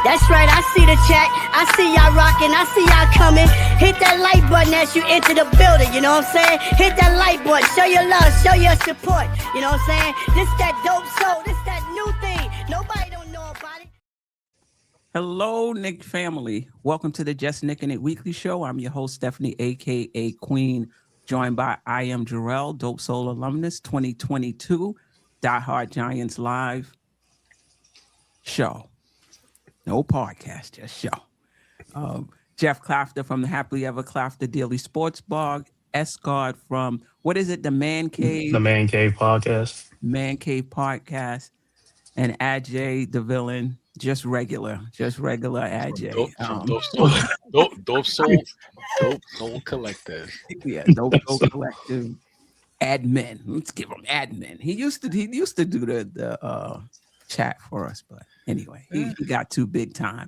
That's right, I see the chat. I see y'all rocking. I see y'all coming. Hit that like button as you enter the building. You know what I'm saying? Hit that like button. Show your love. Show your support. You know what I'm saying? This that dope soul. This that new thing. Nobody don't know about it. Hello, Knick family. Welcome to the Just Knickin' It Weekly Show. I'm your host, Stephanie, a.k.a. Queen, joined by I am Jerrell, Dope Soul alumnus, 2022, Die Hard Giants Live show. No podcast, just show. Geoff Klafter from the Happily Ever Klafter Daily Sports Blog. Escort from, what is it, the Man Cave? The Man Cave Podcast. Man Cave Podcast. And Ajay, the villain, just regular Ajay. Dope Soul Collective. Yeah, Dope Soul Collective admin. Let's give him admin. He used to do the chat for us, but anyway, he got too big time.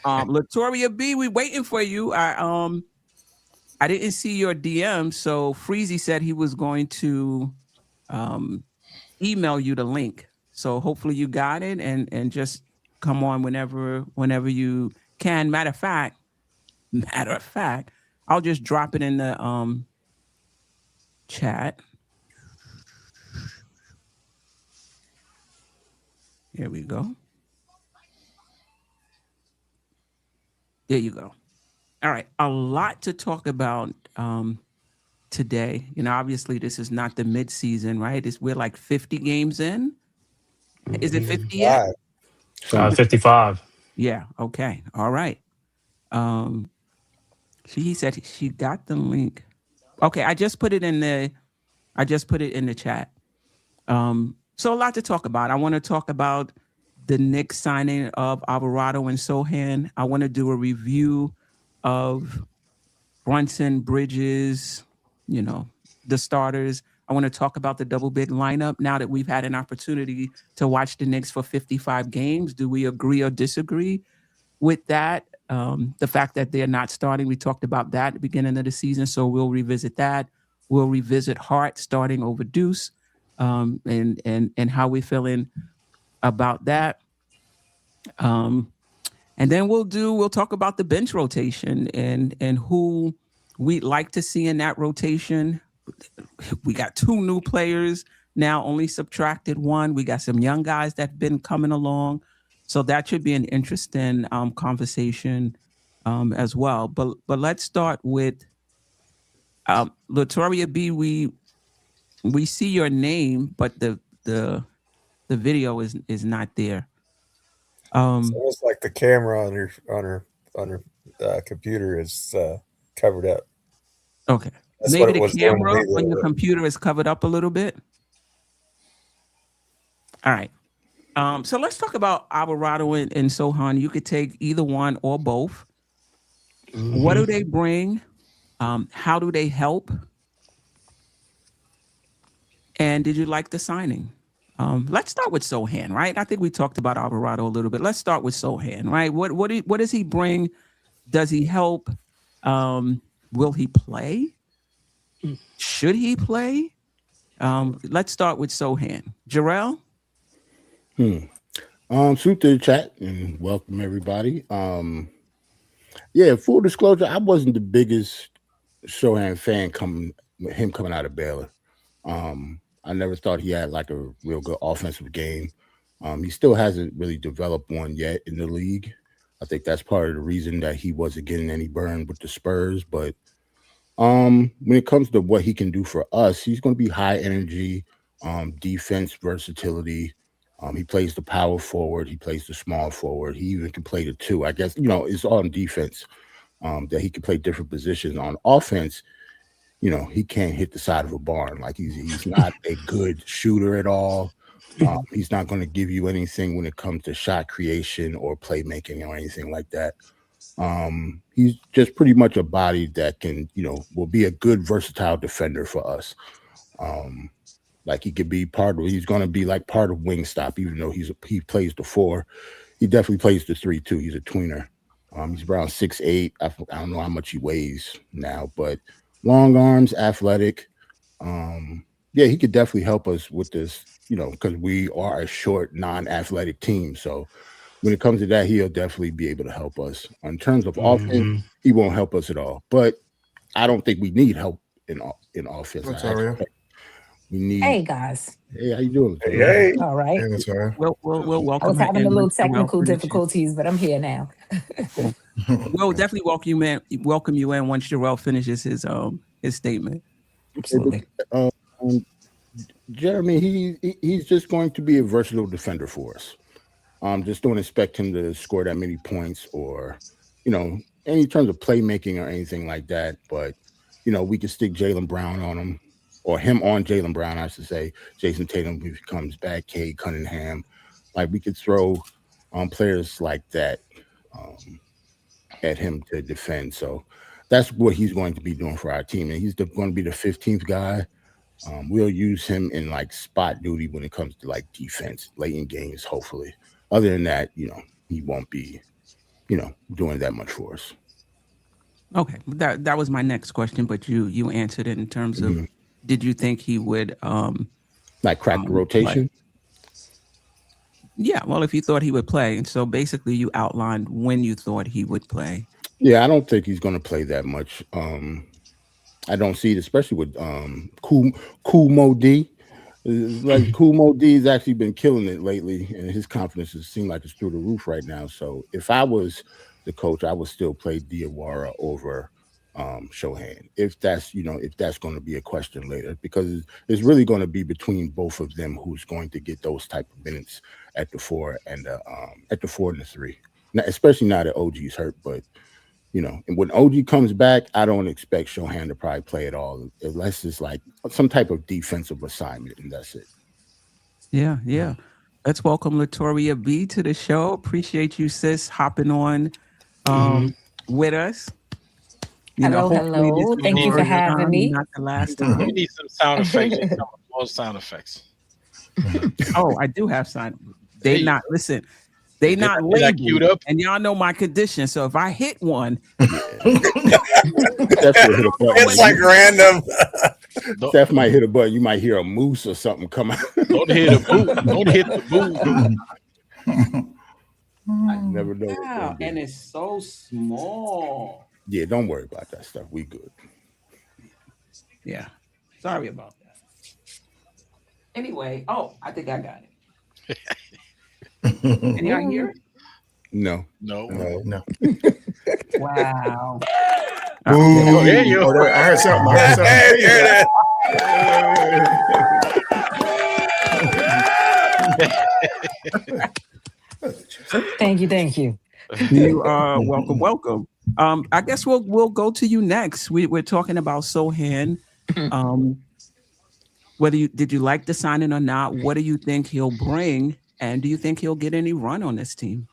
Latoria B, we waiting for you. I didn't see your DM, so Freezy said he was going to email you the link. So hopefully you got it and just come on whenever you can. Matter of fact, I'll just drop it in the chat. Here we go. There you go. All right. A lot to talk about today. You know, obviously this is not the midseason, right? We're like 50 games in. Is it 50 yet? 55. Yeah. Okay. All right. She said she got the link. Okay. I just put it in the chat. So a lot to talk about. I want to talk about the Knicks signing of Alvarado and Sochan. I want to do a review of Brunson, Bridges, you know, the starters. I want to talk about the double big lineup now that we've had an opportunity to watch the Knicks for 55 games. Do we agree or disagree with that? The fact that they're not starting, we talked about that at the beginning of the season, so we'll revisit that. We'll revisit Hart starting over Deuce, and how we're feeling about that. And then we'll talk about the bench rotation and who we'd like to see in that rotation. We got 2 new players now, only subtracted 1. We got some young guys that have been coming along. So that should be an interesting conversation as well. But let's start with Latoria B. We see your name, but the video is not there. It's almost like the camera on her computer is covered up. Okay. That's maybe the camera on your computer is covered up a little bit. All right. So let's talk about Alvarado and Sochan. You could take either one or both. Mm-hmm. What do they bring? How do they help? And did you like the signing? Let's start with Sochan, right? I think we talked about Alvarado a little bit. Let's start with Sochan, right? What does he bring? Does he help? Will he play? Should he play? Let's start with Sochan. Jerrell? Shoot to the chat and welcome everybody. Yeah, full disclosure, I wasn't the biggest Sochan fan coming out of Baylor. I never thought he had like a real good offensive game. He still hasn't really developed one yet in the league. I think that's part of the reason that he wasn't getting any burn with the Spurs. But when it comes to what he can do for us, he's going to be high energy, defense versatility. He plays the power forward. He plays the small forward. He even can play the 2. I guess, you know, it's on defense that he can play different positions. On offense, you know, he can't hit the side of a barn. Like he's not a good shooter at all. He's not going to give you anything when it comes to shot creation or playmaking or anything like that. He's just pretty much a body that can, you know, will be a good versatile defender for us. Like he could be he's going to be like part of Wingstop, even though he plays the 4. He definitely plays the 3 too. He's a tweener. He's around 6'8". I don't know how much he weighs now, but long arms, athletic. Yeah, he could definitely help us with this, you know, because we are a short, non-athletic team. So when it comes to that, he'll definitely be able to help us. In terms of offense, he won't help us at all. But I don't think we need help in offense. We need. Hey guys. Hey, how you doing? Hey. All right. We'll welcome. I was having a little technical finishes. difficulties, but I'm here now. We'll definitely welcome you in once Jerrell finishes his statement. Absolutely. Jeremy, he's just going to be a versatile defender for us. Just don't expect him to score that many points or, any terms of playmaking or anything like that. But, we can stick Jaylen Brown on him, or him on Jaylen Brown, I should say. Jason Tatum, if he comes back, Cade Cunningham. Like, we could throw players like that at him to defend. So that's what he's going to be doing for our team. And he's going to be the 15th guy. We'll use him in like spot duty when it comes to like defense late in games, hopefully. Other than that, he won't be, doing that much for us. Okay, that was my next question, but you answered it in terms of, did you think he would like crack the rotation? Yeah, well, if you thought he would play, and so basically you outlined when you thought he would play. Yeah, I don't think he's going to play that much. I don't see it, especially with Cool Mo D. Like Cool Mo D has actually been killing it lately, and his confidence has seemed like it's through the roof right now. So if I was the coach, I would still play Diawara over Sochan. If that's going to be a question later, because it's really going to be between both of them who's going to get those type of minutes at the 4 and at the 4 and the 3. Now, especially now that OG's hurt, but. And when OG comes back, I don't expect Sochan to probably play at all, unless it's like some type of defensive assignment, and that's it. Yeah. Let's welcome Latoria B to the show. Appreciate you, sis, hopping on with us. Hello. Thank you for having me. Not the last time. We need some sound effects. More sound effects. Oh, I do have sound. They not listen. They not labeled, up, and y'all know my condition. So if I hit one, it's like random. Steph might hit a button. You might hear a moose or something come out. Don't hit a boot. Don't hit the boot. I never know. Wow, and it's so small. Yeah, don't worry about that stuff. We good. Yeah, sorry about that. Anyway, I think I got it. Can y'all hear it? No. Wow. Oh, there you go. I heard something. Thank you. You are welcome. I guess we'll go to you next. We're talking about Sochan. Did you like the signing or not? What do you think he'll bring? And do you think he'll get any run on this team?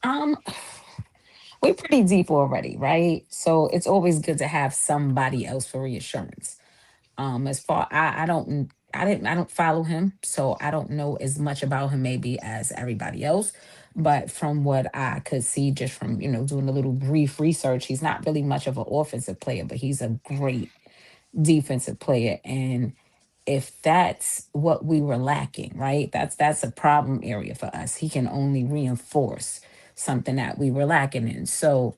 We're pretty deep already, right? So it's always good to have somebody else for reassurance. As far I don't follow him, so I don't know as much about him maybe as everybody else. But from what I could see, just from doing a little brief research, he's not really much of an offensive player, but he's a great defensive player. And if that's what we were lacking, right? That's a problem area for us. He can only reinforce something that we were lacking in. So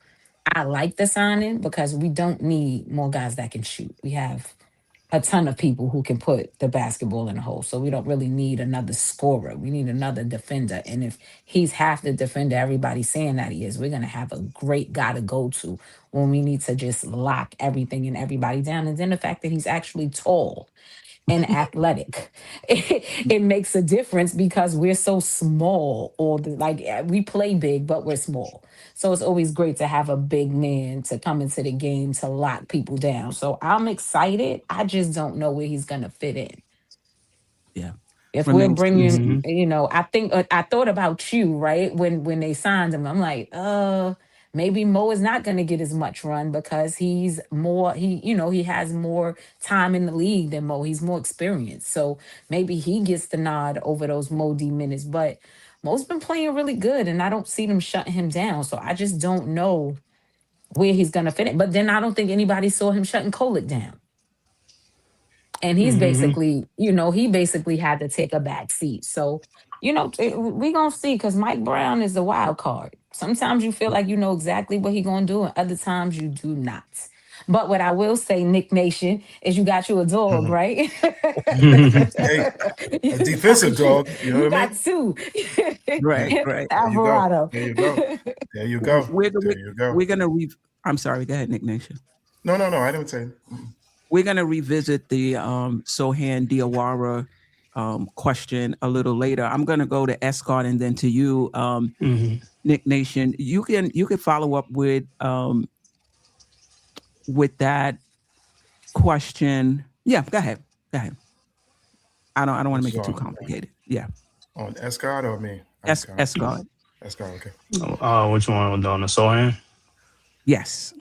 I like the signing because we don't need more guys that can shoot. We have a ton of people who can put the basketball in the hole. So we don't really need another scorer. We need another defender. And if he's half the defender everybody's saying that he is, we're going to have a great guy to go to when we need to just lock everything and everybody down. And then the fact that he's actually tall and athletic, it makes a difference because we're so small. We play big, but we're small. So it's always great to have a big man to come into the game to lock people down. So I'm excited. I just don't know where he's going to fit in. Yeah. If we're bringing, I thought about you, right? When they signed him, I'm like, maybe Mo is not going to get as much run because he has more time in the league than Mo. He's more experienced. So maybe he gets the nod over those Mo D minutes. But Mo's been playing really good, and I don't see them shutting him down. So I just don't know where he's going to fit in. But then I don't think anybody saw him shutting Kolek down. And he's basically, he basically had to take a back seat. So we gonna see because Mike Brown is a wild card. Sometimes you feel like you know exactly what he gonna do, and other times you do not. But what I will say, Nick Nation, is you got you a dog, right? Hey, a defensive dog. You know You what I got mean? two. Right. Alvarado. There you go. There you go. We're There you go. I'm sorry. Go ahead, Nick Nation. No. I didn't say. We're gonna revisit the Sochan Diawara question a little later. I'm gonna go to Escott and then to you, Nick Nation. You can follow up with that question. Yeah, go ahead. I don't want to make it too complicated. Yeah. On Escott or me? Escott. Escott, okay. Which one on the Sochan? Yes.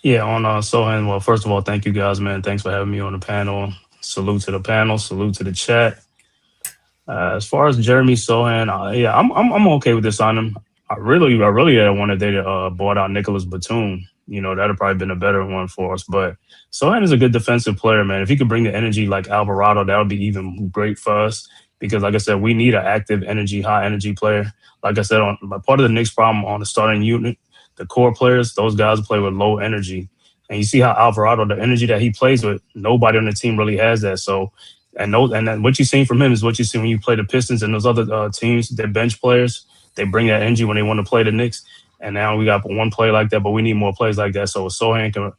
Yeah, on Sochan. Well, first of all, thank you guys, man. Thanks for having me on the panel. Salute to the panel. Salute to the chat. As far as Jeremy Sochan, I'm okay with this on him. I really wanted they bought out Nicholas Batum. That'd probably been a better one for us. But Sochan is a good defensive player, man. If he could bring the energy like Alvarado, that would be even great for us. Because, like I said, we need an active energy, high energy player. Like I said, part of the Knicks' problem on the starting unit, the core players, those guys play with low energy. And you see how Alvarado, the energy that he plays with, nobody on the team really has that. So, and then what you've seen from him is what you see when you play the Pistons and those other teams, their bench players. They bring that energy when they want to play the Knicks. And now we got one play like that, but we need more plays like that. So Sochan can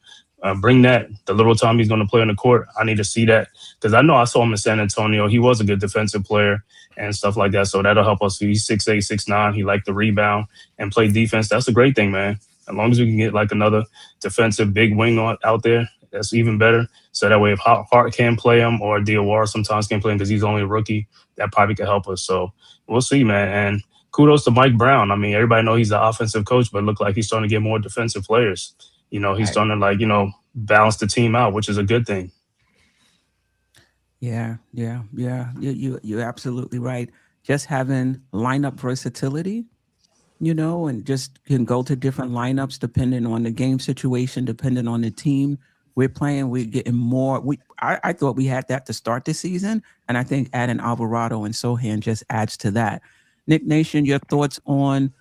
bring that. The little time he's going to play on the court, I need to see that. Because I know I saw him in San Antonio. He was a good defensive player and stuff like that. So that'll help us. He's 6'8", 6'9". He liked to rebound and play defense. That's a great thing, man. As long as we can get like another defensive big wing out there, that's even better. So that way if Hart can play him or Diawara sometimes can play him because he's only a rookie, that probably could help us. So we'll see, man. And kudos to Mike Brown. I mean, everybody knows he's the offensive coach, but it looked like he's starting to get more defensive players. He's starting to balance the team out, which is a good thing. Yeah. You're absolutely right. Just having lineup versatility, and just can go to different lineups depending on the game situation, depending on the team we're playing. We're getting more. I thought we had that to start the season, and I think adding Alvarado and Sochan just adds to that. Nick Nation, your thoughts on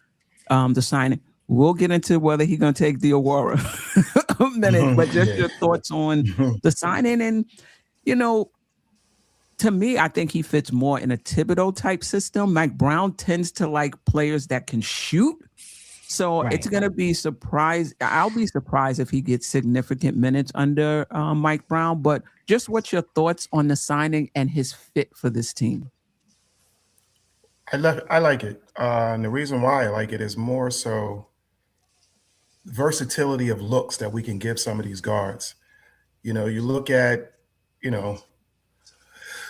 the signing? We'll get into whether he's going to take Diawara a minute, but just your thoughts on the signing. And, to me, I think he fits more in a Thibodeau type system. Mike Brown tends to like players that can shoot. So it's going to be surprised. I'll be surprised if he gets significant minutes under Mike Brown. But just what's your thoughts on the signing and his fit for this team? I like it. And the reason why I like it is more so versatility of looks that we can give some of these guards. You look at,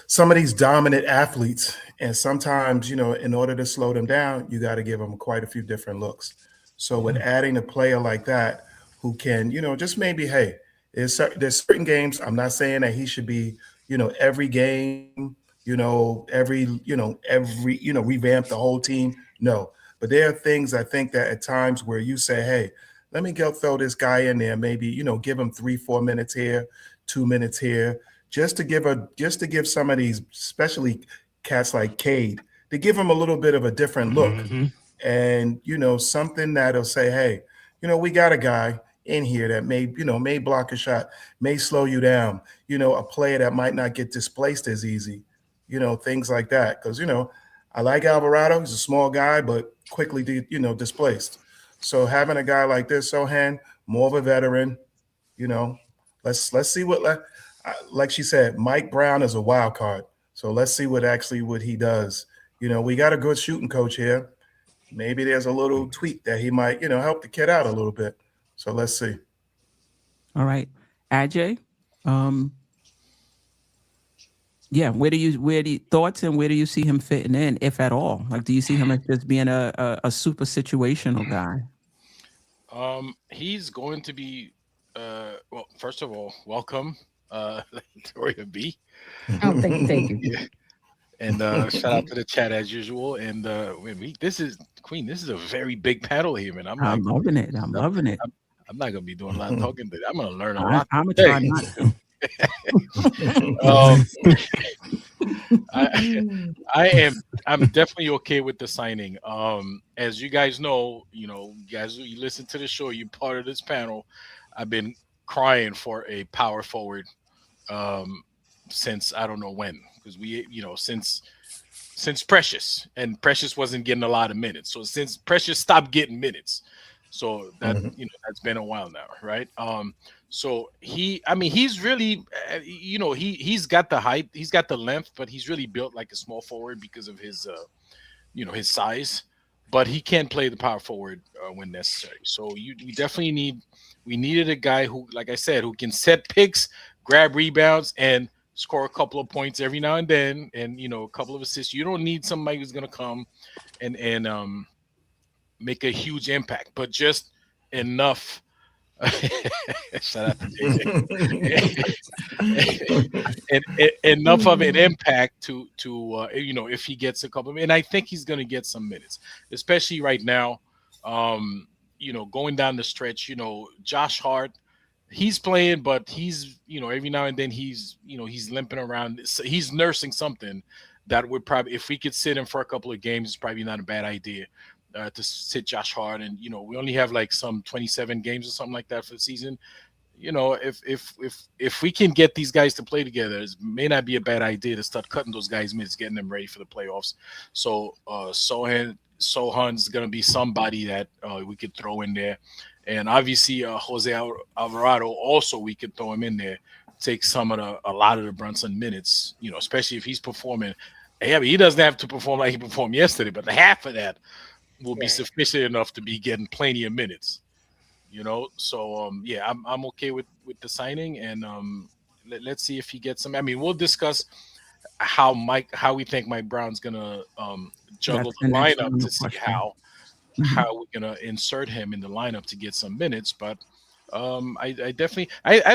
some of these dominant athletes, and sometimes, in order to slow them down, you got to give them quite a few different looks. So with adding a player like that who can, just maybe, hey, there's certain games, I'm not saying that he should be, every game, revamp the whole team. No, but there are things I think that at times where you say, hey, let me go throw this guy in there, maybe, give him 3-4 minutes here, 2 minutes here, just to give some of these, especially cats like Cade, to give him a little bit of a different look. And, something that'll say, hey, we got a guy in here that may block a shot, may slow you down, a player that might not get displaced as easy, things like that. Because, I like Alvarado. He's a small guy, but quickly, displaced. So having a guy like this, Sochan, more of a veteran, let's see what, like she said, Mike Brown is a wild card. So let's see what he does. We got a good shooting coach here. Maybe there's a little tweak that he might, help the kid out a little bit. So let's see. All right. Ajay, where do you thoughts and where do you see him fitting in, if at all? Like, do you see him as just being a super situational guy? He's going to be, well, first of all, welcome, Victoria B. Oh, thank you. Yeah. And shout out to the chat as usual. And this is a very big panel here, man. I'm loving it. I'm loving it. I'm not gonna be doing a lot of talking today. I'm gonna learn a lot. I'm gonna try not to. I'm definitely okay with the signing. As you guys know, you guys, you listen to the show, you're part of this panel. I've been crying for a power forward since I don't know when, because since Precious, and Precious wasn't getting a lot of minutes. So since Precious stopped getting minutes, so that that's been a while now, right? So he's really, he's got the height, he's got the length, but he's really built like a small forward because of his, his size. But he can play the power forward when necessary. So we needed a guy who, like I said, who can set picks, grab rebounds, and score a couple of points every now and then, and a couple of assists. You don't need somebody who's gonna come and make a huge impact, but just enough. Shout out to JJ. Enough of an impact to if he gets a couple of, and I think he's going to get some minutes, especially right now. Going down the stretch, Josh Hart, he's playing, but he's every now and then he's limping around. He's nursing something that would probably, if we could sit him for a couple of games, it's probably not a bad idea. To sit Josh Hart, and we only have like some 27 games or something like that for the season. If we can get these guys to play together, it may not be a bad idea to start cutting those guys minutes, getting them ready for the playoffs. So Sochan's gonna be somebody that we could throw in there, and obviously Jose Alvarado also, we could throw him in there, take a lot of the Brunson minutes, especially if he's performing. Yeah, he doesn't have to perform like he performed yesterday, but the half of that will be sufficient enough to be getting plenty of minutes, So I'm okay with the signing, and let's see if he gets some. I mean, we'll discuss how we think Mike Brown's gonna juggle the lineup to see how we're gonna insert him in the lineup to get some minutes. But I think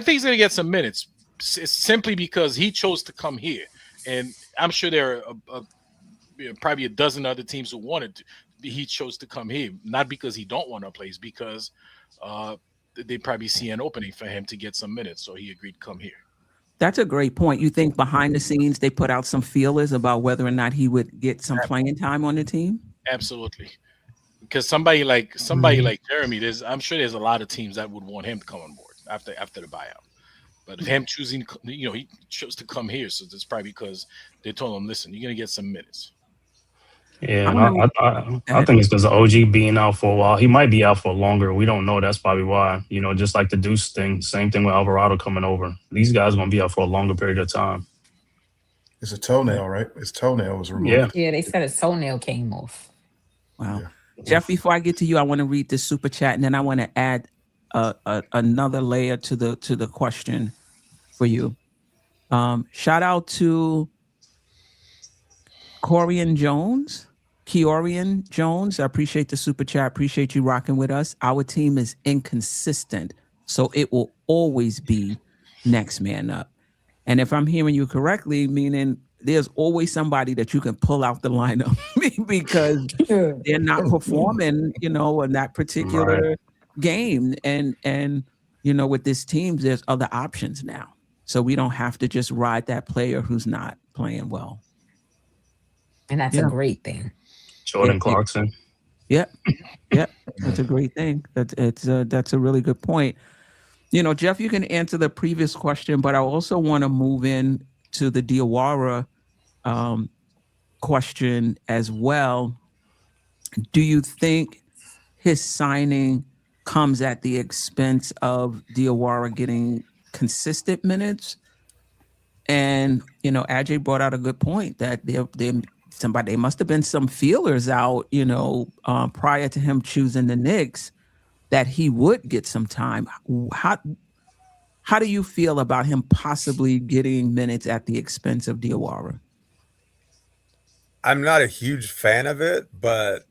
he's gonna get some minutes simply because he chose to come here, and I'm sure there are probably a dozen other teams who wanted to. He chose to come here, not because he don't want to play, it's because they probably see an opening for him to get some minutes, so he agreed to come here. That's a great point. You think behind the scenes they put out some feelers about whether or not he would get some playing time on the team? Absolutely, because somebody like Jeremy, I'm sure there's a lot of teams that would want him to come on board after the buyout. But him choosing, he chose to come here, so that's probably because they told him, "Listen, you're gonna get some minutes." Yeah, I think it's because of OG being out for a while. He might be out for longer. We don't know. That's probably why. Just like the Deuce thing. Same thing with Alvarado coming over. These guys are going to be out for a longer period of time. It's a toenail, right? His toenail was removed. Yeah, they said his toenail came off. Wow. Yeah. Jeff, before I get to you, I want to read this super chat, and then I want to add another layer to the question for you. Shout out to Keorian Jones. I appreciate the super chat. Appreciate you rocking with us. Our team is inconsistent, so it will always be next man up. And if I'm hearing you correctly, meaning there's always somebody that you can pull out the lineup because they're not performing, in that particular game. And with this team, there's other options now. So we don't have to just ride that player who's not playing well. And that's a great thing. Jordan Clarkson. Yep. That's a great thing. That's a really good point. Jeff, you can answer the previous question, but I also want to move in to the Diawara question as well. Do you think his signing comes at the expense of Diawara getting consistent minutes? And Ajay brought out a good point that there must have been some feelers out, prior to him choosing the Knicks, that he would get some time. How do you feel about him possibly getting minutes at the expense of Diawara? I'm not a huge fan of it, but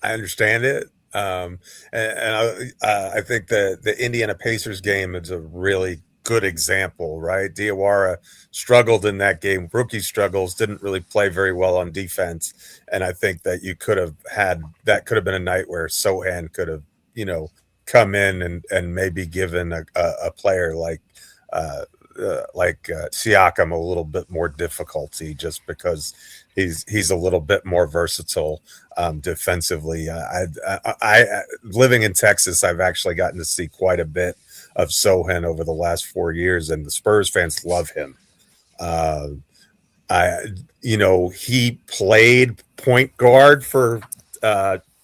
I understand it. And I think the Indiana Pacers game is a really good example, right? Diawara struggled in that game. Rookie struggles, didn't really play very well on defense. And I think that could have been a night where Sochan could have, come in and maybe given a player like Siakam a little bit more difficulty just because he's a little bit more versatile defensively. I living in Texas, I've actually gotten to see quite a bit of Sochan over the last 4 years, and the Spurs fans love him. He played point guard for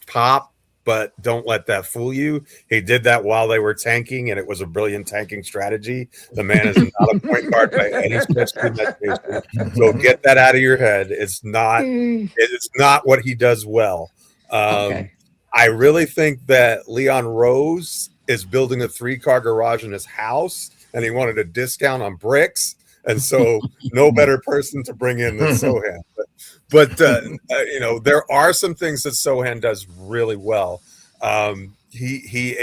Pop, but don't let that fool you. He did that while they were tanking, and it was a brilliant tanking strategy. The man is not a point guard by any stretch of the imagination. So get that out of your head. It's not what he does well. Okay. I really think that Leon Rose is building a 3-car garage in his house, and he wanted a discount on bricks. And so no better person to bring in than Sochan. But there are some things that Sochan does really well. He's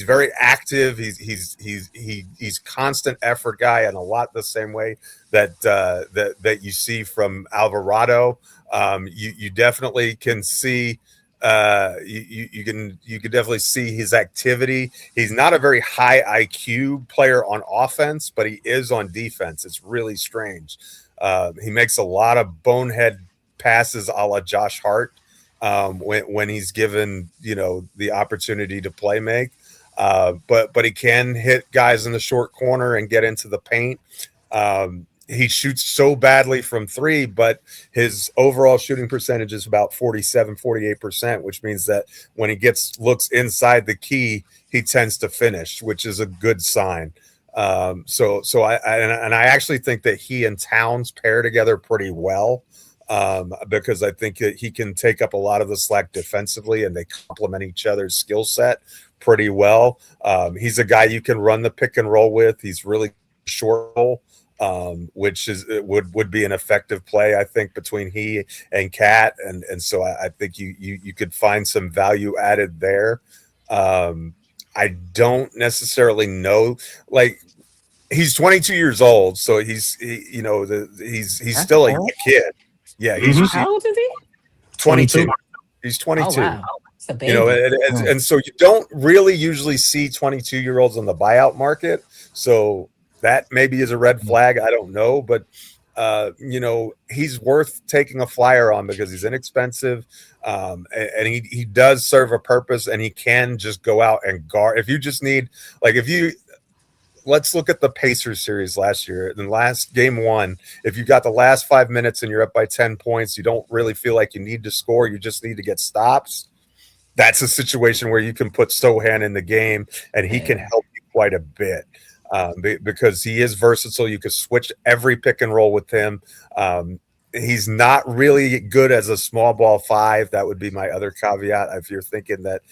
very active. He's constant effort guy, and a lot the same way that you see from Alvarado. You definitely can see. You can definitely see his activity. He's not a very high IQ player on offense, but he is on defense. It's really strange. He makes a lot of bonehead passes a la Josh Hart when he's given the opportunity to play make. But he can hit guys in the short corner and get into the paint. He shoots so badly from 3, but his overall shooting percentage is about 48%, which means that when he looks inside the key, he tends to finish, which is a good sign. So I actually think that he and Towns pair together pretty well, because I think that he can take up a lot of the slack defensively, and they complement each other's skill set pretty well. He's a guy you can run the pick and roll with. He's really short roll. Which would be an effective play, I think, between he and Cat, and so I think you could find some value added there. I don't necessarily know, like, he's 22 years old, so he's still a kid. Yeah, How old is he? 22. He's 22. Oh, wow. That's a baby. And so you don't really usually see 22-year-olds on the buyout market. So that maybe is a red flag. I don't know, but he's worth taking a flyer on because he's inexpensive, and he does serve a purpose, and he can just go out and guard. If you just need, let's look at the Pacers series last year. In last game 1, if you got the last 5 minutes and you're up by 10 points, you don't really feel like you need to score. You just need to get stops. That's a situation where you can put Sochan in the game, and he can help you quite a bit. Because he is versatile. You could switch every pick and roll with him. He's not really good as a small ball 5. That would be my other caveat. If you're thinking that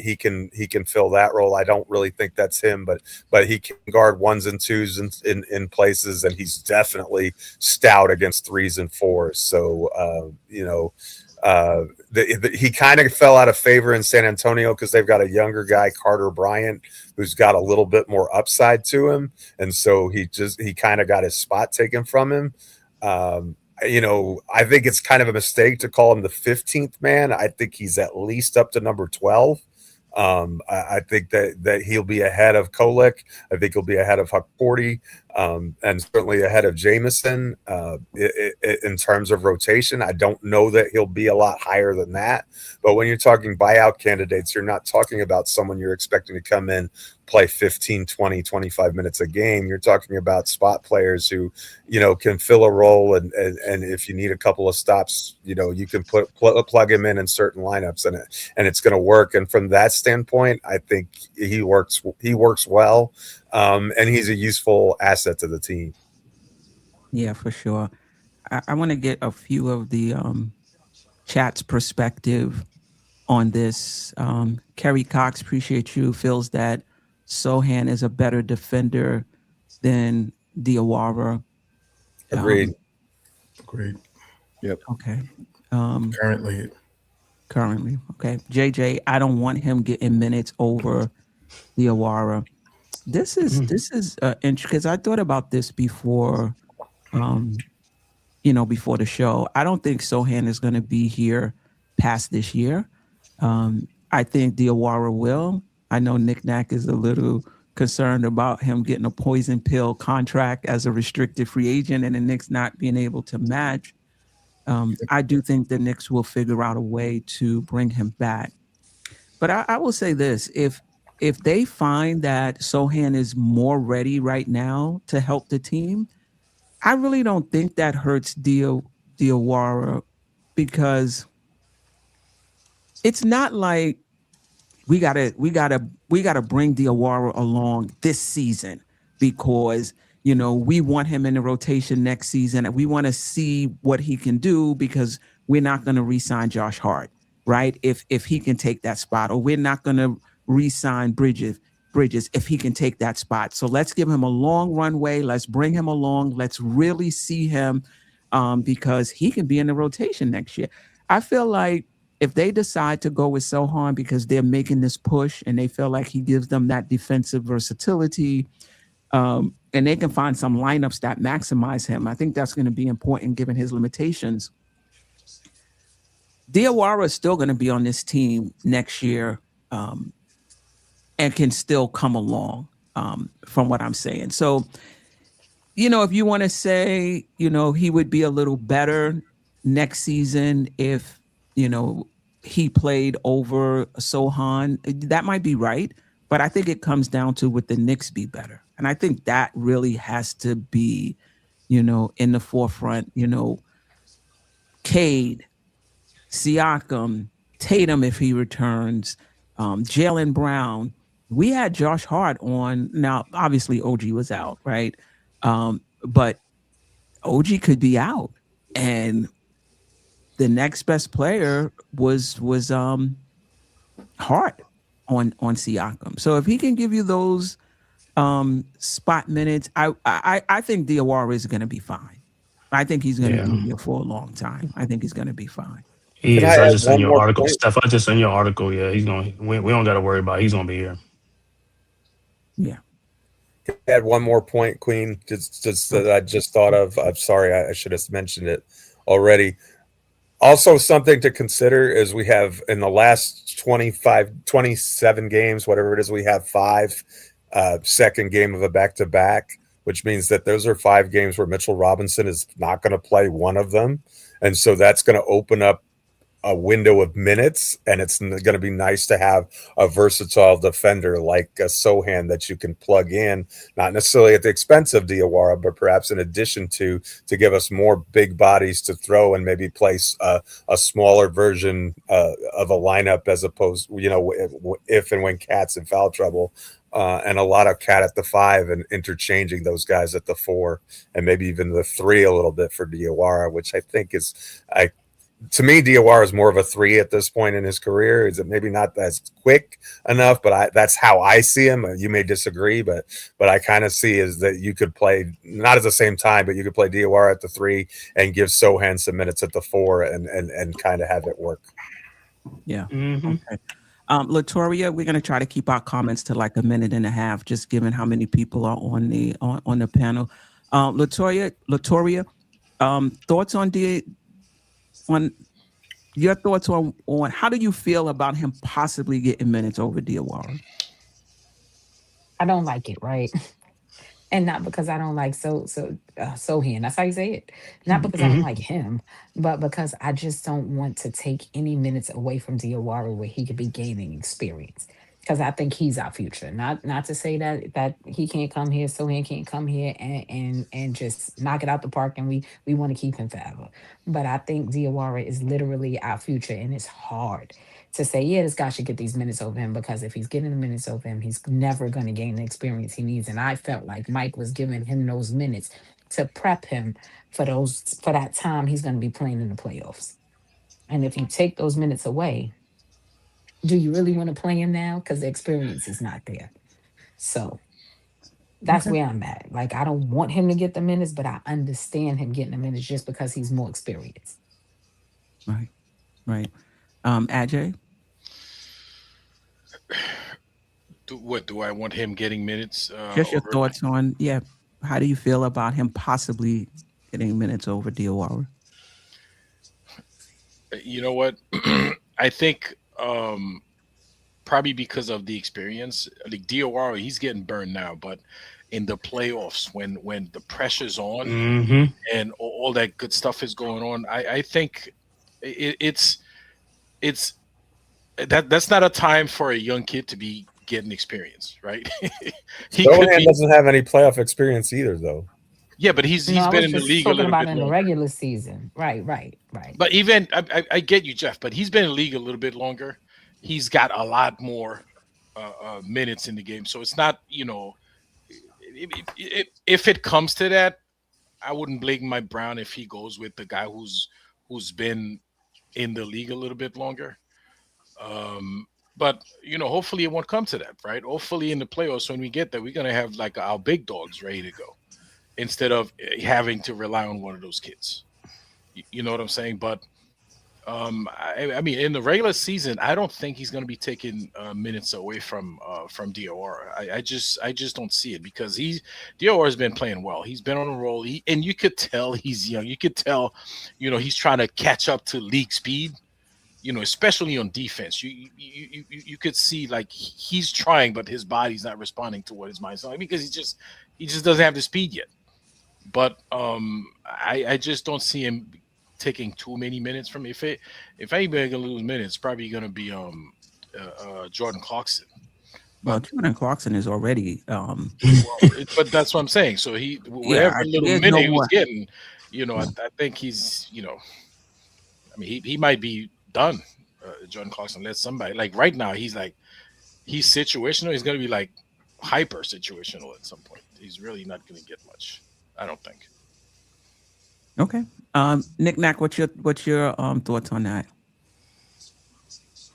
he can fill that role, I don't really think that's him. But he can guard 1s and 2s in places, and he's definitely stout against 3s and 4s. So he kind of fell out of favor in San Antonio because they've got a younger guy, Carter Bryant, who's got a little bit more upside to him, and so he kind of got his spot taken from him. I think it's kind of a mistake to call him the 15th man. I think he's at least up to number 12. I think that he'll be ahead of Kolek. I think he'll be ahead of Huckporty, and certainly ahead of Jameson in terms of rotation. I don't know that he'll be a lot higher than that. But when you're talking buyout candidates, you're not talking about someone you're expecting to come in, play 15, 20, 25 minutes a game. You're talking about spot players who, can fill a role. And if you need a couple of stops, you can plug him in certain lineups, and it's going to work. And from that standpoint, I think he works well. And he's a useful asset to the team. Yeah, for sure. I want to get a few of the chat's perspective on this. Kerry Cox, appreciate you, feels that Sochan is a better defender than Diawara. Agreed. Yep. Okay. Currently. Okay. JJ, I don't want him getting minutes over Diawara. This is interesting because I thought about this before, before the show. I don't think Sochan is going to be here past this year. I think Diawara will. I know Knick-Knack is a little concerned about him getting a poison pill contract as a restricted free agent and the Knicks not being able to match. I do think the Knicks will figure out a way to bring him back. But I will say this, if they find that Sochan is more ready right now to help the team, I really don't think that hurts Diawara, because it's not like we gotta bring Diawara along this season because we want him in the rotation next season and we want to see what he can do, because we're not going to re-sign Josh Hart, right? If he can take that spot, or we're not going to re-sign Bridges if he can take that spot. So let's give him a long runway. Let's bring him along. Let's really see him, because he can be in the rotation next year. I feel like if they decide to go with Sochan because they're making this push and they feel like he gives them that defensive versatility, and they can find some lineups that maximize him, I think that's going to be important given his limitations. Diawara is still going to be on this team next year, and can still come along, from what I'm saying. So, if you want to say, he would be a little better next season if, he played over Sochan, that might be right. But I think it comes down to would the Knicks be better? And I think that really has to be, in the forefront. Cade, Siakam, Tatum if he returns, Jaylen Brown. We had Josh Hart on. Now, obviously, OG was out, right? But OG could be out, and the next best player was Hart on Siakam. So if he can give you those spot minutes, I think Diawara is going to be fine. I think he's going to be here for a long time. I think he's going to be fine. He is. I just sent your article, Steph. I just sent your article. Yeah, he's going. We don't got to worry about it. He's going to be here. Yeah. Add one more point, Queen, just that I just thought of. I'm sorry, I should have mentioned it already. Also, something to consider is we have in the last 27 games, whatever it is, we have 5 second game of a back-to-back, which means that those are 5 games where Mitchell Robinson is not going to play one of them. And so that's going to open up a window of minutes, and it's going to be nice to have a versatile defender like a Sochan that you can plug in, not necessarily at the expense of Diawara, but perhaps in addition to give us more big bodies to throw and maybe place a smaller version of a lineup, as opposed, if and when Cat's in foul trouble, and a lot of Cat at the 5 and interchanging those guys at the 4 and maybe even the 3 a little bit for Diawara, which I think is to me, Diawara is more of a 3 at this point in his career. Is it maybe not as quick enough, but that's how I see him. You may disagree, but I kind of see is that you could play not at the same time, but you could play Diawara at the 3 and give Sochan some minutes at the 4 and kind of have it work. Yeah. Mm-hmm. Okay. Latoria, we're going to try to keep our comments to like a minute and a half, just given how many people are on the panel. Latoria, thoughts on your thoughts on how do you feel about him possibly getting minutes over Diawara? I don't like it, right? And not because I don't like Sochan. That's how you say it. Not because I don't like him, but because I just don't want to take any minutes away from Diawara where he could be gaining experience. Because I think he's our future. Not to say that he can't come here, Sochan can't come here and just knock it out the park, and we want to keep him forever. But I think Diawara is literally our future, and it's hard to say, yeah, this guy should get these minutes over him, because if he's getting the minutes over him, he's never going to gain the experience he needs. And I felt like Mike was giving him those minutes to prep him for that time he's going to be playing in the playoffs. And if you take those minutes away, do you really want to play him now? Because the experience is not there. So that's where I'm at. Like, I don't want him to get the minutes, but I understand him getting the minutes just because he's more experienced. Right. Ajay? Do I want him getting minutes? Just your thoughts on, how do you feel about him possibly getting minutes over Diawara? You know what? I think probably because of the experience. Like DOR, he's getting burned now, but in the playoffs, when the pressure's on and all that good stuff is going on, I think it's that's not a time for a young kid to be getting experience, right? Sohan doesn't have any playoff experience either, though. Yeah, but he's been in the league a little bit in longer. the regular season. Right. But even I get you, Jeff, but he's been in the league a little bit longer. He's got a lot more minutes in the game. So it's not, if it comes to that, I wouldn't blame Mike Brown if he goes with the guy who's been in the league a little bit longer. But hopefully it won't come to that, right? Hopefully in the playoffs when we get there, we're gonna have like our big dogs ready to go instead of having to rely on one of those kids. You know what I'm saying? But I mean, in the regular season, I don't think he's going to be taking minutes away from DOR. I just don't see it because DOR has been playing well. He's been on a roll, and you could tell he's young. You could tell, he's trying to catch up to league speed. Especially on defense, you could see like he's trying, but his body's not responding to what his mind's telling because he just doesn't have the speed yet. But I just don't see him taking too many minutes from if anybody gonna lose minutes, probably gonna be Jordan Clarkson. Well, Jordan Clarkson is already but that's what I'm saying. So whatever little minute he was getting, I think he's I mean he might be done. Jordan Clarkson let somebody like right now he's situational. He's gonna be like hyper situational at some point. He's really not gonna get much, I don't think. Okay. Knick-Knack, what's your thoughts on that?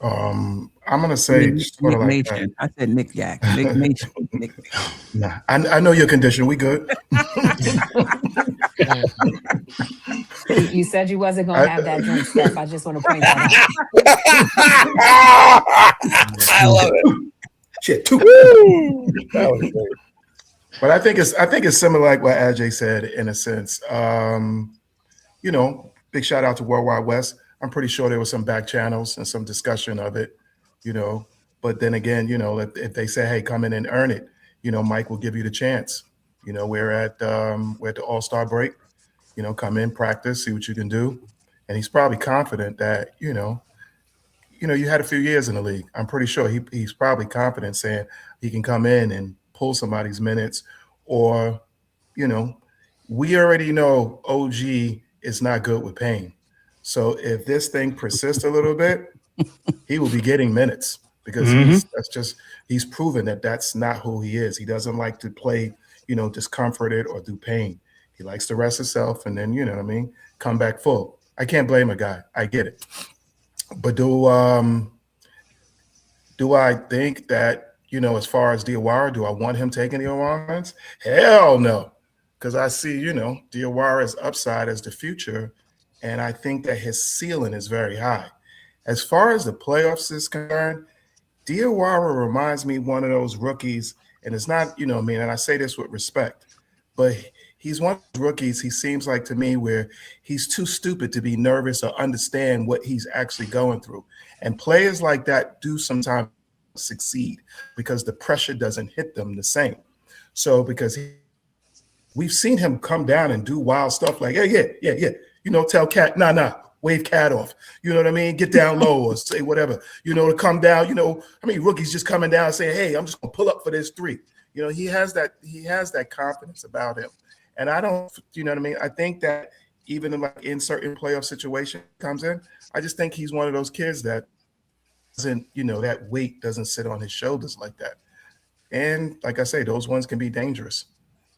I'm gonna say Nick Nation. I said Knick-Yak. Nick Nation. Nah, I know your condition. We good. You said you wasn't gonna have that drink, Steph. I just want to point that out. I love it. Shit, too. That was great. But I think it's similar like what Ajay said in a sense. Big shout out to World Wide West. I'm pretty sure there was some back channels and some discussion of it, But then again, if they say, hey, come in and earn it, Mike will give you the chance. We're at the All-Star break. Come in, practice, see what you can do. And he's probably confident that, you had a few years in the league. I'm pretty sure he's probably confident saying he can come in and pull somebody's minutes or, we already know OG is not good with pain. So if this thing persists a little bit, he will be getting minutes because he's proven that that's not who he is. He doesn't like to play, discomforted or do pain. He likes to rest himself and then, come back full. I can't blame a guy. I get it. But do I think that, as far as DOR, do I want him taking the awards? Hell no. Because I see, DOR's upside as the future. And I think that his ceiling is very high. As far as the playoffs is concerned, DOR reminds me one of those rookies, and it's not, and I say this with respect, but he's one of those rookies, he seems like to me, where he's too stupid to be nervous or understand what he's actually going through. And players like that do sometimes succeed because the pressure doesn't hit them the same. So because we've seen him come down and do wild stuff like, yeah. Tell Cat, nah, wave Cat off. You know what I mean? Get down low or say whatever, to come down, rookies just coming down saying, hey, I'm just going to pull up for this three. He has that confidence about him. And I don't, I think that even in certain playoff situations comes in, I just think he's one of those kids that doesn't, that weight doesn't sit on his shoulders like that. And like I say, those ones can be dangerous.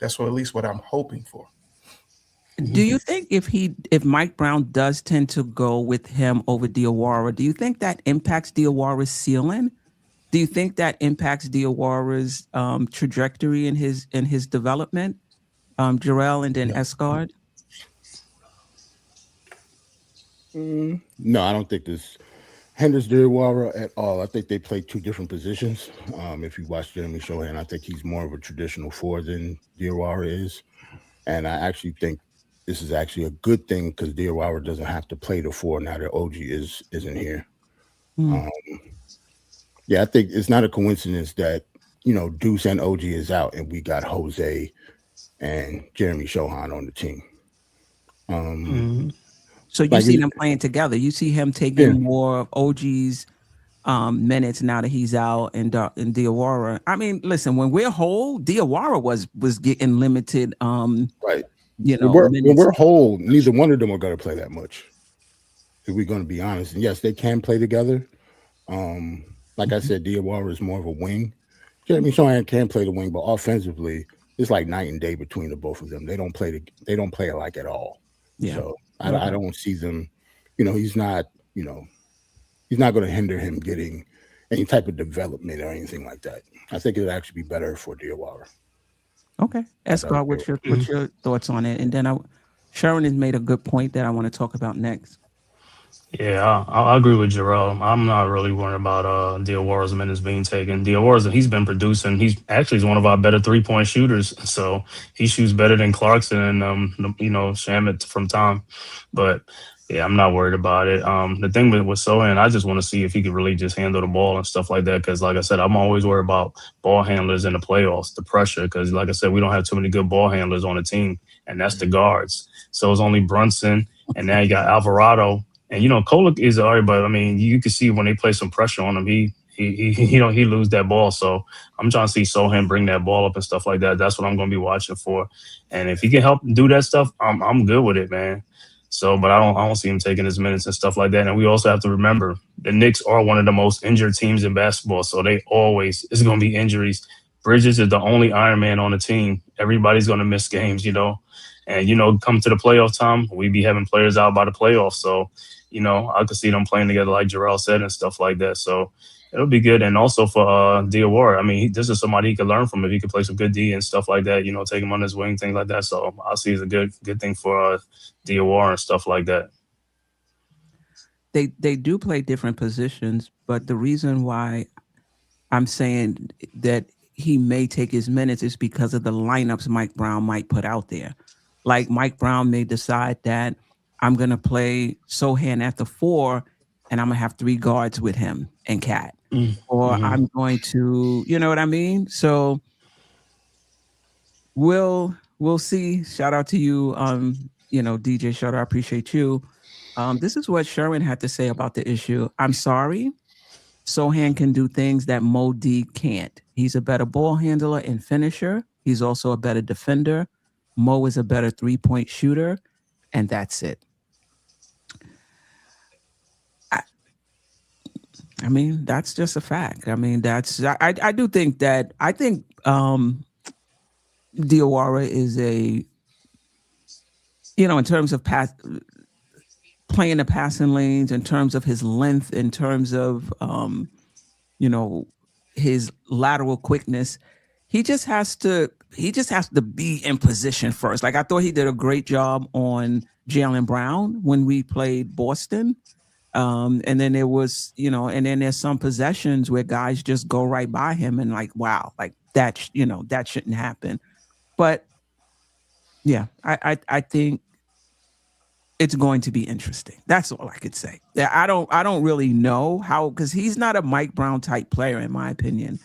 That's at least what I'm hoping for. Do you think if Mike Brown does tend to go with him over DOR, do you think that impacts DOR's ceiling? Do you think that impacts DOR's trajectory in his development? Jerrell and then Escard? No, I don't think this hinders DOR at all. I think they play two different positions. If you watch Jeremy Sochan, I think he's more of a traditional four than DOR is. And I actually think this is actually a good thing because DOR doesn't have to play the four now that OG isn't here. Yeah, I think it's not a coincidence that Deuce and OG is out, and we got Jose and Jeremy Sochan on the team. Mhm. So you Like, see them playing together. You see him yeah, taking more of OG's minutes now that he's out, and Diawara. I mean, listen, when we're whole, Diawara was getting limited right. When minutes. we're whole, neither one of them are going to play that much. If we're going to be honest, and yes, they can play together. Like I said, Diawara is more of a wing. Jeremy Sochan can play the wing, but offensively, it's like night and day between the both of them. They don't play alike at all. Yeah. So I don't see them. He's not. He's not going to hinder him getting any type of development or anything like that. I think it would actually be better for Diawara. Okay, Escar, what's your thoughts on it? And then Sharon has made a good point that I want to talk about next. Yeah, I agree with Jerrell. I'm not really worried about Diawara's minutes being taken. Diawara, he's been producing. He's actually one of our better 3-point shooters. So he shoots better than Clarkson and Shamet from time. But yeah, I'm not worried about it. The thing with Sochan, I just want to see if he could really just handle the ball and stuff like that. Because like I said, I'm always worried about ball handlers in the playoffs, the pressure. Because like I said, we don't have too many good ball handlers on the team, and that's the guards. So it's only Brunson, and now you got Alvarado. And Kolek is all right, but I mean, you can see when they play some pressure on him, he lose that ball. So I'm trying to see Sochan bring that ball up and stuff like that. That's what I'm going to be watching for. And if he can help do that stuff, I'm good with it, man. So, but I don't see him taking his minutes and stuff like that. And we also have to remember the Knicks are one of the most injured teams in basketball. So it's going to be injuries. Bridges is the only Iron Man on the team. Everybody's going to miss games, And come to the playoff time, we be having players out by the playoffs. So, I could see them playing together like Jerrell said and stuff like that. So it'll be good. And also for Diawara, I mean, this is somebody he could learn from if he could play some good D and stuff like that, take him on his wing, things like that. So I'll see it's a good thing for Diawara and stuff like that. They do play different positions, but the reason why I'm saying that he may take his minutes is because of the lineups Mike Brown might put out there. Like Mike Brown may decide that I'm going to play Sochan at the 4 and I'm going to have 3 guards with him and Cat. Or I'm going to, you know what I mean? So we'll see. Shout out to you, DJ Shutter. I appreciate you. This is what Sherwin had to say about the issue. I'm sorry. Sochan can do things that Mo D can't. He's a better ball handler and finisher. He's also a better defender. Mo is a better 3-point shooter, and that's it. I mean, that's just a fact. I mean, I do think that Diawara is in terms of playing the passing lanes, in terms of his length, in terms of his lateral quickness, he just has to be in position first. Like I thought he did a great job on Jaylen Brown when we played Boston. And then there was, and then there's some possessions where guys just go right by him and like, wow, like that, that shouldn't happen. But yeah, I think it's going to be interesting. That's all I could say. I don't really know how, because he's not a Mike Brown type player in my opinion.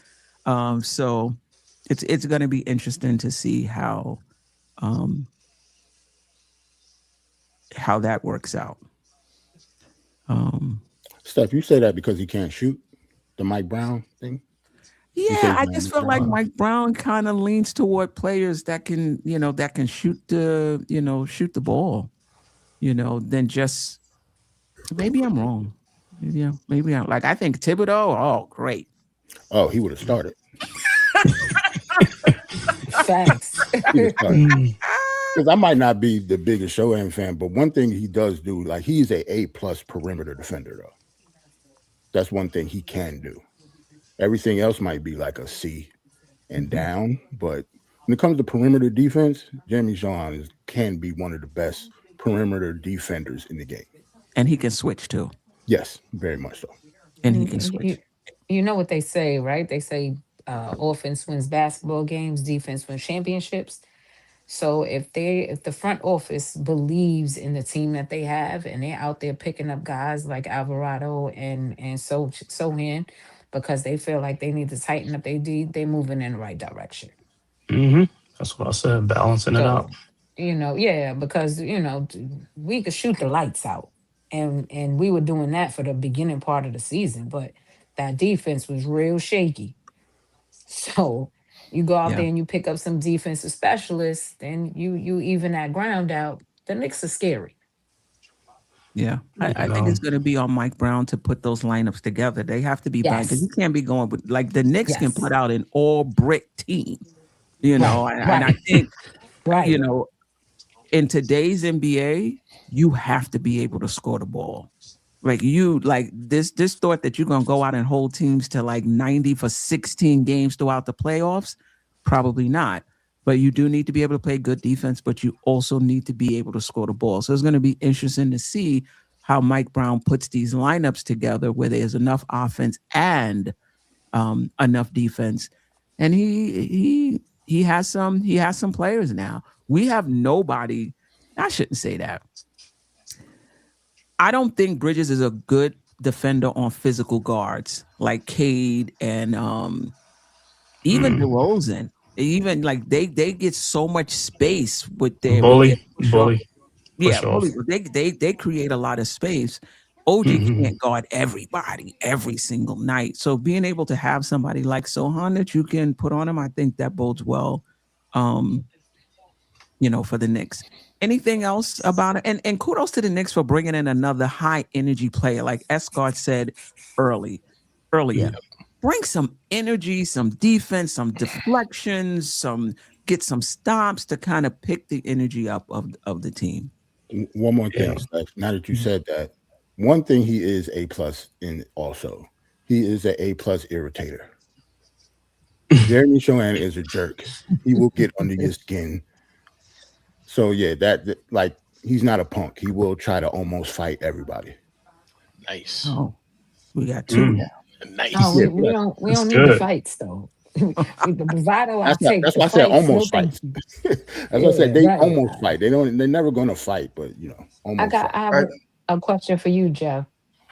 So it's going to be interesting to see how that works out. Steph, you say that because he can't shoot, the Mike Brown thing? Yeah, I just feel like Mike Brown kind of leans toward players that can, shoot the ball, than just, maybe I'm wrong. Maybe I'm like, I think Thibodeau, oh, great. Oh, he would have started. Facts. Because I might not be the biggest Sochan fan, but one thing he does do, like he's a A+ perimeter defender, though. That's one thing he can do. Everything else might be like a C and down, but when it comes to perimeter defense, Jeremy Sochan can be one of the best perimeter defenders in the game. And he can switch too. Yes, very much so. And he can switch. You know what they say, right? They say offense wins basketball games, defense wins championships. So if the front office believes in the team that they have and they're out there picking up guys like Alvarado and Sochan, because they feel like they need to tighten up their D. They moving in the right direction. That's what I said, balancing it out. So, yeah, because we could shoot the lights out, and we were doing that for the beginning part of the season, but that defense was real shaky. So you go out Yeah. there and you pick up some defensive specialists, then you even that ground out. The Knicks are scary. Yeah, I think know. it's going to be on Mike Brown to put those lineups together. They have to be balanced because Yes. you can't be going with like the Knicks can Yes. put out an all brick team, and I think Right. In today's NBA, you have to be able to score the ball. Like this thought that you're gonna go out and hold teams to like 90 for 16 games throughout the playoffs, probably not. But you do need to be able to play good defense, but you also need to be able to score the ball. So it's going to be interesting to see how Mike Brown puts these lineups together where there's enough offense and enough defense. And he has some players now. We have nobody. I shouldn't say that. I don't think Bridges is a good defender on physical guards like Cade and even DeRozan. Even like they get so much space with their bully. Yeah, bully. They create a lot of space. OG can't guard everybody every single night. So being able to have somebody like Sochan that you can put on him, I think that bodes well. For the Knicks. Anything else about it? And kudos to the Knicks for bringing in another high energy player, like Escott said earlier. Bring some energy, some defense, some deflections, get some stops to kind of pick the energy up of the team. One more thing, Steph. Now that you said that, one thing he is A+ in also. He is an A+ irritator. Jeremy Sochan is a jerk. He will get under your skin. So yeah, that like he's not a punk. He will try to almost fight everybody. Nice. Oh, we got two now. Nice. No, we don't need the fights though. The bravado I take. That's why I said almost fight. As I said, they almost fight. They're never gonna fight, but almost. I have a question for you, Geoff.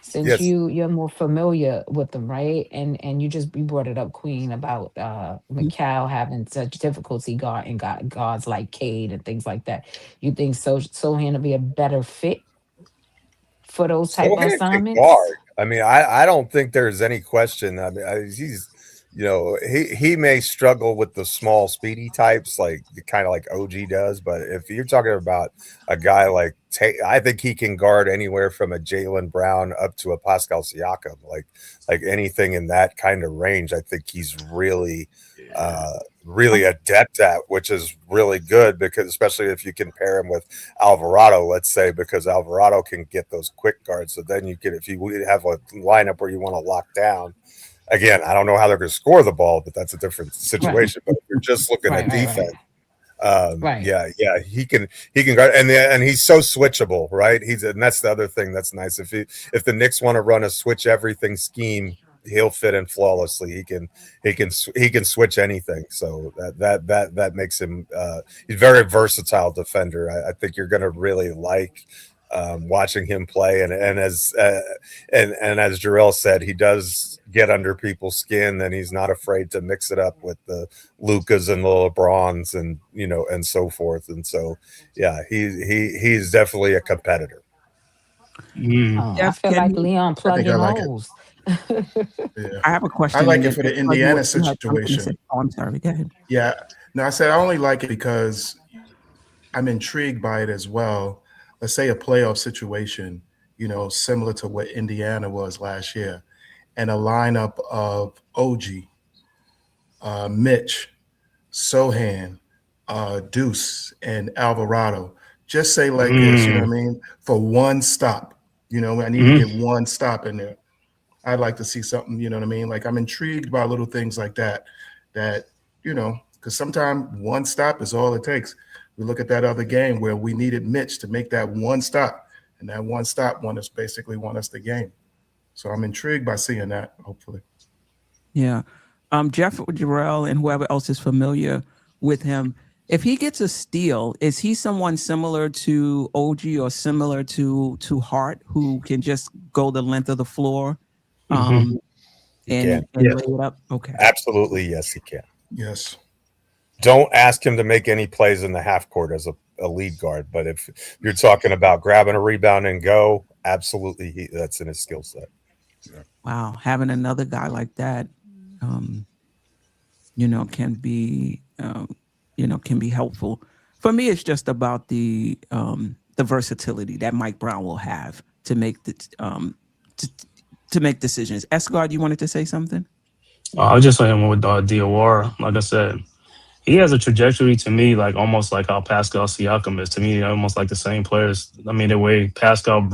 Since you're more familiar with them, right? And you brought it up, Queen, about Mikal having such difficulty guarding guards like Cade and things like that. You think Sochan will be a better fit for those type of assignments? Guard. I mean, I don't think there's any question. I mean, he's he may struggle with the small, speedy types, like kind of like OG does. But if you're talking about a guy like I think he can guard anywhere from a Jaylen Brown up to a Pascal Siakam, like anything in that kind of range. I think he's really adept at, which is really good because especially if you compare him with Alvarado, let's say, because Alvarado can get those quick guards. So then if you have a lineup where you want to lock down. Again, I don't know how they're going to score the ball, but that's a different situation. But if you're just looking at defense, he can guard, and he's so switchable, right? And that's the other thing that's nice. If the Knicks want to run a switch everything scheme, he'll fit in flawlessly. He can switch anything. So that makes him he's a very versatile defender. I think you're going to really like watching him play, and as Jerrell said, he does get under people's skin, and he's not afraid to mix it up with the Lucas and the LeBrons and and so forth. And so he's definitely a competitor. I feel like Leon plugging holes. I have a question. I like it for the Indiana situation. Oh, I'm sorry. Go ahead. Yeah. No, I said I only like it because I'm intrigued by it as well. Let's say a playoff situation, similar to what Indiana was last year, and a lineup of OG, Mitch, Sochan, Deuce, and Alvarado. Just say like this, you know what I mean? For one stop, I need to get one stop in there. I'd like to see something, you know what I mean? Like I'm intrigued by little things like that, because sometimes one stop is all it takes. We look at that other game where we needed Mitch to make that one stop, and that one stop won us the game. So I'm intrigued by seeing that, hopefully. Yeah. Geoff, Jerrell, and whoever else is familiar with him, if he gets a steal, is he someone similar to OG or similar to Hart, who can just go the length of the floor and Yeah. lay it up? Okay. Absolutely, yes, he can. Yes. Don't ask him to make any plays in the half court as a lead guard, but if you're talking about grabbing a rebound and go, absolutely, that's in his skill set. Wow, having another guy like that, can be, can be helpful. For me, it's just about the versatility that Mike Brown will have to make to make decisions. Escard, you wanted to say something? I was just saying with Diawara, like I said, he has a trajectory to me, like almost like how Pascal Siakam is. To me, almost like the same players. I mean, the way Pascal,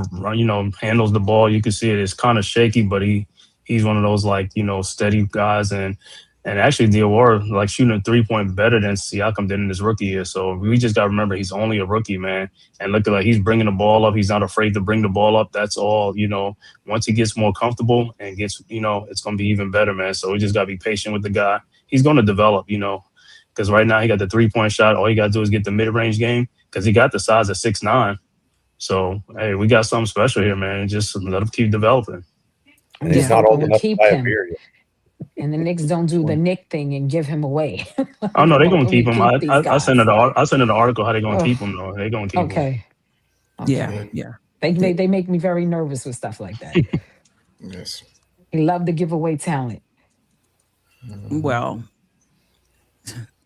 handles the ball, you can see it. It's kind of shaky, but he's one of those like steady guys. And actually, Diawara like shooting a 3-point better than Siakam did in his rookie year. So we just got to remember he's only a rookie, man. And look at like he's bringing the ball up. He's not afraid to bring the ball up. That's all. Once he gets more comfortable and gets, it's going to be even better, man. So we just got to be patient with the guy. He's going to develop, because right now he got the 3-point shot. All you got to do is get the mid-range game because he got the size of 6'9". So, hey, we got something special here, man. Just let him keep developing. And he's not old enough to keep buy a him. beer yet. And the Knicks don't do the Knick thing and give him away. Oh no, they're gonna keep him. I I sent an article how they're gonna keep him though. They're gonna keep him. Okay. Yeah. They make me very nervous with stuff like that. Yes. He love to give away talent. Well,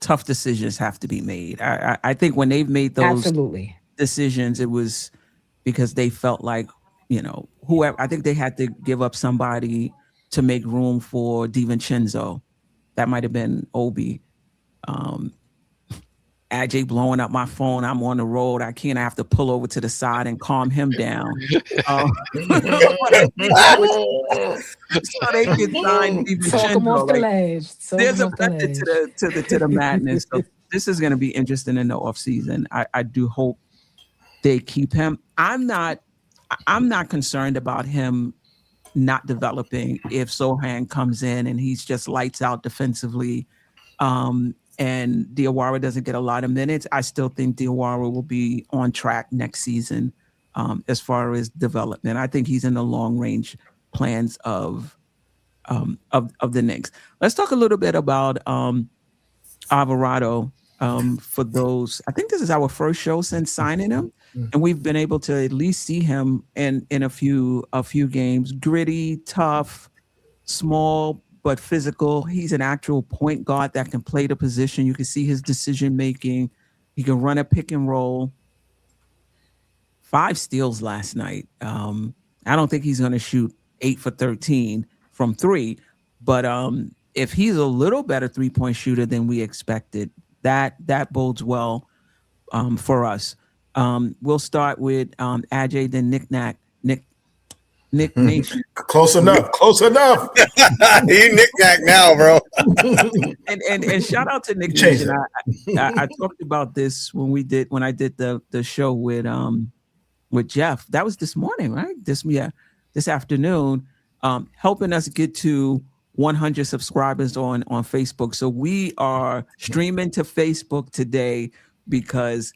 tough decisions have to be made. I think when they've made those Absolutely. decisions, it was because they felt like, whoever. I think they had to give up somebody to make room for DiVincenzo. That might have been Obi. Ajay blowing up my phone. I'm on the road. I have to pull over to the side and calm him down. So they can sign Talk him off the DiVincenzo. ledge. There's a method to the madness. So this is going to be interesting in the offseason. I do hope they keep him. I'm not concerned about him not developing if Sochan comes in and he's just lights out defensively, and Diawara doesn't get a lot of minutes. I still think Diawara will be on track next season as far as development. I think he's in the long range plans of the Knicks. Let's talk a little bit about Alvarado. For those, I think this is our first show since signing him. And we've been able to at least see him in a few games. Gritty, tough, small, but physical. He's an actual point guard that can play the position. You can see his decision making. He can run a pick and roll. 5 steals last night. I don't think he's going to shoot 8 for 13 from 3, but if he's a little better 3-point shooter than we expected, that bodes well for us. We'll start with Ajay, then Nick Nation. Close enough. You knick-knack now, bro. and shout out to Nick Nation. I talked about this when I did the show with Geoff. That was this morning, right? This afternoon, helping us get to 100 subscribers on Facebook. So we are streaming to Facebook today because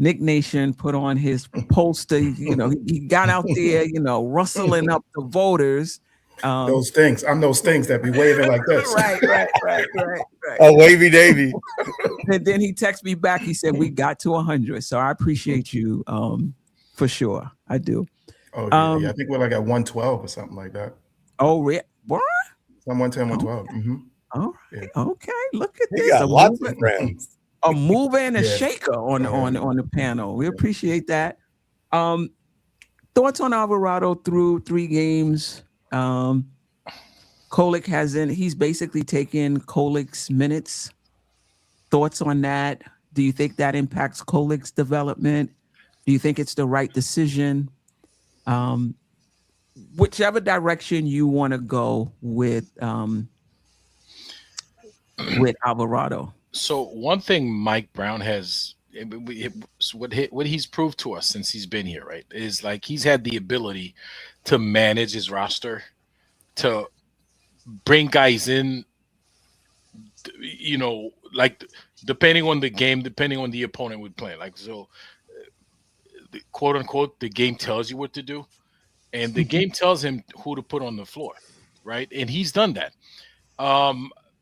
Nick Nation put on his poster. He got out there, rustling up the voters. Those things. I'm those things that be waving like this. Right. Oh, wavy Davy. And then he texted me back. He said, we got to 100. So I appreciate you for sure. I do. Oh, yeah. I think we're like at 112 or something like that. Oh, what? I'm 110, 112. Mm-hmm. All right. Yeah. Okay. Look at You this. got lots of friends. A mover and a Yeah. shaker on the panel. We appreciate that. Thoughts on Alvarado through 3 games? Kolek he's basically taken Kolek's minutes. Thoughts on that? Do you think that impacts Kolek's development? Do you think it's the right decision? Whichever direction you want to go with Alvarado. So one thing Mike Brown has, what he's proved to us since he's been here, right, is like he's had the ability to manage his roster, to bring guys in, like depending on the game, depending on the opponent we're playing. Like, so, quote unquote, the game tells you what to do, and the game tells him who to put on the floor. right? And he's done that.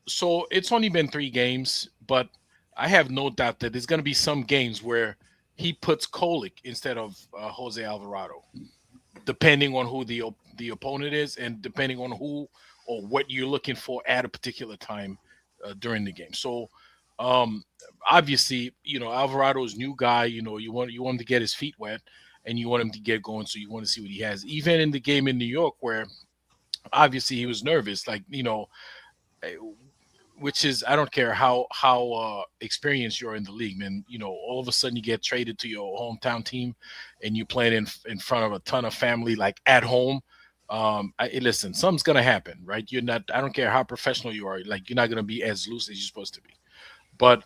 So it's only been 3 games, but I have no doubt that there's going to be some games where he puts Kolick instead of Jose Alvarado, depending on who the opponent is and depending on who or what you're looking for at a particular time during the game. So obviously, Alvarado's new guy. You want him to get his feet wet and you want him to get going. So you want to see what he has. Even in the game in New York, where obviously he was nervous, which is, I don't care how experienced you're in the league, man. All of a sudden you get traded to your hometown team, and you play in front of a ton of family, like at home. Listen, something's gonna happen, right? I don't care how professional you are, like you're not gonna be as loose as you're supposed to be. But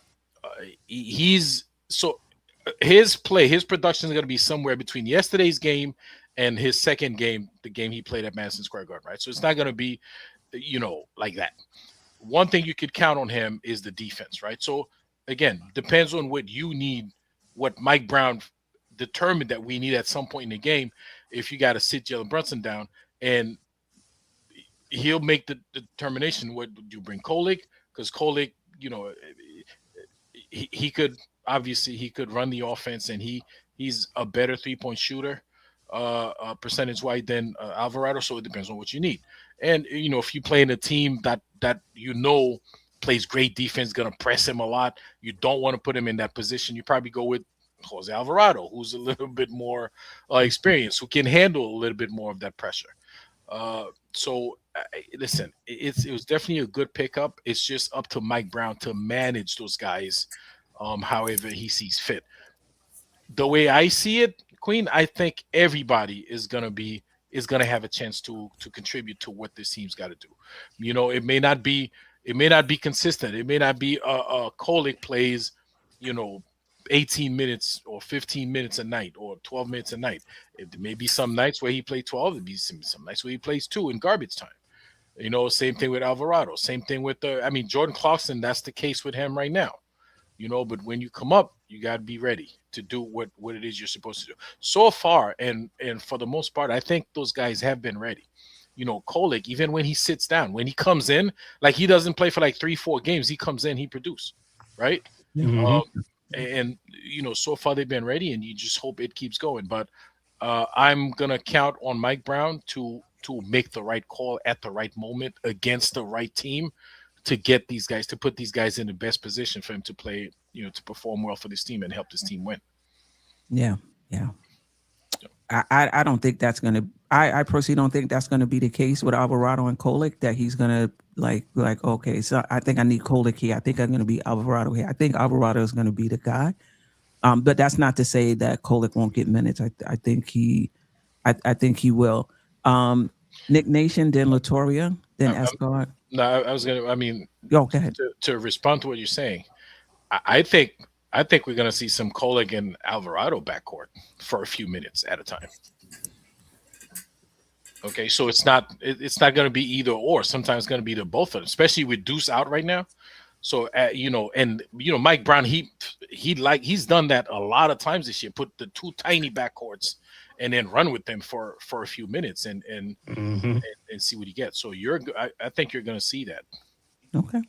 his production is gonna be somewhere between yesterday's game and his second game, the game he played at Madison Square Garden, right? So it's not gonna be, like that. One thing you could count on him is the defense, right? So again, depends on what you need, what Mike Brown determined that we need at some point in the game. If you got to sit Jalen Brunson down, and he'll make the determination, what would you bring Kolick? Because Kolick, he could run the offense, and he's a better 3-point shooter percentage-wise than Alvarado. So it depends on what you need. And if you play in a team that plays great defense, gonna press him a lot, you don't want to put him in that position. You probably go with Jose Alvarado, who's a little bit more experienced, who can handle a little bit more of that pressure. Listen, it was definitely a good pickup. It's just up to Mike Brown to manage those guys, however he sees fit. The way I see it, Queen, I think everybody is gonna have a chance to contribute to what this team's got to do. It may not be consistent. It may not be Kolick plays, 18 minutes or 15 minutes a night or 12 minutes a night. There may be some nights where he plays 12. There'll be some nights where he plays 2 in garbage time. Same thing with Alvarado. Same thing with Jordan Clarkson. That's the case with him right now. But when you come up, you got to be ready to do what it is you're supposed to do. So far, and for the most part, I think those guys have been ready. Kolick, even when he sits down, when he comes in, like he doesn't play for like 3-4 games, he comes in, he produces, right? Mm-hmm. And so far they've been ready, and you just hope it keeps going. But I'm gonna count on Mike Brown to make the right call at the right moment against the right team, to get these guys, to put these guys in the best position for him to play, to perform well for this team and help this team win. Yeah. I don't think that's gonna. I personally don't think that's gonna be the case with Alvarado and Kolick. That he's gonna like okay, so I think I need Kolick here. I think I'm gonna be Alvarado here. I think Alvarado is gonna be the guy. But that's not to say that Kolick won't get minutes. I think he will. Nick Nation, then Latoria, then Escott. No, I was gonna. Go ahead. To respond to what you're saying, I think we're gonna see some Kolick and Alvarado backcourt for a few minutes at a time. Okay, so it's not going to be either or. Sometimes it's going to be the both of them, especially with Deuce out right now. So Mike Brown, he's done that a lot of times this year. Put the 2 tiny backcourts and then run with them for a few minutes and see what he gets. So I think you're going to see that. Okay.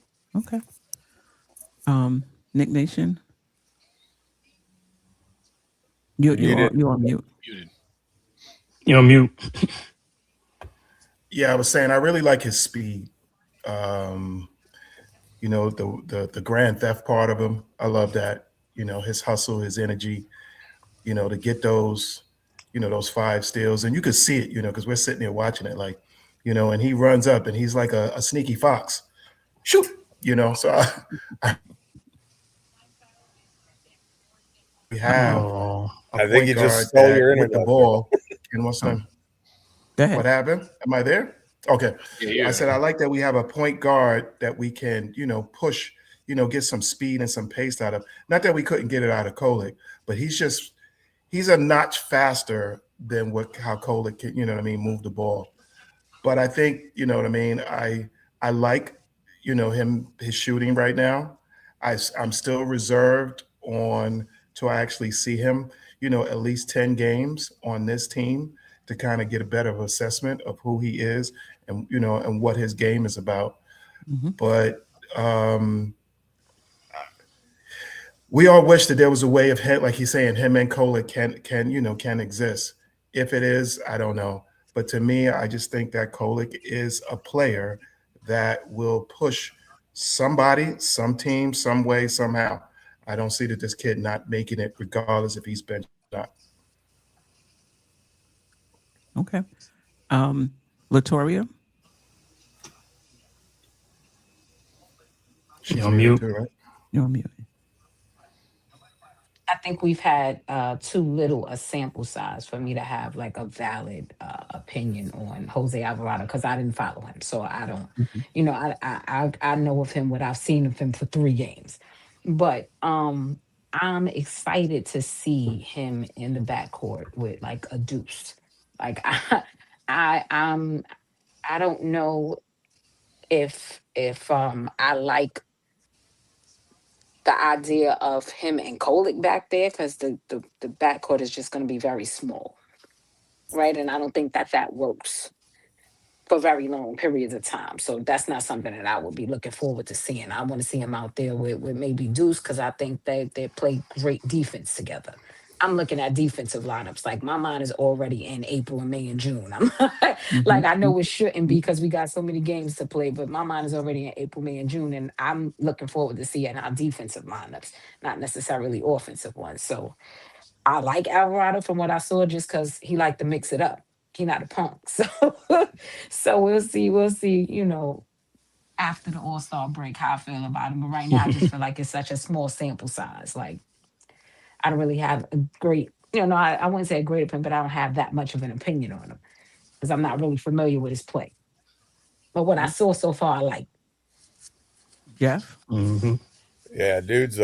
Nick Nation, you're on mute. Muted. You're on mute. Yeah, I was saying I really like his speed. The grand theft part of him. I love that. His hustle, his energy. To get those, those 5 steals, and you could see it. Because we're sitting there watching it, and he runs up and he's like a sneaky fox. Shoot, So we have. I think you just stole your internet with the ball. And what's that? Go ahead. What happened? Am I there? Okay. Yeah. I said I like that we have a point guard that we can, push, get some speed and some pace out of. Not that we couldn't get it out of Kolick, but he's a notch faster than how Kolick can, move the ball. But I think, I like, his shooting right now. I'm still reserved till I actually see him, at least 10 games on this team to kind of get a better assessment of who he is and and what his game is about. Mm-hmm. But we all wish that there was a way of him, like he's saying, him and Kolek can exist. If it is, I don't know. But to me, I just think that Kolek is a player that will push somebody, some team, some way, somehow. I don't see that this kid not making it, regardless if he's benched or not. Okay. Latoria? She's You're on mute. too, right? You're on mute. I think we've had too little a sample size for me to have like a valid opinion on Jose Alvarado because I didn't follow him, so I don't. I know of him what I've seen of him for 3 games, but I'm excited to see him in the backcourt with like a Deuce. Like I don't know if I like the idea of him and Kolek back there because the backcourt is just going to be very small, right? And I don't think that works for very long periods of time. So that's not something that I would be looking forward to seeing. I want to see him out there with maybe Deuce because I think they play great defense together. I'm looking at defensive lineups. Like my mind is already in April and May and June. I'm like, I know it shouldn't be because we got so many games to play, but my mind is already in April, May, and June. And I'm looking forward to seeing our defensive lineups, not necessarily offensive ones. So I like Alvarado from what I saw just because he liked to mix it up. He not a punk. So we'll see, after the All-Star break, how I feel about him. But right now I just feel like it's such a small sample size. Like I don't really have a great, I wouldn't say a great opinion, but I don't have that much of an opinion on him because I'm not really familiar with his play. But what I saw so far, I like. Jeff? Mm-hmm. Yeah, dude's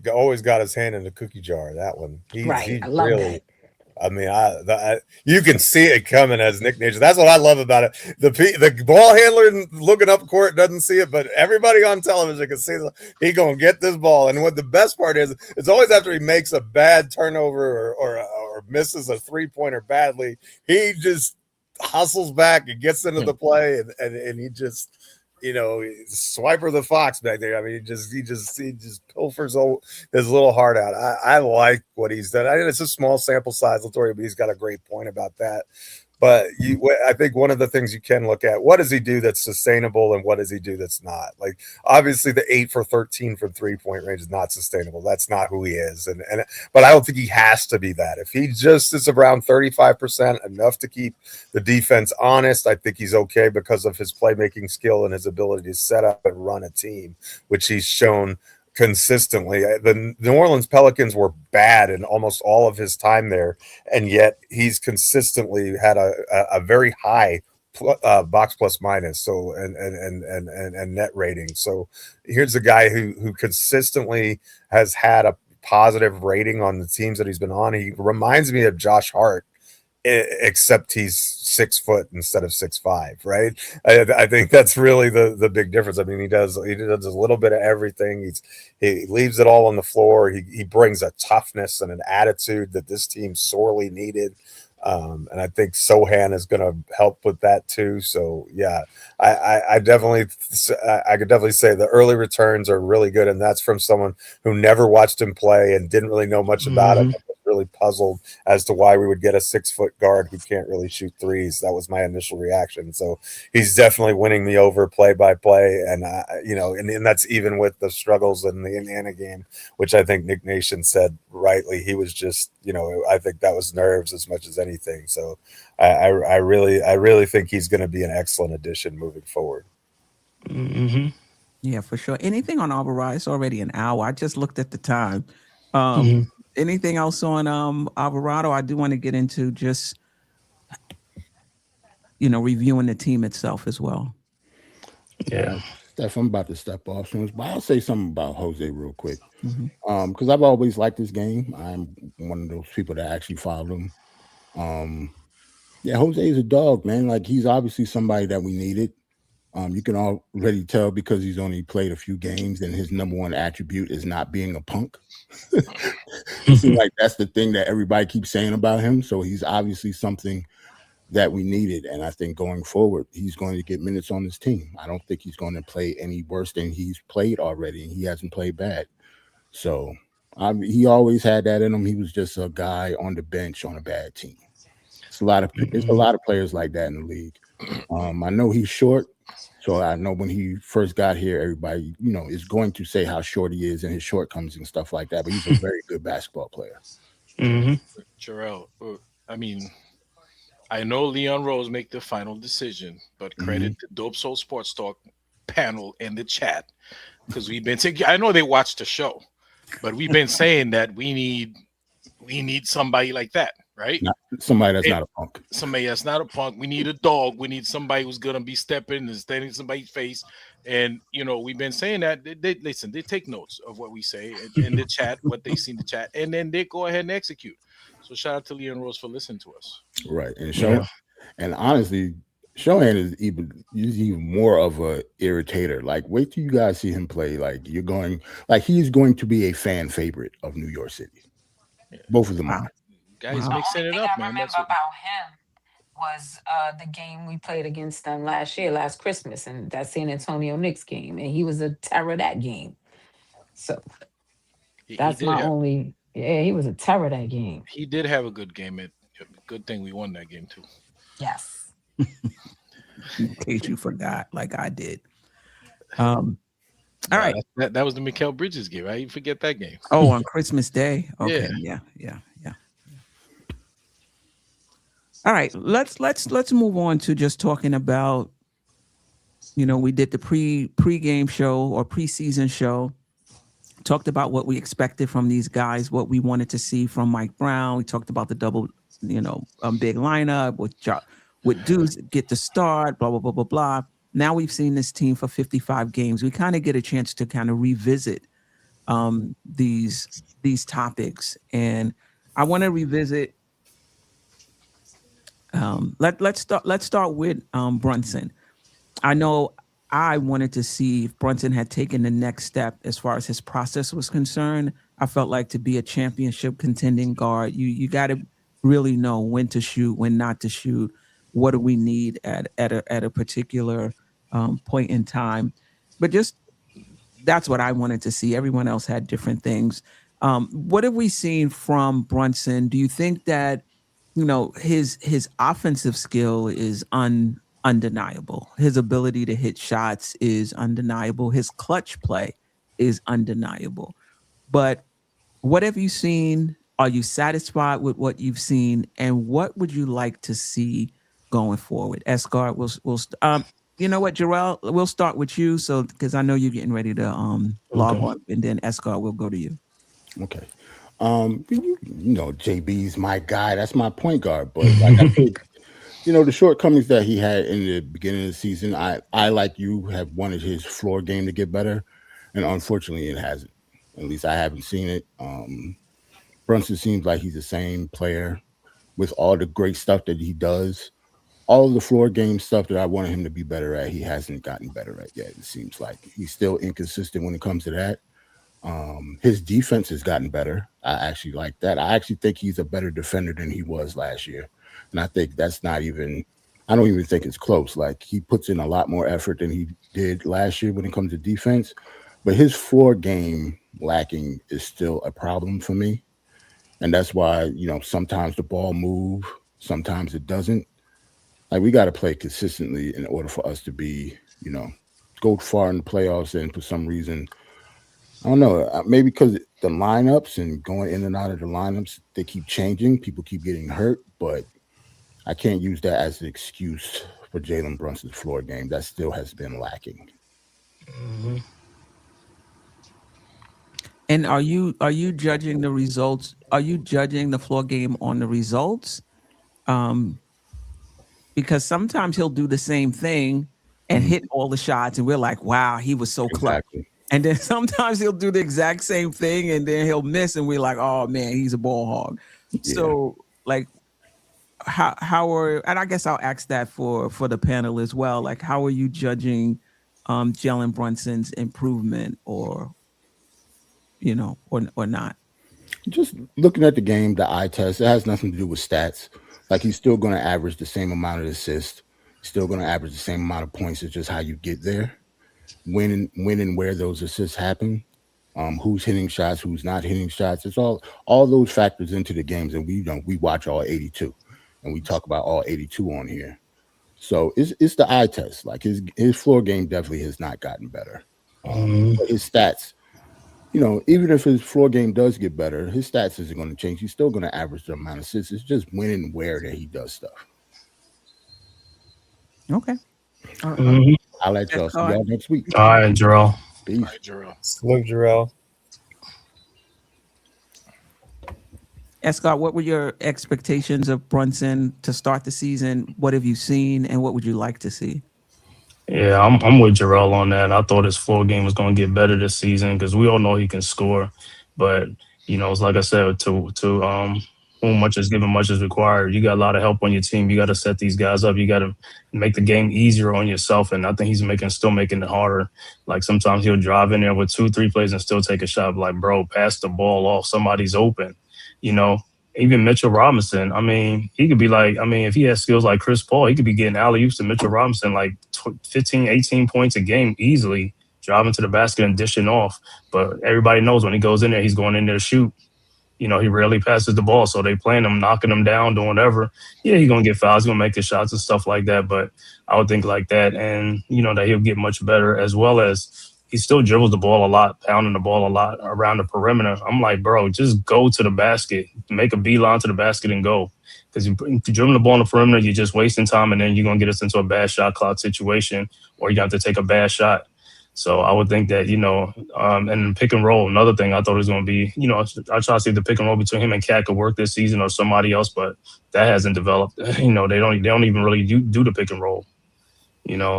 always got his hand in the cookie jar. That one, Right, I love that. I mean, you can see it coming as Knick Nation. That's what I love about it. The ball handler looking up court doesn't see it, but everybody on television can see he gonna get this ball. And what the best part is, it's always after he makes a bad turnover or misses a 3-pointer badly, he just hustles back and gets into the play, and he just. Swiper the Fox back there. I mean, he just pilfers his little heart out. I like what he's done. I mean, it's a small sample size, Latoria, but he's got a great point about that. But I think one of the things you can look at, what does he do that's sustainable and what does he do that's not? Like, obviously, the 8 for 13 from 3-point range is not sustainable. That's not who he is. But I don't think he has to be that. If he just is around 35%, enough to keep the defense honest, I think he's okay because of his playmaking skill and his ability to set up and run a team, which he's shown consistently. The New Orleans Pelicans were bad in almost all of his time there, and yet he's consistently had a very high box plus minus and net rating. So here's a guy who consistently has had a positive rating on the teams that he's been on. He reminds me of Josh Hart, except he's 6 foot instead of 6'5", right? I think that's really the big difference. I mean, he does a little bit of everything. He leaves it all on the floor. He brings a toughness and an attitude that this team sorely needed. And I think Sochan is going to help with that too. So yeah, I could definitely say the early returns are really good, and that's from someone who never watched him play and didn't really know much about him. Really puzzled as to why we would get a 6-foot guard who can't really shoot threes. That was my initial reaction. So he's definitely winning me over play by play, and and that's even with the struggles in the Indiana game, which I think Knick Nation said rightly. He was just, I think that was nerves as much as anything. So I really think he's going to be an excellent addition moving forward. Mm-hmm. Yeah, for sure. Anything on Alvarado? It's already an hour. I just looked at the time. Anything else on Alvarado? I do want to get into just reviewing the team itself as well. Yeah. Steph, I'm about to step off soon, but I'll say something about Jose real quick. Because I've always liked this game. I'm one of those people that actually followed him. Yeah, Jose is a dog, man. Like, he's obviously somebody that we needed. You can already tell because he's only played a few games, and his number one attribute is not being a punk. It seems like that's the thing that everybody keeps saying about him. So he's obviously something that we needed. And I think going forward, he's going to get minutes on this team. I don't think he's going to play any worse than he's played already. He hasn't played bad. So he always had that in him. He was just a guy on the bench on a bad team. It's a lot of players like that in the league. I know he's short, so I know when he first got here, everybody, is going to say how short he is and his shortcomings and stuff like that. But he's a very good basketball player. Jerrell, I mean, I know Leon Rose make the final decision, but credit to Dope Soul Sports Talk panel in the chat, because we've been saying, I know they watched the show, but we've been saying that we need somebody like that, right? Somebody that's not a punk. Somebody that's not a punk. We need a dog. We need somebody who's gonna be stepping and standing in somebody's face. And we've been saying that. They listen. They take notes of what we say in the chat, what they see in the chat, and then they go ahead and execute. So shout out to Leon Rose for listening to us. Right, and honestly, Sochan is even more of a irritator. Like, wait till you guys see him play. Like, he's going to be a fan favorite of New York City. Yeah. Both of them are. Guys mixing it up, man. I remember about him was the game we played against them last Christmas, and that San Antonio Knicks game, and he was a terror that game. So that's my only. Yeah, he was a terror that game. He did have a good game. Good thing we won that game too. Yes. In case you forgot, like I did. All right. That was the Mikal Bridges game, right? You forget that game. Oh, on Christmas Day. Okay. Yeah. All right. Let's move on to just talking about. We did the pre-game show or preseason show. Talked about what we expected from these guys, what we wanted to see from Mike Brown. We talked about the double, big lineup with Deuce get the start, blah, blah, blah, blah, blah. Now we've seen this team for 55 games. We kind of get a chance to kind of revisit these topics. And I want to revisit. Let's start with Brunson. I know I wanted to see if Brunson had taken the next step as far as his process was concerned. I felt like to be a championship contending guard, you got to really know when to shoot, when not to shoot. What do we need at a particular point in time? But just that's what I wanted to see. Everyone else had different things. What have we seen from Brunson? Do you think that his offensive skill is undeniable? His ability to hit shots is undeniable. His clutch play is undeniable. But what have you seen? Are you satisfied with what you've seen? And what would you like to see going forward? Escart, you know what, Jerrell, we'll start with you. So, because I know you're getting ready to log on, and then Escart will go to you. Okay. JB's my guy. That's my point guard. But like I think, the shortcomings that he had in the beginning of the season, I like you have wanted his floor game to get better, and unfortunately, it hasn't. At least I haven't seen it. Brunson seems like he's the same player with all the great stuff that he does. All of the floor game stuff that I wanted him to be better at, he hasn't gotten better at yet. It seems like he's still inconsistent when it comes to that. His defense has gotten better. I actually like that. I actually think he's a better defender than he was last year. And I think that's I don't even think it's close. Like, he puts in a lot more effort than he did last year when it comes to defense. But his floor game lacking is still a problem for me. And that's why, sometimes the ball moves, sometimes it doesn't. Like, we got to play consistently in order for us to be, go far in the playoffs. And for some reason, I don't know, maybe because the lineups and going in and out of the lineups, they keep changing. People keep getting hurt, but I can't use that as an excuse for Jalen Brunson's floor game. That still has been lacking. Mm-hmm. And are you judging the results? Are you judging the floor game on the results? Because sometimes he'll do the same thing and hit all the shots, and we're like, wow, he was so close. And then sometimes he'll do the exact same thing and then he'll miss, and we're like, oh man, he's a ball hog. Yeah. So like, how are, and I guess I'll ask that for the panel as well. Like, how are you judging Jalen Brunson's improvement, or not? Just looking at the game, the eye test, it has nothing to do with stats. Like he's still going to average the same amount of assists, still going to average the same amount of points. It's just how you get there, when and where those assists happen, who's hitting shots, who's not hitting shots. It's all those factors into the games, and we watch all 82, and we talk about all 82 on here. So it's the eye test. Like his floor game definitely has not gotten better. But his stats, even if his floor game does get better, his stats isn't going to change. He's still going to average the amount of assists. It's just when and where that he does stuff. Okay. I'll let y'all see y'all next week. All right, Jerrell. Peace. All right, Jerrell. Salute, Jerrell. Scott, what were your expectations of Brunson to start the season? What have you seen, and what would you like to see? Yeah, I'm with Jerrell on that. I thought his floor game was going to get better this season because we all know he can score. But, it's like I said, to whom much is given, much is required. You got a lot of help on your team. You got to set these guys up. You got to make the game easier on yourself. And I think he's still making it harder. Like sometimes he'll drive in there with 2-3 plays and still take a shot. Like, bro, pass the ball off. Somebody's open. Even Mitchell Robinson, he could be like, if he has skills like Chris Paul, he could be getting alley-oops to Mitchell Robinson like 15, 18 points a game easily, driving to the basket and dishing off. But everybody knows when he goes in there, he's going in there to shoot. He rarely passes the ball, so they playing him, knocking him down, doing whatever. Yeah, he's going to get fouls, he's going to make his shots and stuff like that. But I would think like that, and, that he'll get much better, as well as he still dribbles the ball a lot, pounding the ball a lot around the perimeter. I'm like, bro, just go to the basket, make a beeline to the basket and go. Because if you dribble the ball on the perimeter, you're just wasting time, and then you're going to get us into a bad shot clock situation, or you have to take a bad shot. So I would think that, and pick and roll, another thing I thought it was going to be, I try to see if the pick and roll between him and Cat could work this season or somebody else, but that hasn't developed. They don't even really do the pick and roll,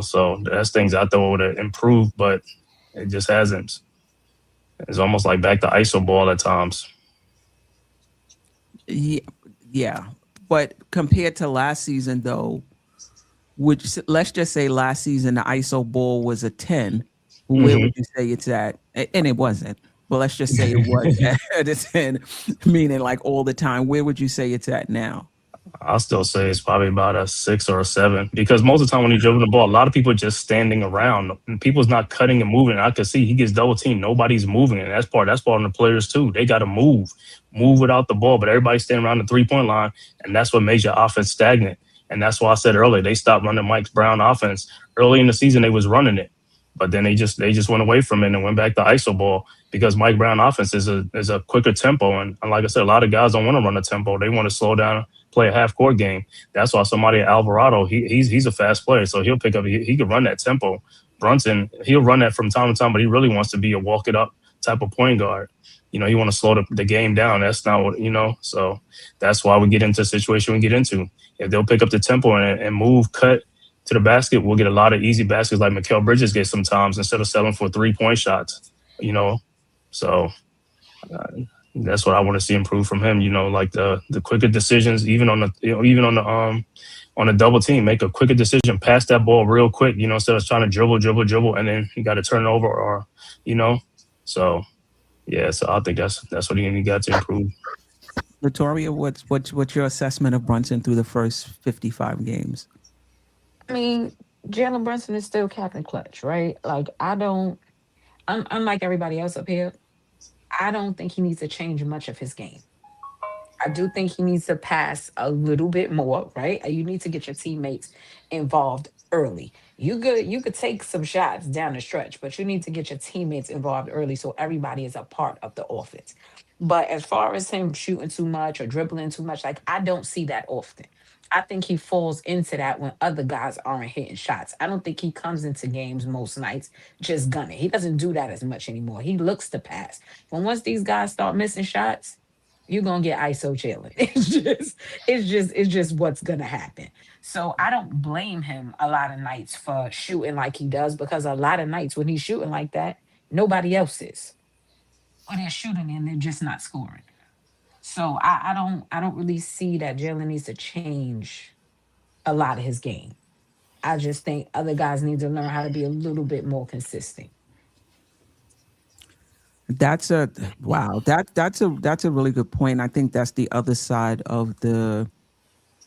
so that's things I thought would have improved, but it just hasn't. It's almost like back to ISO ball at times. Yeah. But compared to last season, though, let's just say last season the ISO ball was a 10. Where would you say it's at? And it wasn't. But let's just say it was at a 10, meaning like all the time. Where would you say it's at now? I'll still say it's probably about a 6 or a 7, because most of the time when he's dribbling the ball, a lot of people are just standing around and people's not cutting and moving. I can see he gets double teamed. Nobody's moving. And that's part of the players too. They got to move without the ball, but everybody's standing around the 3-point line. And that's what made your offense stagnant. And that's why I said earlier, they stopped running Mike Brown offense. Early in the season, they was running it, but then they just went away from it and went back to ISO ball, because Mike Brown offense is a quicker tempo. And like I said, a lot of guys don't want to run a tempo. They want to slow down, play a half-court game. That's why somebody Alvarado, he's a fast player, so he'll pick up. He could run that tempo. Brunson, he'll run that from time to time, but he really wants to be a walk-it-up type of point guard. He want to slow the game down. That's not what, so that's why we get into the situation we get into. If they'll pick up the tempo and move, cut to the basket, we'll get a lot of easy baskets like Mikal Bridges gets sometimes, instead of settling for 3-point shots, So that's what I want to see improve from him. Like the quicker decisions, even on the double team, make a quicker decision, pass that ball real quick, instead of trying to dribble, and then you got to turn it over, or, So yeah, so I think that's what he got to improve. Victoria, what's your assessment of Brunson through the first 55 games? Jalen Brunson is still Captain Clutch, right? Like, unlike everybody else up here, I don't think he needs to change much of his game. I do think he needs to pass a little bit more, right? You need to get your teammates involved early. You could take some shots down the stretch, but you need to get your teammates involved early so everybody is a part of the offense. But as far as him shooting too much or dribbling too much, like, I don't see that often. I think he falls into that when other guys aren't hitting shots. I don't think he comes into games most nights just gunning. He doesn't do that as much anymore. He looks to pass. But once these guys start missing shots, you're gonna get ISO Jalen. It's just what's gonna happen. So I don't blame him a lot of nights for shooting like he does, because a lot of nights when he's shooting like that, nobody else is. Or they're shooting and they're just not scoring. So I don't really see that Jalen needs to change a lot of his game. I just think other guys need to learn how to be a little bit more consistent. That's a really good point. I think that's the other side of the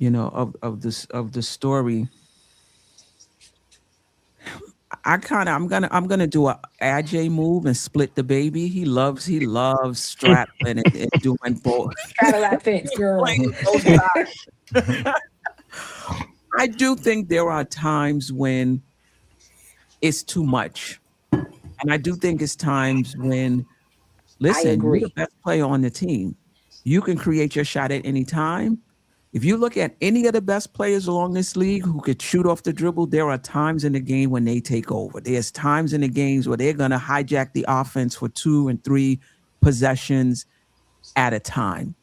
of the story. I'm gonna do a AJ move and split the baby. He loves strapping and doing both. Straddle that fence, girl. Playing both sides. I do think there are times when it's too much. And I do think it's times when, listen, you're the agree. best player on the team. You can create your shot at any time. If you look at any of the best players along this league who could shoot off the dribble, there are times in the game when they take over. There's times in the games where they're going to hijack the offense for 2 and 3 possessions at a time.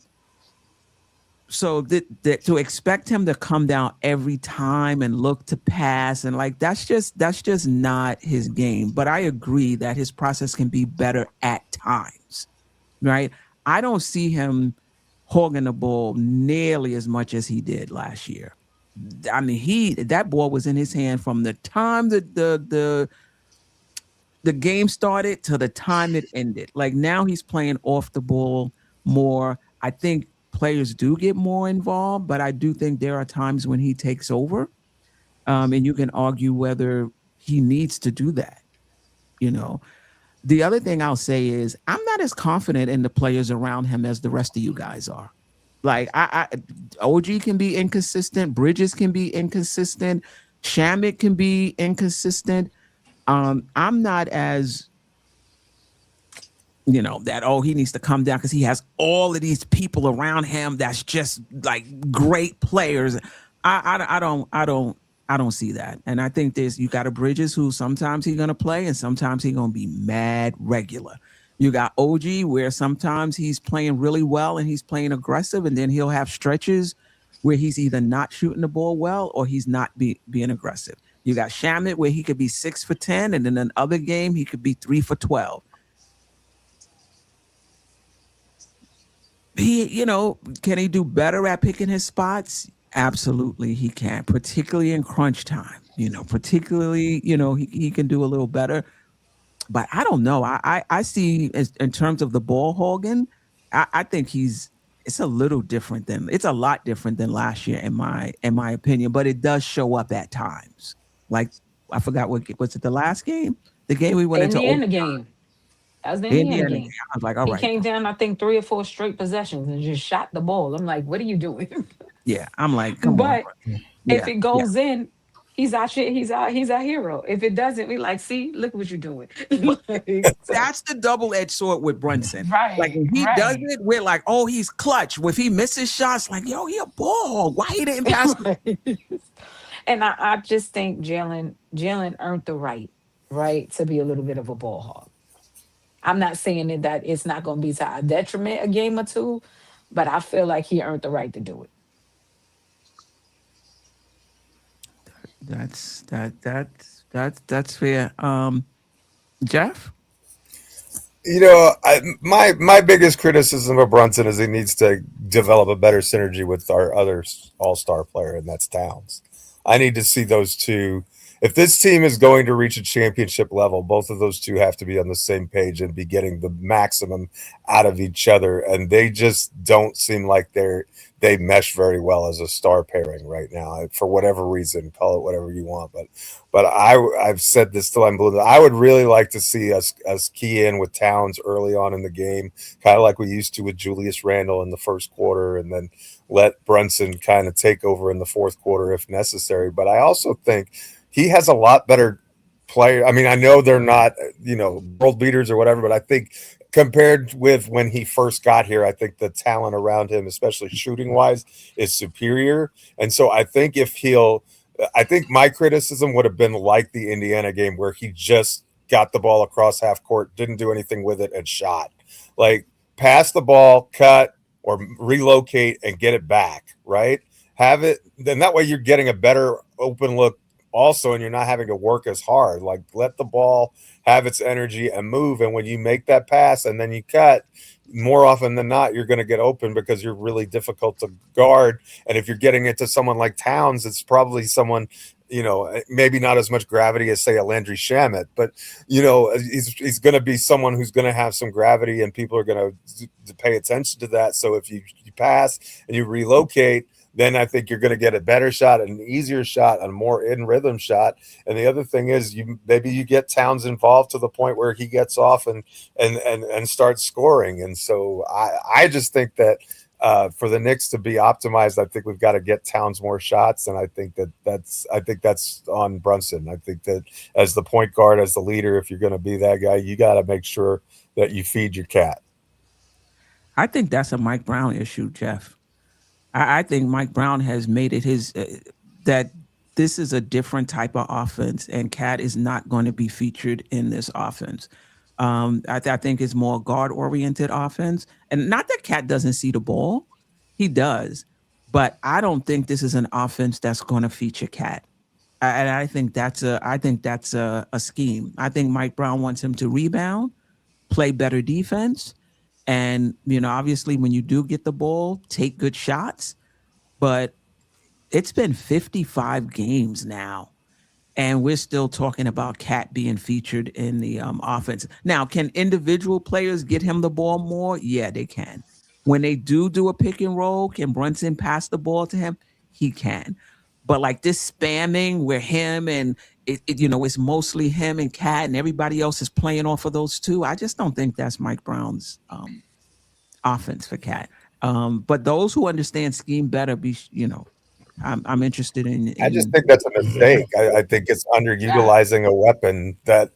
So to expect him to come down every time and look to pass and like that's just not his game. But I agree that his process can be better at times, right? I don't see him hogging the ball nearly as much as he did last year. I mean, that ball was in his hand from the time the game started to the time it ended. Like now he's playing off the ball more. I think players do get more involved, but I do think there are times when he takes over. And you can argue whether he needs to do that. The other thing I'll say is I'm not as confident in the players around him as the rest of you guys are. Like OG can be inconsistent, Bridges can be inconsistent, Shamet can be inconsistent. I'm not as that he needs to come down because he has all of these people around him that's just like great players. I don't see that. And I think you got a Bridges who sometimes he's gonna play and sometimes he's gonna be mad regular. You got OG where sometimes he's playing really well and he's playing aggressive, and then he'll have stretches where he's either not shooting the ball well or he's not being aggressive. You got Shamet where he could be 6 for 10, and in another game he could be 3 for 12. Can he do better at picking his spots? Absolutely, he can, particularly in crunch time. He can do a little better. But I don't know. I see in terms of the ball hogging, I think it's a lot different than last year in my opinion. But it does show up at times. Like I forgot was it the last game? The game we went into Indiana game. That was the Indiana game. I was like, all right. He came down, I think, 3 or 4 straight possessions and just shot the ball. I'm like, what are you doing? Yeah, I'm like, come on. But if it goes in, he's our shit. He's our hero. If it doesn't, we like, see, look what you're doing. That's the double-edged sword with Brunson. Right. Like if he does it, we're like, oh, he's clutch. If he misses shots, like, yo, he a ball hog. Why he didn't pass? And I just think Jalen earned the right to be a little bit of a ball hog. I'm not saying that it's not going to be to our detriment a game or two, but I feel like he earned the right to do it. That's fair. Jeff? My biggest criticism of Brunson is he needs to develop a better synergy with our other all-star player, and that's Towns. I need to see those two. If this team is going to reach a championship level, both of those two have to be on the same page and be getting the maximum out of each other. And they just don't seem like they mesh very well as a star pairing right now. For whatever reason, call it whatever you want. But I've said this till I'm blue. I would really like to see us key in with Towns early on in the game, kind of like we used to with Julius Randle in the first quarter, and then let Brunson kind of take over in the fourth quarter if necessary. But I also think he has a lot better player. I mean, I know they're not, world beaters or whatever, but I think compared with when he first got here, I think the talent around him, especially shooting wise, is superior. And so I think I think my criticism would have been like the Indiana game where he just got the ball across half court, didn't do anything with it, and shot. Like, pass the ball, cut, or relocate and get it back, right? Have it, then that way you're getting a better open look also, and you're not having to work as hard. Like, let the ball have its energy and move. And when you make that pass and then you cut, more often than not, you're going to get open because you're really difficult to guard. And if you're getting it to someone like Towns, it's probably someone, maybe not as much gravity as, say, a Landry Shamet, but, he's going to be someone who's going to have some gravity, and people are going to pay attention to that. So if you pass and you relocate, then I think you're going to get a better shot, an easier shot, a more in rhythm shot. And the other thing is, maybe you get Towns involved to the point where he gets off and starts scoring. And so I just think that for the Knicks to be optimized, I think we've got to get Towns more shots, and I think that's on Brunson. I think that as the point guard, as the leader, if you're going to be that guy, you got to make sure that you feed your cat. I think that's a Mike Brown issue, Geoff. I think Mike Brown has made it his that this is a different type of offense, and Cat is not going to be featured in this offense. I think it's more guard-oriented offense, and not that Cat doesn't see the ball, he does, but I don't think this is an offense that's going to feature Cat. And I think that's a scheme. I think Mike Brown wants him to rebound, play better defense. And, obviously when you do get the ball, take good shots, but it's been 55 games now, and we're still talking about Cat being featured in the offense. Now, can individual players get him the ball more? Yeah, they can. When they do a pick and roll, can Brunson pass the ball to him? He can. But like this spamming where him and it's mostly him and Cat and everybody else is playing off of those two, I just don't think that's Mike Brown's offense for Cat. But those who understand scheme better, I'm interested in. I just think that's a mistake. I think it's underutilizing a weapon that,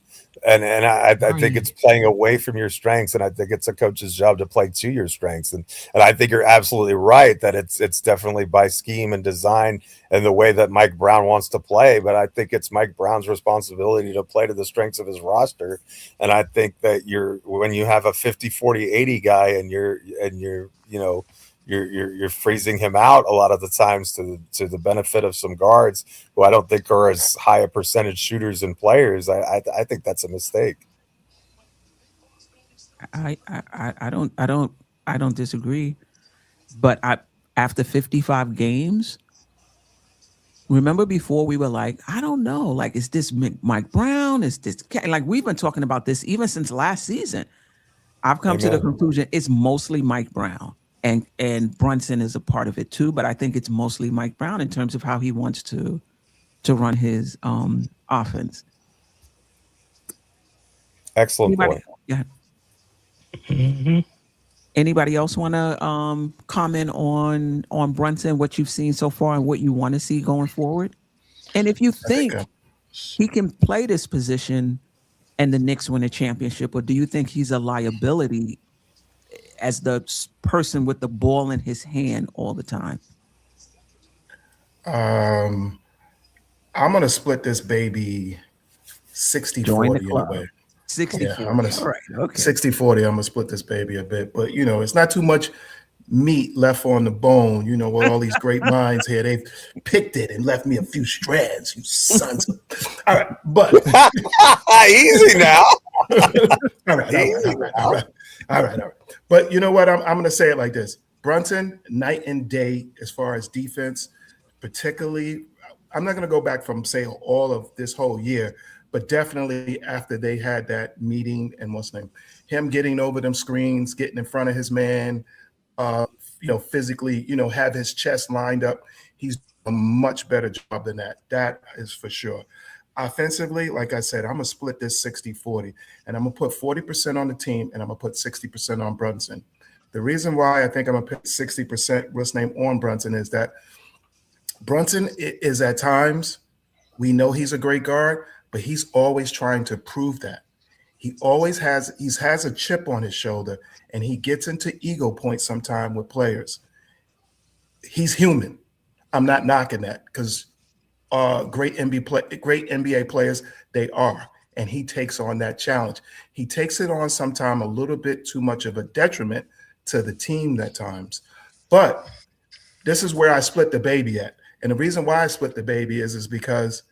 and I think it's playing away from your strengths, and I think it's a coach's job to play to your strengths. And I think you're absolutely right that it's definitely by scheme and design and the way that Mike Brown wants to play. But I think it's Mike Brown's responsibility to play to the strengths of his roster. And I think that when you have a 50, 40, 80 guy and you're freezing him out a lot of the times to the benefit of some guards who I don't think are as high a percentage shooters and players. I think that's a mistake. I don't disagree, but after 55 games, remember before we were like, I don't know, like, is this Mike Brown? Is this like, we've been talking about this even since last season. I've come to the conclusion it's mostly Mike Brown. And Brunson is a part of it too, but I think it's mostly Mike Brown in terms of how he wants to run his offense. Excellent point. Yeah. Mm-hmm. Anybody else want to comment on Brunson, what you've seen so far, and what you want to see going forward? And if you think he can play this position and the Knicks win a championship, or do you think he's a liability as the person with the ball in his hand all the time? I'm going to split this baby 60-40 in a way. 60-40. Yeah, I'm going to right, okay. 60-40. I'm going to split this baby a bit. But, it's not too much meat left on the bone. With all these great minds here, they've picked it and left me a few strands, you sons of... All right, but... Easy now. All right. But you know what? I'm going to say it like this. Brunson, night and day as far as defense, particularly, I'm not going to go back from, say, all of this whole year, but definitely after they had that meeting and him getting over them screens, getting in front of his man, physically, have his chest lined up. He's done a much better job than that. That is for sure. Offensively, like I said, I'm going to split this 60-40, and I'm going to put 40% on the team, and I'm going to put 60% on Brunson. The reason why I think I'm going to put 60% on Brunson is that Brunson is at times, we know he's a great guard, but he's always trying to prove that. He has a chip on his shoulder, and he gets into ego points sometime with players. He's human. I'm not knocking that because great NBA players, they are, and he takes on that challenge. He takes it on sometime a little bit too much of a detriment to the team at times. But this is where I split the baby at. And the reason why I split the baby is because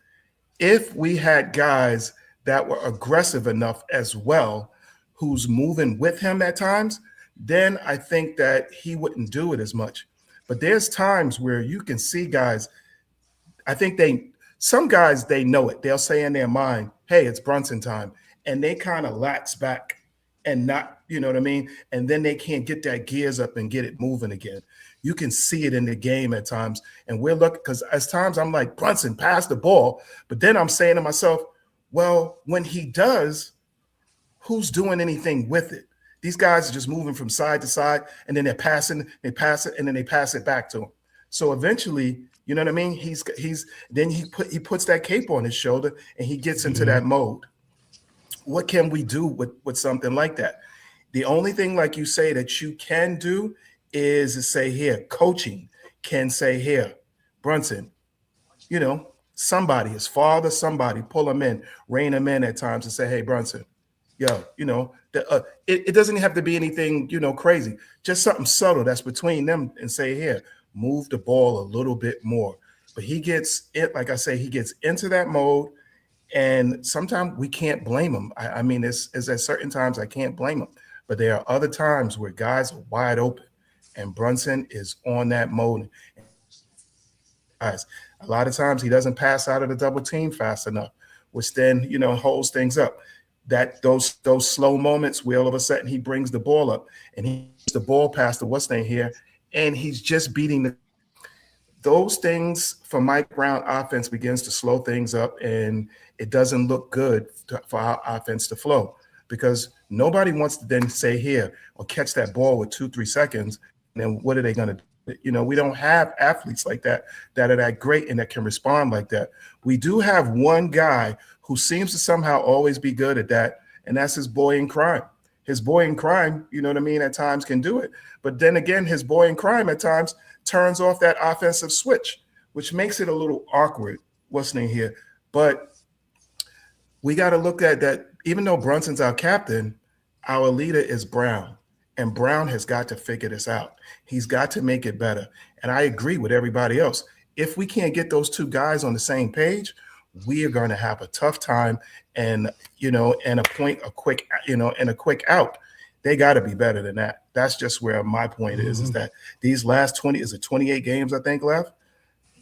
if we had guys that were aggressive enough as well, who's moving with him at times, then I think that he wouldn't do it as much. But there's times where you can see guys, I think some guys, they know it. They'll say in their mind, hey, it's Brunson time. And they kind of lax back and not, you know what I mean? And then they can't get that gears up and get it moving again. You can see it in the game at times. And we're looking, because at times I'm like, Brunson, pass the ball. But then I'm saying to myself, well, when he does, who's doing anything with it? These guys are just moving from side to side, and then they pass it, and then they pass it back to him. So eventually, you know what I mean? He puts that cape on his shoulder and he gets into that mode. What can we do with something like that? The only thing, like you say, that you can do is to say here, coaching can say here, Brunson, you know, somebody, his father, somebody, pull him in, rein him in at times and say, hey, Brunson, yo, you know, it doesn't have to be anything, you know, crazy, just something subtle that's between them, and say, here, move the ball a little bit more. But he gets it, like I say, he gets into that mode, and sometimes we can't blame him. I mean, it's at certain times I can't blame him, but there are other times where guys are wide open, and Brunson is on that mode. Guys, a lot of times he doesn't pass out of the double team fast enough, which then, you know, holds things up. That those slow moments where all of a sudden he brings the ball up and he's the ball past the what's name here, and he's just beating those things for Mike Brown offense begins to slow things up, and it doesn't look good for our offense to flow, because nobody wants to then say here or catch that ball with 2-3 seconds. And then what are they going to do? You know, we don't have athletes like that are that great and that can respond like that. We do have one guy who seems to somehow always be good at that, and that's his boy in crime. His boy in crime, you know what I mean, at times can do it. But then again, his boy in crime at times turns off that offensive switch, which makes it a little awkward, what's name here. But we got to look at that. Even though Brunson's our captain, our leader is Brown. And Brown has got to figure this out. He's got to make it better. And I agree with everybody else. If we can't get those two guys on the same page, we are going to have a tough time. And, you know, and a quick out. They got to be better than that. That's just where my point is that these last 28 games, I think, left.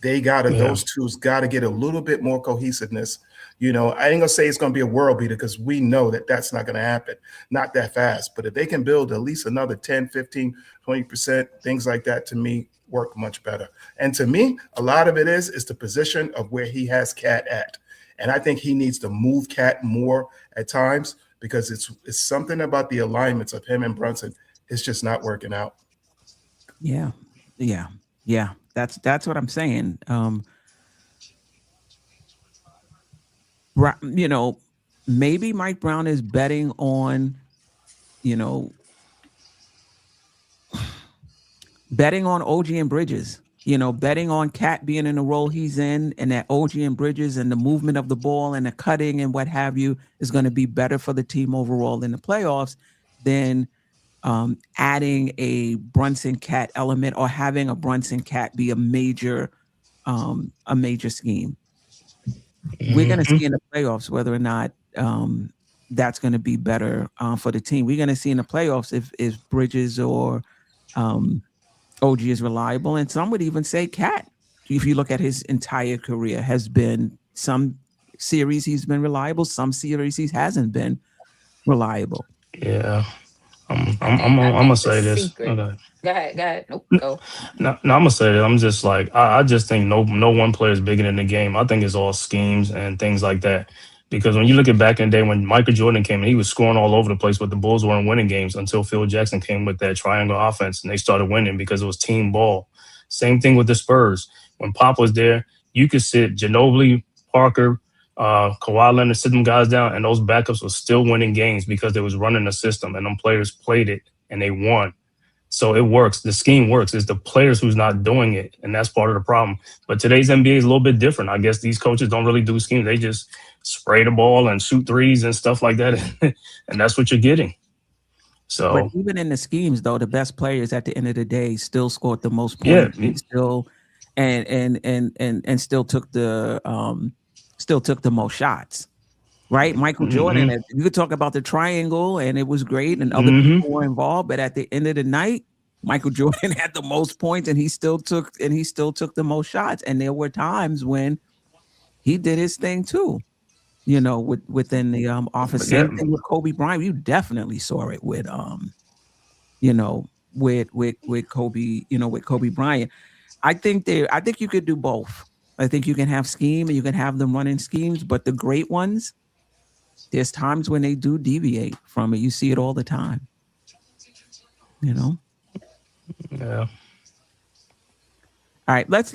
They got to, those two's got to get a little bit more cohesiveness. You know, I ain't gonna say it's gonna be a world beater, because we know that that's not gonna happen, not that fast. But if they can build at least another 10, 15, 20%, things like that, to me, work much better. And to me, a lot of it is the position of where he has Cat at. And I think he needs to move Cat more at times, because it's something about the alignments of him and Brunson. It's just not working out. Yeah. That's what I'm saying. You know, maybe Mike Brown is betting on, you know, betting on OG and Bridges, you know, betting on Cat being in the role he's in, and that OG and Bridges and the movement of the ball and the cutting and what have you is going to be better for the team overall in the playoffs than adding a Brunson Cat element, or having a Brunson Cat be a major scheme. We're going to see in the playoffs whether or not that's going to be better for the team. We're going to see in the playoffs if Bridges or OG is reliable. And some would even say Cat, if you look at his entire career, has been some series he's been reliable, some series he hasn't been reliable. Yeah. I'm gonna say this. Okay. Go ahead. Nope, go. No, I'm gonna say that. I'm just like, I just think no one player is bigger than the game. I think it's all schemes and things like that. Because when you look at back in the day when Michael Jordan came in, he was scoring all over the place, but the Bulls weren't winning games until Phil Jackson came with that triangle offense, and they started winning because it was team ball. Same thing with the Spurs. When Pop was there, you could sit Ginobili, Parker, Kawhi Leonard, sit them guys down, and those backups were still winning games because they was running the system, and them players played it and they won. So it works. The scheme works. It's the players who's not doing it, and that's part of the problem. But today's NBA is a little bit different. I guess these coaches don't really do schemes. They just spray the ball and shoot threes and stuff like that, and that's what you're getting. So, but even in the schemes, though, the best players at the end of the day still scored the most points. Yeah, still, and still took the most shots. Right, Michael Jordan. You could talk about the triangle, and it was great, and other people were involved. But at the end of the night, Michael Jordan had the most points, and he still took the most shots. And there were times when he did his thing too. within the office. Yeah. Same thing with Kobe Bryant. You definitely saw it with with Kobe, with Kobe Bryant. I think you could do both. I think you can have scheme and you can have them running schemes, but the great ones, there's times when they do deviate from it. You see it all the time. Yeah. All right, let's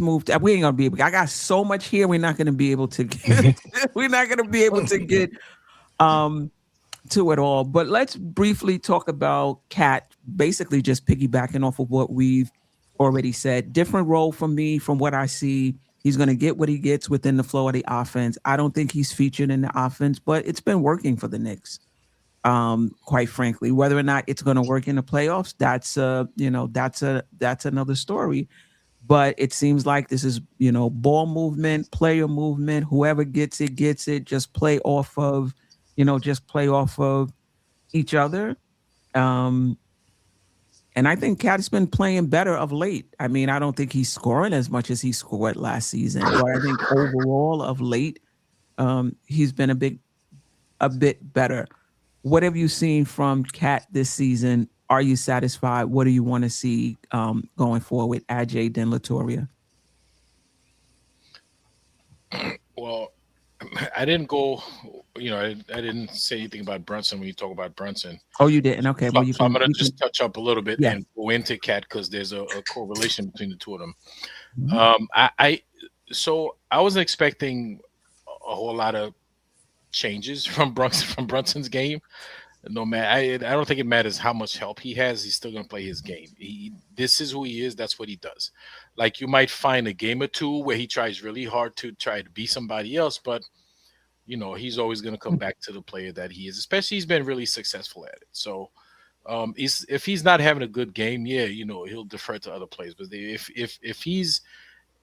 move. We ain't gonna be able. I got so much here. We're not gonna be able to get. We're not gonna be able to get to it all. But let's briefly talk about Cat. Basically, just piggybacking off of what we've already said. Different role for me from what I see. He's gonna get what he gets within the flow of the offense. I don't think he's featured in the offense, but it's been working for the Knicks. Quite frankly, whether or not it's going to work in the playoffs, that's another story. But it seems like this is, ball movement, player movement. Whoever gets it, gets it. Just play off of each other. And I think Cat's been playing better of late. I mean, I don't think he's scoring as much as he scored last season, but I think overall of late, he's been a bit better. What have you seen from Cat this season? Are you satisfied? What do you want to see going forward with Ajay Den Latoria? Well, I didn't go. I didn't say anything about Brunson when you talk about Brunson. Oh, you didn't? Okay. Well, I'm going to just touch up a little bit Yeah. and go into Cat because there's a correlation between the two of them. Mhm. So I wasn't expecting a whole lot of changes from Brunson's game. No man, I don't think it matters how much help he has. He's still going to play his game. This is who he is. That's what he does. Like you might find a game or two where he tries really hard to try to be somebody else, but he's always going to come back to the player that he is. Especially he's been really successful at it. So if he's not having a good game, he'll defer to other players. But if he's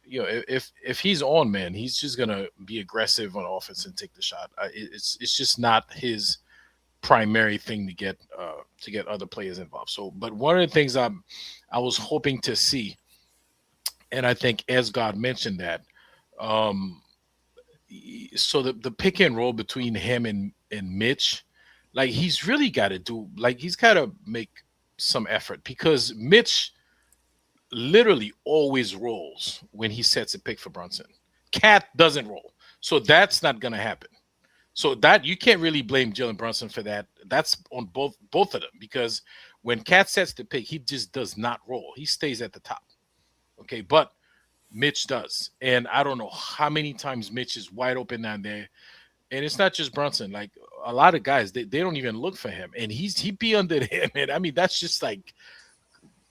if he's on, man, he's just gonna be aggressive on offense and take the shot. It's just not his primary thing to get other players involved. So, but one of the things I was hoping to see, and I think Esgod mentioned that, so the pick and roll between him and Mitch, like he's really got to do, like he's got to make some effort because Mitch literally always rolls when he sets a pick for Brunson. Cat doesn't roll. So that's not going to happen. So that you can't really blame Jalen Brunson for that. That's on both of them because when Cat sets the pick, he just does not roll. He stays at the top. Okay, but Mitch does. And I don't know how many times Mitch is wide open down there. And it's not just Brunson. Like a lot of guys, they don't even look for him. And he'd be under him. And I mean, that's just like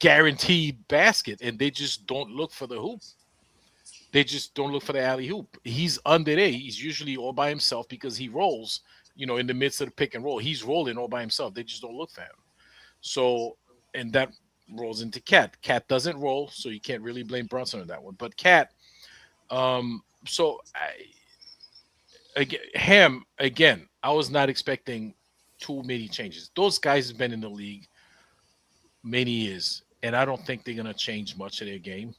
guaranteed basket, and they just don't look for the hoop. They just don't look for the alley hoop. He's under there. He's usually all by himself because he rolls, in the midst of the pick and roll. He's rolling all by himself. They just don't look for him. So, and that rolls into Cat doesn't roll, so you can't really blame Brunson on that one. But Cat, so again, I was not expecting too many changes. Those guys have been in the league many years. And I don't think they're going to change much of their game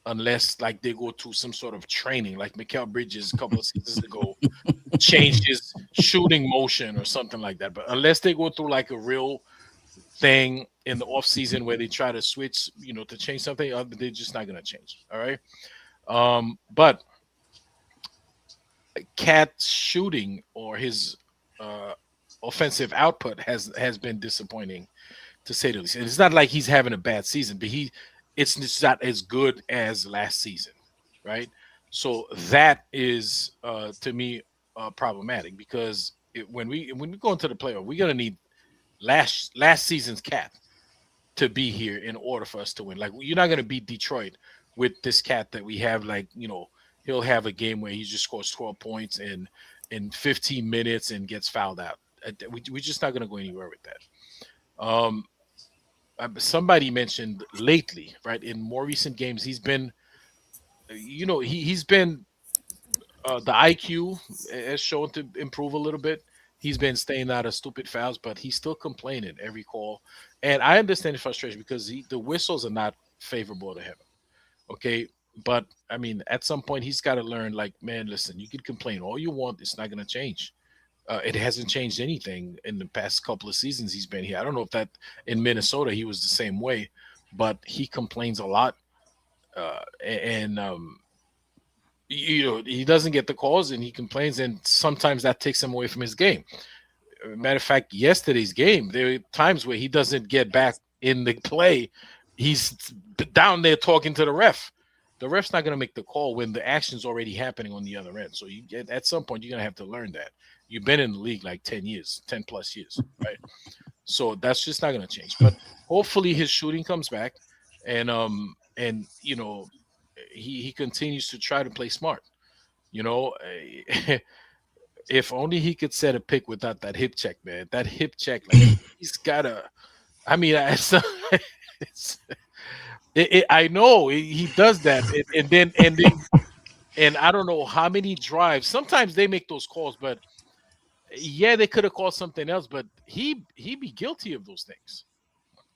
unless like they go through some sort of training like Mikal Bridges a couple of seasons ago changed his shooting motion or something like that. But unless they go through like a real thing in the off season where they try to switch, to change something, they're just not going to change. All right. But Cat's shooting or his offensive output has been disappointing, to say the least. And it's not like he's having a bad season, but it's just not as good as last season, right? So that is to me problematic because when we go into the playoff, we're gonna need last season's Cat to be here in order for us to win. Like you're not gonna beat Detroit with this Cat that we have. Like he'll have a game where he just scores 12 points in 15 minutes and gets fouled out. We're just not gonna go anywhere with that. Somebody mentioned lately, right? In more recent games, he's been, he's been the IQ has shown to improve a little bit. He's been staying out of stupid fouls, but he's still complaining every call. And I understand his frustration because the whistles are not favorable to him. Okay, But I mean, at some point, he's got to learn. Like, man, listen, you can complain all you want; it's not going to change. It hasn't changed anything in the past couple of seasons he's been here. I don't know if that in Minnesota he was the same way, but he complains a lot, and he doesn't get the calls and he complains, and sometimes that takes him away from his game. Matter of fact, yesterday's game, there are times where he doesn't get back in the play. He's down there talking to the ref. The ref's not going to make the call when the action's already happening on the other end. So you get, at some point, you're going to have to learn that. You've been in the league like 10 years, 10 plus years, right? So that's just not going to change. But hopefully his shooting comes back, and he continues to try to play smart. If only he could set a pick without that hip check, man. That hip check, like he's got to. I mean, I know he does that, and I don't know how many drives. Sometimes they make those calls, but yeah, they could have called something else. But he be guilty of those things.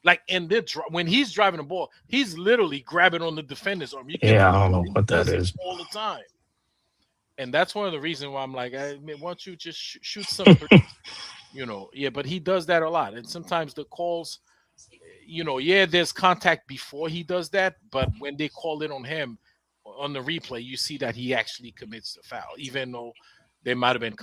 Like, and when he's driving the ball, he's literally grabbing on the defender's arm. Yeah, I don't know what that is. All the time. And that's one of the reasons why I'm like, why don't you just shoot some, Yeah, but he does that a lot. And sometimes the calls, there's contact before he does that. But when they call it on him on the replay, you see that he actually commits the foul, even though there might have been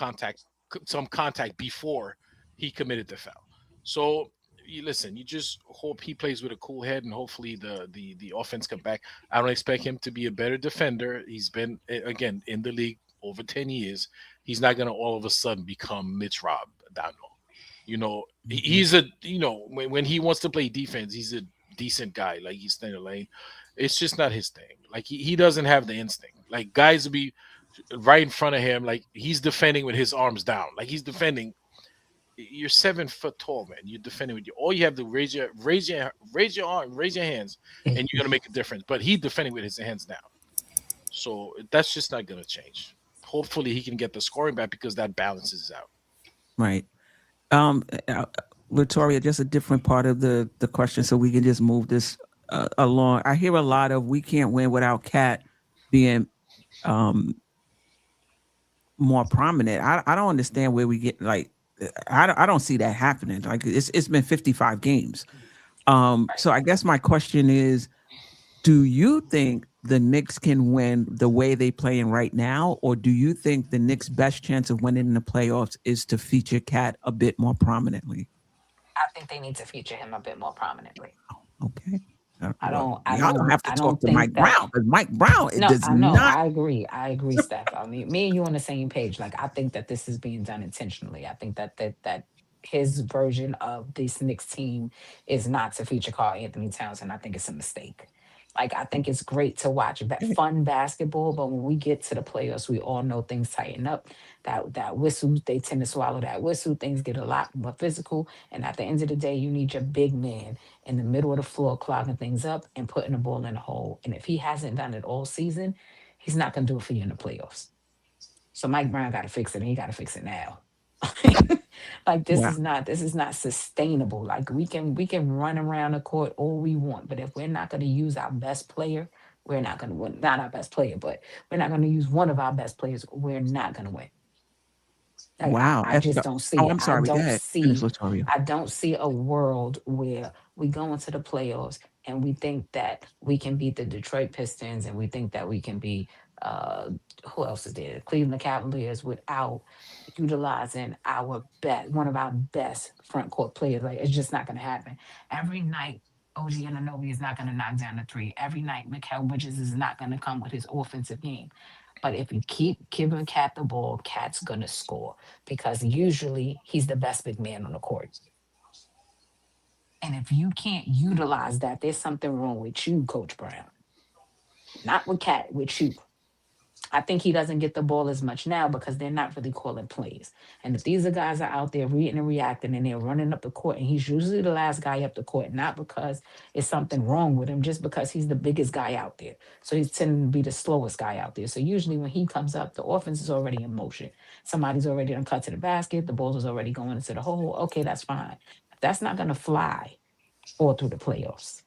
some contact before he committed the foul. So you just hope he plays with a cool head, and hopefully the offense come back. I don't expect him to be a better defender. He's been, again, in the league over 10 years. He's not going to all of a sudden become Mitch Rob down low. He's when he wants to play defense, he's a decent guy. Like, he's staying in the lane. It's just not his thing. Like, he doesn't have the instinct. Like, guys will be right in front of him. Like, he's defending with his arms down. Like, he's defending. You're 7 foot tall, man. You're defending with all you have to raise your arm, raise your hands, and you're gonna make a difference. But he's defending with his hands down, so that's just not gonna change. Hopefully, he can get the scoring back because that balances out. Right, Latoria, just a different part of the question, so we can just move this along. I hear a lot of we can't win without Cat being more prominent. I don't understand where we get like. I don't see that happening. Like, it's been 55 games. So I guess my question is, do you think the Knicks can win the way they playing right now, or do you think the Knicks' best chance of winning in the playoffs is to feature Cat a bit more prominently? I think they need to feature him a bit more prominently. Okay. I don't have to talk to Mike Brown, because Mike Brown I agree, Steph. I mean, me and you on the same page. Like, I think that this is being done intentionally. I think that his version of this Knicks team is not to feature Karl Anthony Towns, and I think it's a mistake. Like, I think it's great to watch fun basketball, but when we get to the playoffs, we all know things tighten up. That whistle, they tend to swallow that whistle. Things get a lot more physical, and at the end of the day, you need your big man in the middle of the floor clogging things up and putting the ball in the hole. And if he hasn't done it all season, he's not going to do it for you in the playoffs. So Mike Brown got to fix it, and he got to fix it now. Like, this is not sustainable. Like, we can run around the court all we want, but if we're not going to use our best player, we're not going to win. Not our best player, but we're not going to use one of our best players, we're not going to win. Like, wow, I just don't see it. I'm sorry. I don't see a world where we go into the playoffs and we think that we can beat the Detroit Pistons, and we think that we can be who else is there? Cleveland Cavaliers, without utilizing one of our best front court players. Like, it's just not going to happen. Every night, OG Anunoby is not going to knock down a three. Every night, Mikal Bridges is not going to come with his offensive game. But if you keep giving Cat the ball, Cat's going to score, because usually he's the best big man on the court. And if you can't utilize that, there's something wrong with you, Coach Brown. Not with Cat, with you. I think he doesn't get the ball as much now because they're not really calling plays. And if these guys are out there reading and reacting and they're running up the court, and he's usually the last guy up the court, not because it's something wrong with him, just because he's the biggest guy out there. So he's tending to be the slowest guy out there. So usually when he comes up, the offense is already in motion. Somebody's already done cut to the basket. The ball is already going into the hole. Okay, that's fine. That's not going to fly all through the playoffs.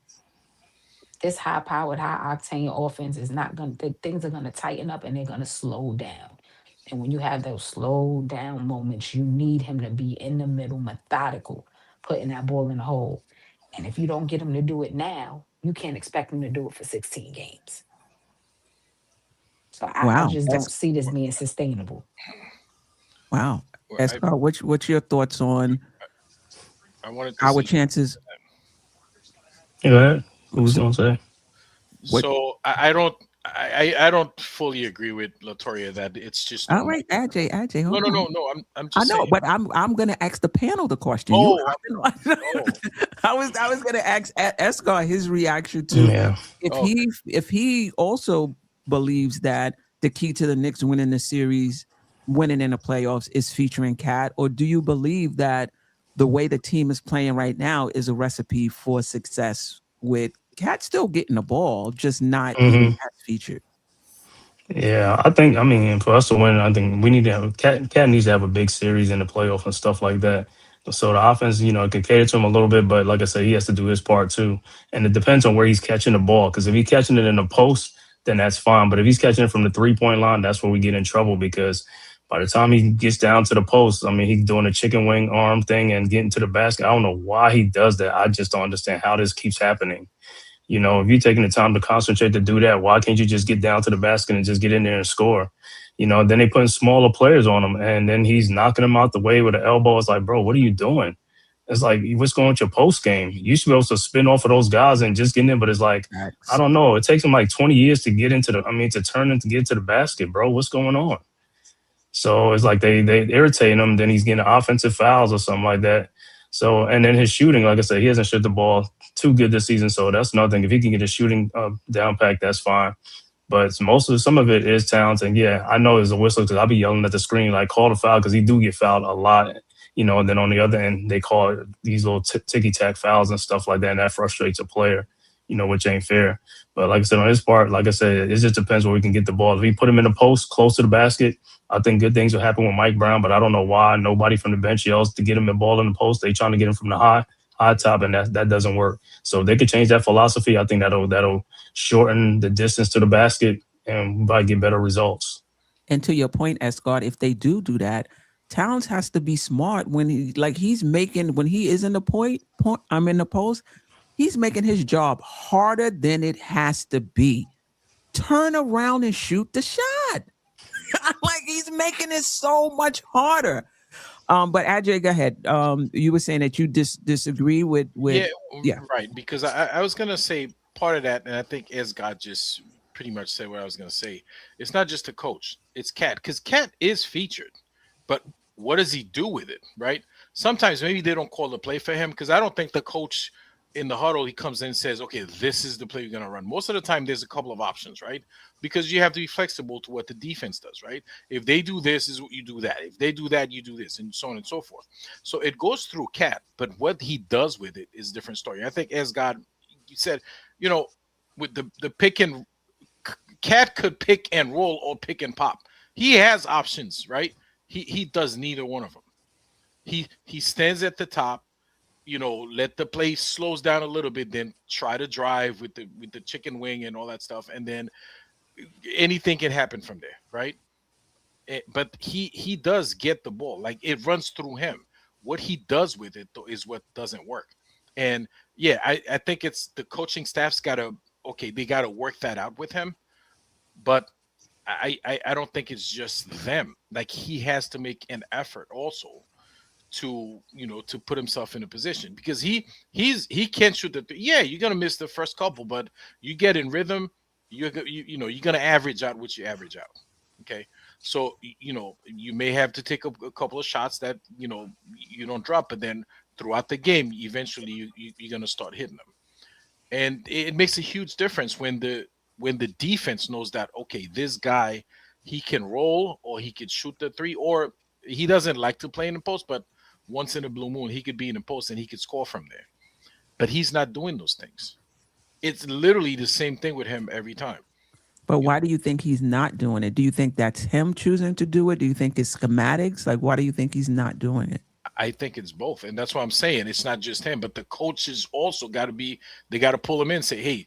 this high-powered, high-octane offense is not going to, things are going to tighten up and they're going to slow down. And when you have those slow down moments, you need him to be in the middle, methodical, putting that ball in the hole. And if you don't get him to do it now, you can't expect him to do it for 16 games. So I Wow. just don't see this being sustainable. Wow. Well, Escar, what's your thoughts on I wanted to our say, chances? Yeah, go ahead. What was going to say? What- so I don't fully agree with Latoria that it's just All right, AJ, no, hold no, on. no, no. I'm I just know, saying. but I'm gonna ask the panel the question. Oh, I was gonna ask Escar his reaction to Yeah. if he also believes that the key to the Knicks winning the series, winning in the playoffs, is featuring Cat, or do you believe that the way the team is playing right now is a recipe for success with Cat still getting the ball, just not being as featured? Yeah, I mean, for us to win, I think we need to have Cat needs to have a big series in the playoff and stuff like that. So the offense, it can cater to him a little bit, but like I said, he has to do his part too. And it depends on where he's catching the ball. Because if he's catching it in the post, then that's fine. But if he's catching it from the 3-point line, that's where we get in trouble. Because by the time he gets down to the post, I mean, he's doing a chicken wing arm thing and getting to the basket. I don't know why he does that. I just don't understand how this keeps happening. If you're taking the time to concentrate to do that, why can't you just get down to the basket and just get in there and score? Then they putting smaller players on him, and then he's knocking them out the way with an elbow. It's like, bro, what are you doing? It's like, what's going on with your post game? You should be able to spin off of those guys and just get in there. But it's like, I don't know. It takes him like 20 years to get into to turn and to get to the basket, bro. What's going on? So it's like they irritate him. Then he's getting offensive fouls or something like that. So, and then his shooting, like I said, he hasn't shot the ball too good this season. So that's another thing. If he can get his shooting down pack, that's fine. But some of it is talent. And yeah, I know there's a whistle because I'll be yelling at the screen, like, call the foul, because he do get fouled a lot. And then on the other end, they call it these little ticky-tack fouls and stuff like that. And that frustrates a player, which ain't fair. But like I said, on his part, like I said, it just depends where we can get the ball. If we put him in the post close to the basket, I think good things will happen with Mike Brown, but I don't know why nobody from the bench yells to get him the ball in the post. They trying to get him from the high top, and that doesn't work. So if they could change that philosophy, I think that'll shorten the distance to the basket and probably get better results. And to your point, Escott, if they do that, Towns has to be smart when he's making, when he is in the I'm in the post, he's making his job harder than it has to be. Turn around and shoot the shot. Like, he's making it so much harder. But Ajay, go ahead. You were saying that you disagree with yeah, right. Because I was gonna say part of that, and I think Escott just pretty much said what I was gonna say. It's not just the coach; it's Cat, because Cat is featured, but what does he do with it? Right? Sometimes maybe they don't call the play for him, because I don't think the coach in the huddle, he comes in and says, okay, this is the play you're going to run. Most of the time, there's a couple of options, right? Because you have to be flexible to what the defense does, right? If they do this, is what you do that. If they do that, you do this, and so on and so forth. So it goes through Cat, but what he does with it is a different story. I think, as God, you said, with the pick and Cat could pick and roll or pick and pop. He has options, right? He does neither one of them. He stands at the top. Let the play slows down a little bit, then try to drive with the chicken wing and all that stuff, and then anything can happen from there, right? But he does get the ball, like, it runs through him. What he does with it, though, is what doesn't work. And yeah, I think it's the coaching staff's got to work that out with him. But I don't think it's just them. Like, he has to make an effort also to put himself in a position, because he can't shoot the yeah, you're gonna miss the first couple, but you get in rhythm, you're gonna average out what you average out. Okay, so you may have to take a couple of shots that you don't drop, but then throughout the game, eventually you're gonna start hitting them, and it makes a huge difference when the defense knows that, okay, this guy, he can roll, or he can shoot the three, or he doesn't like to play in the post, but once in a blue moon, he could be in the post and he could score from there. But he's not doing those things. It's literally the same thing with him every time. But why do you think he's not doing it? Do you think that's him choosing to do it? Do you think it's schematics? Like, why do you think he's not doing it? I think it's both. And that's why I'm saying it's not just him, but the coaches also got to pull him in and say, hey,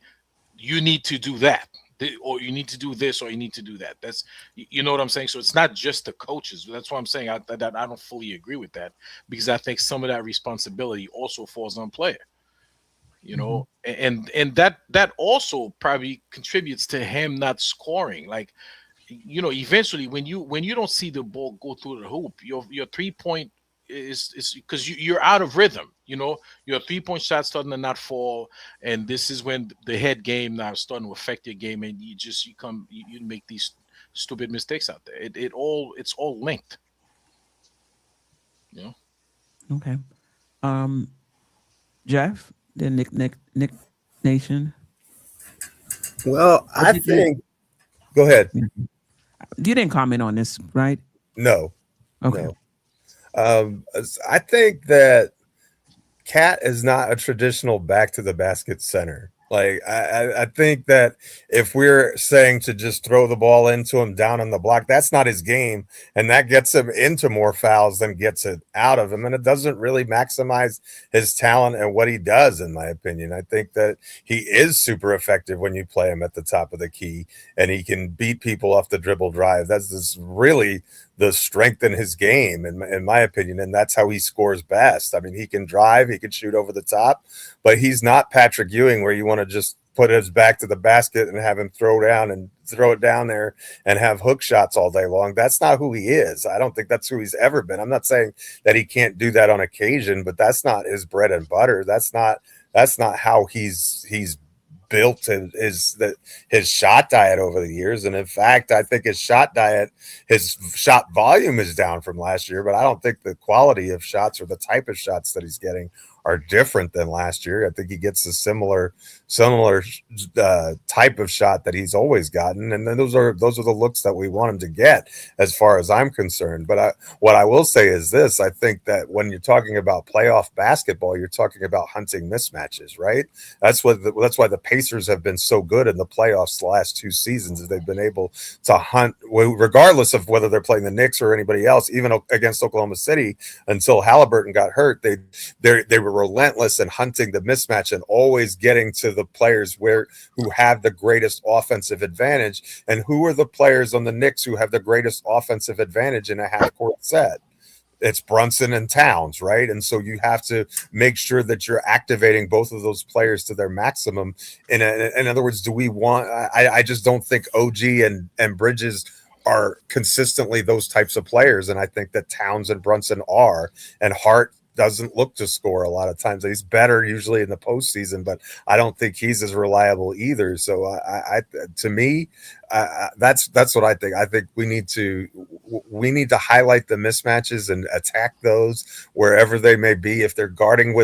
you need to do that, or you need to do this, or you need to do that. That's, you know what I'm saying? So it's not just the coaches. That's why I'm saying I don't fully agree with that, because I think some of that responsibility also falls on player. You know, and that also probably contributes to him not scoring. Like, you know, eventually when you don't see the ball go through the hoop, your 3-point is because you're out of rhythm. You know, your 3-point shot starting to not fall, and this is when the head game now is starting to affect your game, and you make these stupid mistakes out there. It's all linked. You know. Okay. Geoff, the Nick Nation. Well, I think. Go ahead. You didn't comment on this, right? No. Okay. No. I think that Cat is not a traditional back to the basket center. Like, I think that if we're saying to just throw the ball into him down on the block, that's not his game. And that gets him into more fouls than gets it out of him. And it doesn't really maximize his talent and what he does, in my opinion. I think that he is super effective when you play him at the top of the key, and he can beat people off the dribble drive. That's really the strength in his game, in my opinion, and that's how he scores best. I mean, he can drive, he can shoot over the top, but he's not Patrick Ewing, where you want to just put his back to the basket and have him throw it down there and have hook shots all day long. That's not who he is. I don't think that's who he's ever been. I'm not saying that he can't do that on occasion, but that's not his bread and butter. That's not how he's built his shot diet over the years. And in fact, I think his shot volume is down from last year, but I don't think the quality of shots or the type of shots that he's getting are different than last year. I think he gets a similar type of shot that he's always gotten, and then those are the looks that we want him to get, as far as I'm concerned. But what I will say is this: I think that when you're talking about playoff basketball, you're talking about hunting mismatches, right? That's why the Pacers have been so good in the playoffs the last 2 seasons, is they've been able to hunt, regardless of whether they're playing the Knicks or anybody else, even against Oklahoma City until Halliburton got hurt. They were relentless in hunting the mismatch and always getting to the players who have the greatest offensive advantage. And who are the players on the Knicks who have the greatest offensive advantage in a half-court set? It's Brunson and Towns, right? And so you have to make sure that you're activating both of those players to their maximum. In other words, I just don't think OG and Bridges are consistently those types of players. And I think that Towns and Brunson are, and Hart doesn't look to score a lot of times. He's better usually in the postseason, but I don't think he's as reliable either. So to me, that's what I think. I think we need to highlight the mismatches and attack those wherever they may be. If they're guarding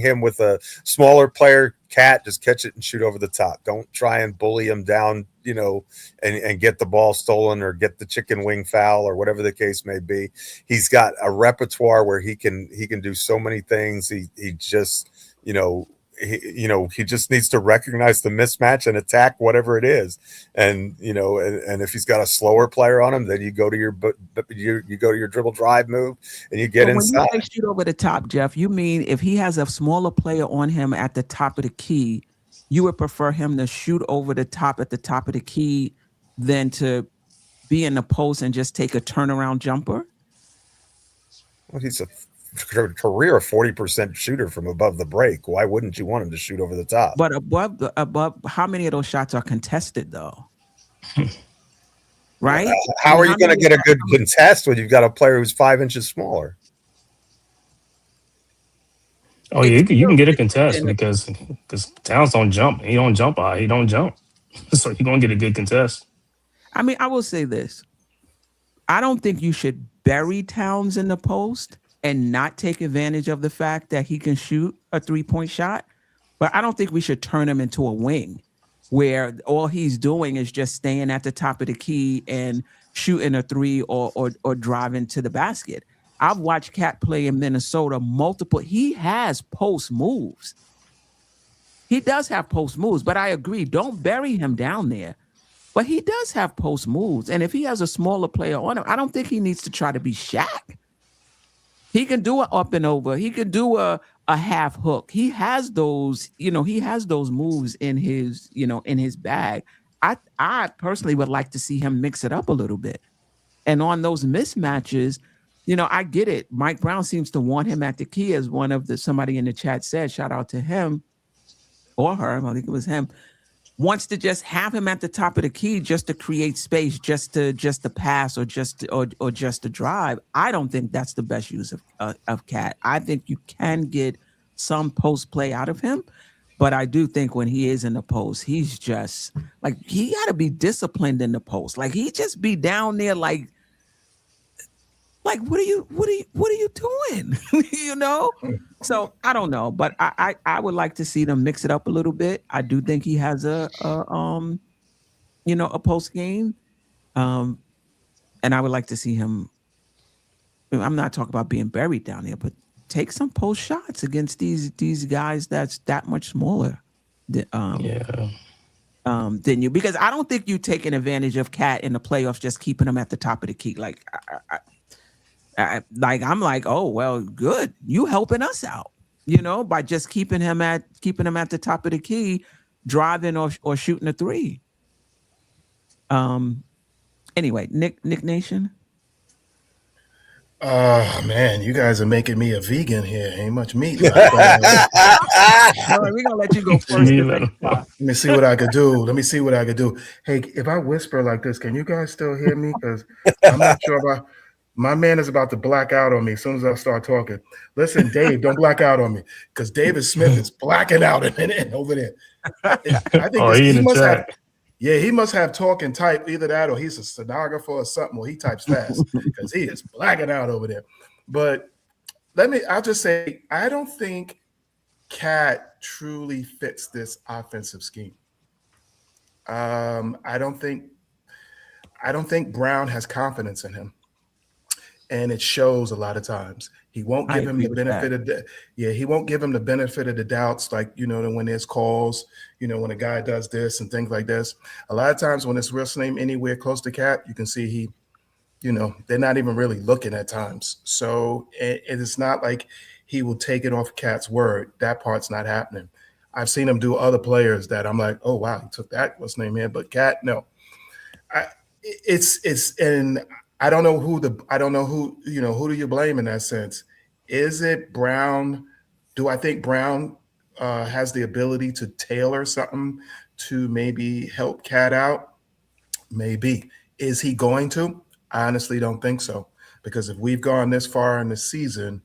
him with a smaller player, Cat, just catch it and shoot over the top. Don't try and bully him down, and get the ball stolen or get the chicken wing foul or whatever the case may be. He's got a repertoire where he can do so many things. He just, he just needs to recognize the mismatch and attack whatever it is. And, and if he's got a slower player on him, then you go to your dribble drive move and you get inside. When you say shoot over the top, Geoff, you mean if he has a smaller player on him at the top of the key, you would prefer him to shoot over the top at the top of the key than to be in the post and just take a turnaround jumper? Well, he's a career 40% shooter from above the break. Why wouldn't you want him to shoot over the top? But above, how many of those shots are contested though? Right? How are you going to get a good contest when you've got a player who's 5 inches smaller? Oh, yeah, you can get a contest because Towns don't jump. He don't jump high. He don't jump. So you're going to get a good contest. I mean, I will say this. I don't think you should bury Towns in the post and not take advantage of the fact that he can shoot a 3-point shot. But I don't think we should turn him into a wing where all he's doing is just staying at the top of the key and shooting a 3 or driving to the basket. I've watched Cat play in Minnesota multiple. He has post moves. He does have post moves, but I agree. Don't bury him down there. But he does have post moves. And if he has a smaller player on him, I don't think he needs to try to be Shaq. He can do an up and over. He could do a half hook. He has those, he has those moves in his, in his bag. I personally would like to see him mix it up a little bit. And on those mismatches, I get it. Mike Brown seems to want him at the key, as somebody in the chat said. Shout out to him or her. I think it was him. Wants to just have him at the top of the key just to create space, just to pass or just to drive. I don't think that's the best use of Cat. I think you can get some post play out of him, but I do think when he is in the post, he's just like, he got to be disciplined in the post. Like, he just be down there like what are you doing? So I don't know, but I would like to see them mix it up a little bit. I do think he has a post game, and I would like to see him. I'm not talking about being buried down there, but take some post shots against these guys that's that much smaller than you, because I don't think you taking advantage of Cat in the playoffs, just keeping him at the top of the key. Like, I'm like, oh well, good, you helping us out, by just keeping him at the top of the key, driving or shooting a three. Anyway, Nick Nation. Oh man, you guys are making me a vegan here. Ain't much meat. We're gonna let you go first. Let me see what I could do. Hey, if I whisper like this, can you guys still hear me? Because I'm not sure about. My man is about to black out on me as soon as I start talking. Listen, Dave, don't black out on me, because David Smith is blacking out over there. I think he must have. Yeah, he must have talk and type, either that or he's a stenographer or something, or he types fast, because he is blacking out over there. But I'll just say, I don't think Cat truly fits this offensive scheme. I don't think Brown has confidence in him. And it shows a lot of times. He won't give him the benefit of he won't give him the benefit of the doubts, like, when there's calls, when a guy does this and things like this. A lot of times when it's wrestling anywhere close to Cat, you can see they're not even really looking at times. So it is not like he will take it off Cat's word. That part's not happening. I've seen him do other players that I'm like, oh wow, he took that, what's name here, but Cat, no. And I don't know who who do you blame in that sense? Is it Brown? Do I think Brown has the ability to tailor something to maybe help Cat out? Maybe. Is he going to? I honestly don't think so, because if we've gone this far in the season,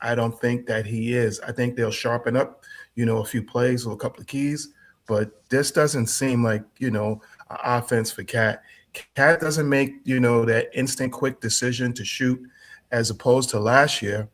I don't think that he is. I think they'll sharpen up, a few plays or a couple of keys, but this doesn't seem like, an offense for Cat. Cat doesn't make, that instant quick decision to shoot, as opposed to last year.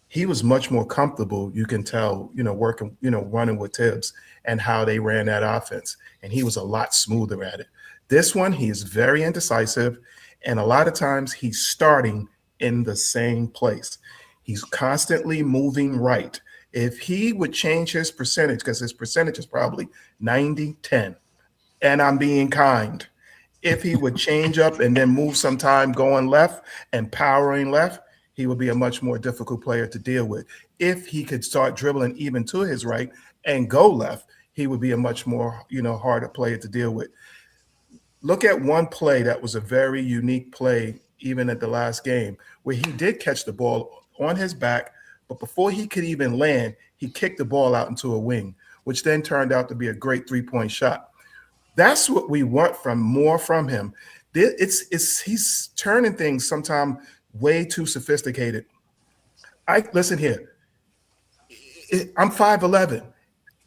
He was much more comfortable, you can tell, working, running with Tibbs and how they ran that offense. And he was a lot smoother at it. This one, he is very indecisive. And a lot of times he's starting in the same place. He's constantly moving right. If he would change his percentage, because his percentage is probably 90-10, and I'm being kind, if he would change up and then move some time going left and powering left, he would be a much more difficult player to deal with. If he could start dribbling even to his right and go left, he would be a much more, harder player to deal with. Look at one play that was a very unique play, even at the last game, where he did catch the ball on his back, but before he could even land, he kicked the ball out into a wing, which then turned out to be a great three-point shot. That's what we want more from him. He's turning things sometimes way too sophisticated. Listen here. I'm 5'11".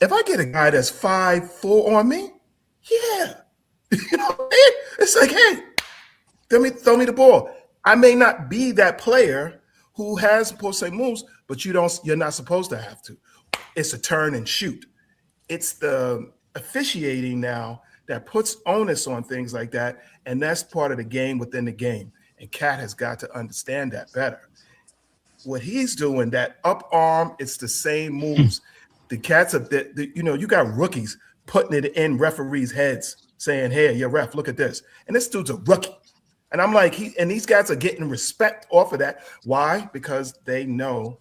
If I get a guy that's 5'4" on me, yeah, it's like, hey, throw me the ball. I may not be that player who has post moves, but you're not supposed to have to. It's a turn and shoot. It's the officiating now that puts onus on things like that, and that's part of the game within the game. And Cat has got to understand that better. What he's doing, that up arm, it's the same moves. The Cats are, you got rookies putting it in referees' heads, saying, "Hey, your ref, look at this." And this dude's a rookie. And I'm like, these guys are getting respect off of that. Why? Because they know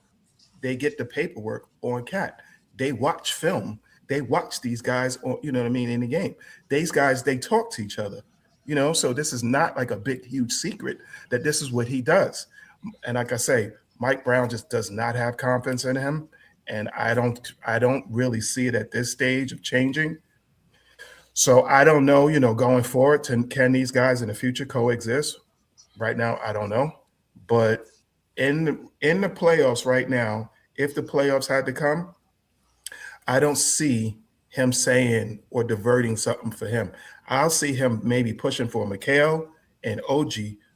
they get the paperwork on Cat. They watch film. They watch these guys, you know what I mean, in the game. These guys, they talk to each other, you know. So this is not like a big, huge secret that this is what he does. And like I say, Mike Brown just does not have confidence in him, and I don't really see it at this stage of changing. So I don't know, you know, going forward, can these guys in the future coexist? Right now, I don't know. But in the playoffs right now, if the playoffs had to come, I don't see him saying or diverting something for him. I'll see him maybe pushing for Mikhail and OG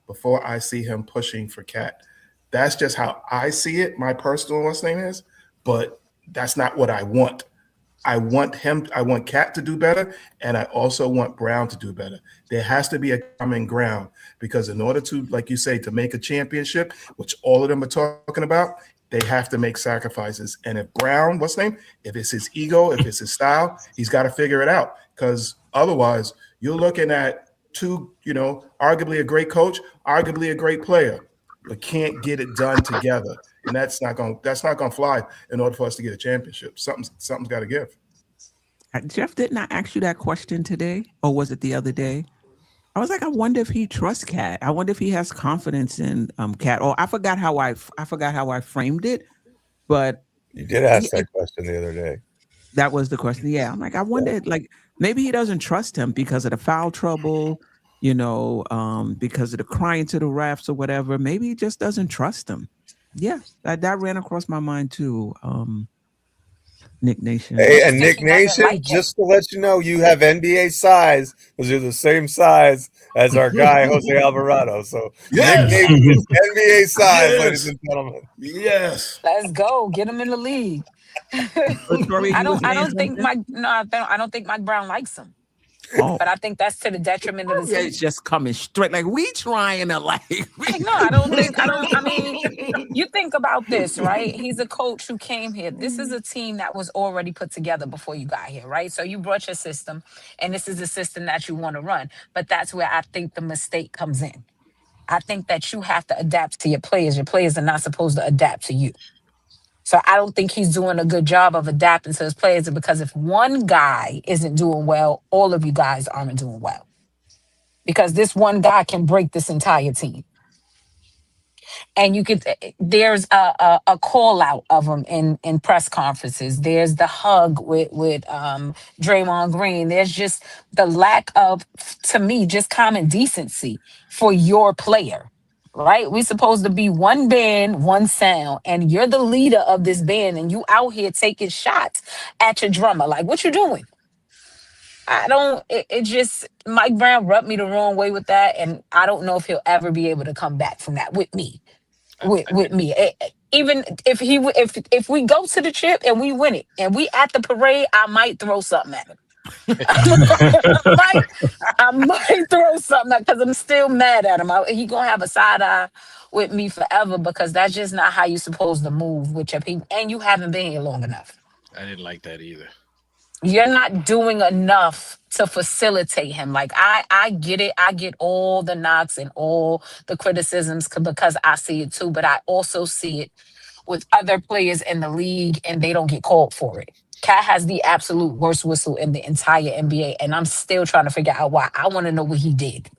before I see him pushing for Cat. That's just how I see it. My personal thing is, but that's not what I want. I want Cat to do better, and I also want Brown to do better. There has to be a common ground, because in order to, like you say, to make a championship, which all of them are talking about, they have to make sacrifices. And if Brown, if it's his ego, if it's his style, he's got to figure it out, because otherwise you're looking at two, you know, arguably a great coach, arguably a great player, but can't get it done together. And that's not gonna fly in order for us to get a championship. Something's got to give. Geoff, didn't I ask you that question today, or was it the other day? I was like, I wonder if he trusts Cat. I wonder if he has confidence in Cat. Or I forgot how I framed it, but you did ask that question the other day. That was the question. Yeah, I'm like, I wonder, like, maybe he doesn't trust him because of the foul trouble, you know, because of the crying to the refs or whatever. Maybe he just doesn't trust him. Yeah, that ran across my mind too. Nick Nation. Hey, and Nick Nation, just to let you know, you have NBA size because you're the same size as our guy Jose Alvarado. So yes. Nick Nation is NBA size, yes. Ladies and gentlemen. Yes, let's go. Get him in the league. I don't think Mike Brown likes him. Oh. But I think that's to the detriment of the team. It's just coming straight. Like, we trying to like no, I mean, you think about this, right? He's a coach who came here. This is a team that was already put together before you got here, right? So you brought your system, and this is the system that you want to run. But that's where I think the mistake comes in. I think that you have to adapt to your players. Your players are not supposed to adapt to you. So I don't think he's doing a good job of adapting to his players, because if one guy isn't doing well, all of you guys aren't doing well. Because this one guy can break this entire team. And there's a call out of him in press conferences. There's the hug with Draymond Green. There's just the lack of, to me, just common decency for your player. Right? We're supposed to be one band, one sound, and you're the leader of this band, and you out here taking shots at your drummer. Like, what you doing? Mike Brown rubbed me the wrong way with that, and I don't know if he'll ever be able to come back from that with me. With me. Even if we go to the chip and we win it, and we at the parade, I might throw something at him. I might throw something because I'm still mad at him. He gonna have a side eye with me forever, because that's just not how you're supposed to move with your people. And you haven't been here long enough. I didn't like that either. You're not doing enough to facilitate him. Like, I get it. I get all the knocks and all the criticisms because I see it too. But I also see it with other players in the league, and they don't get called for it. Cat has the absolute worst whistle in the entire NBA, and I'm still trying to figure out why. I want to know what he did.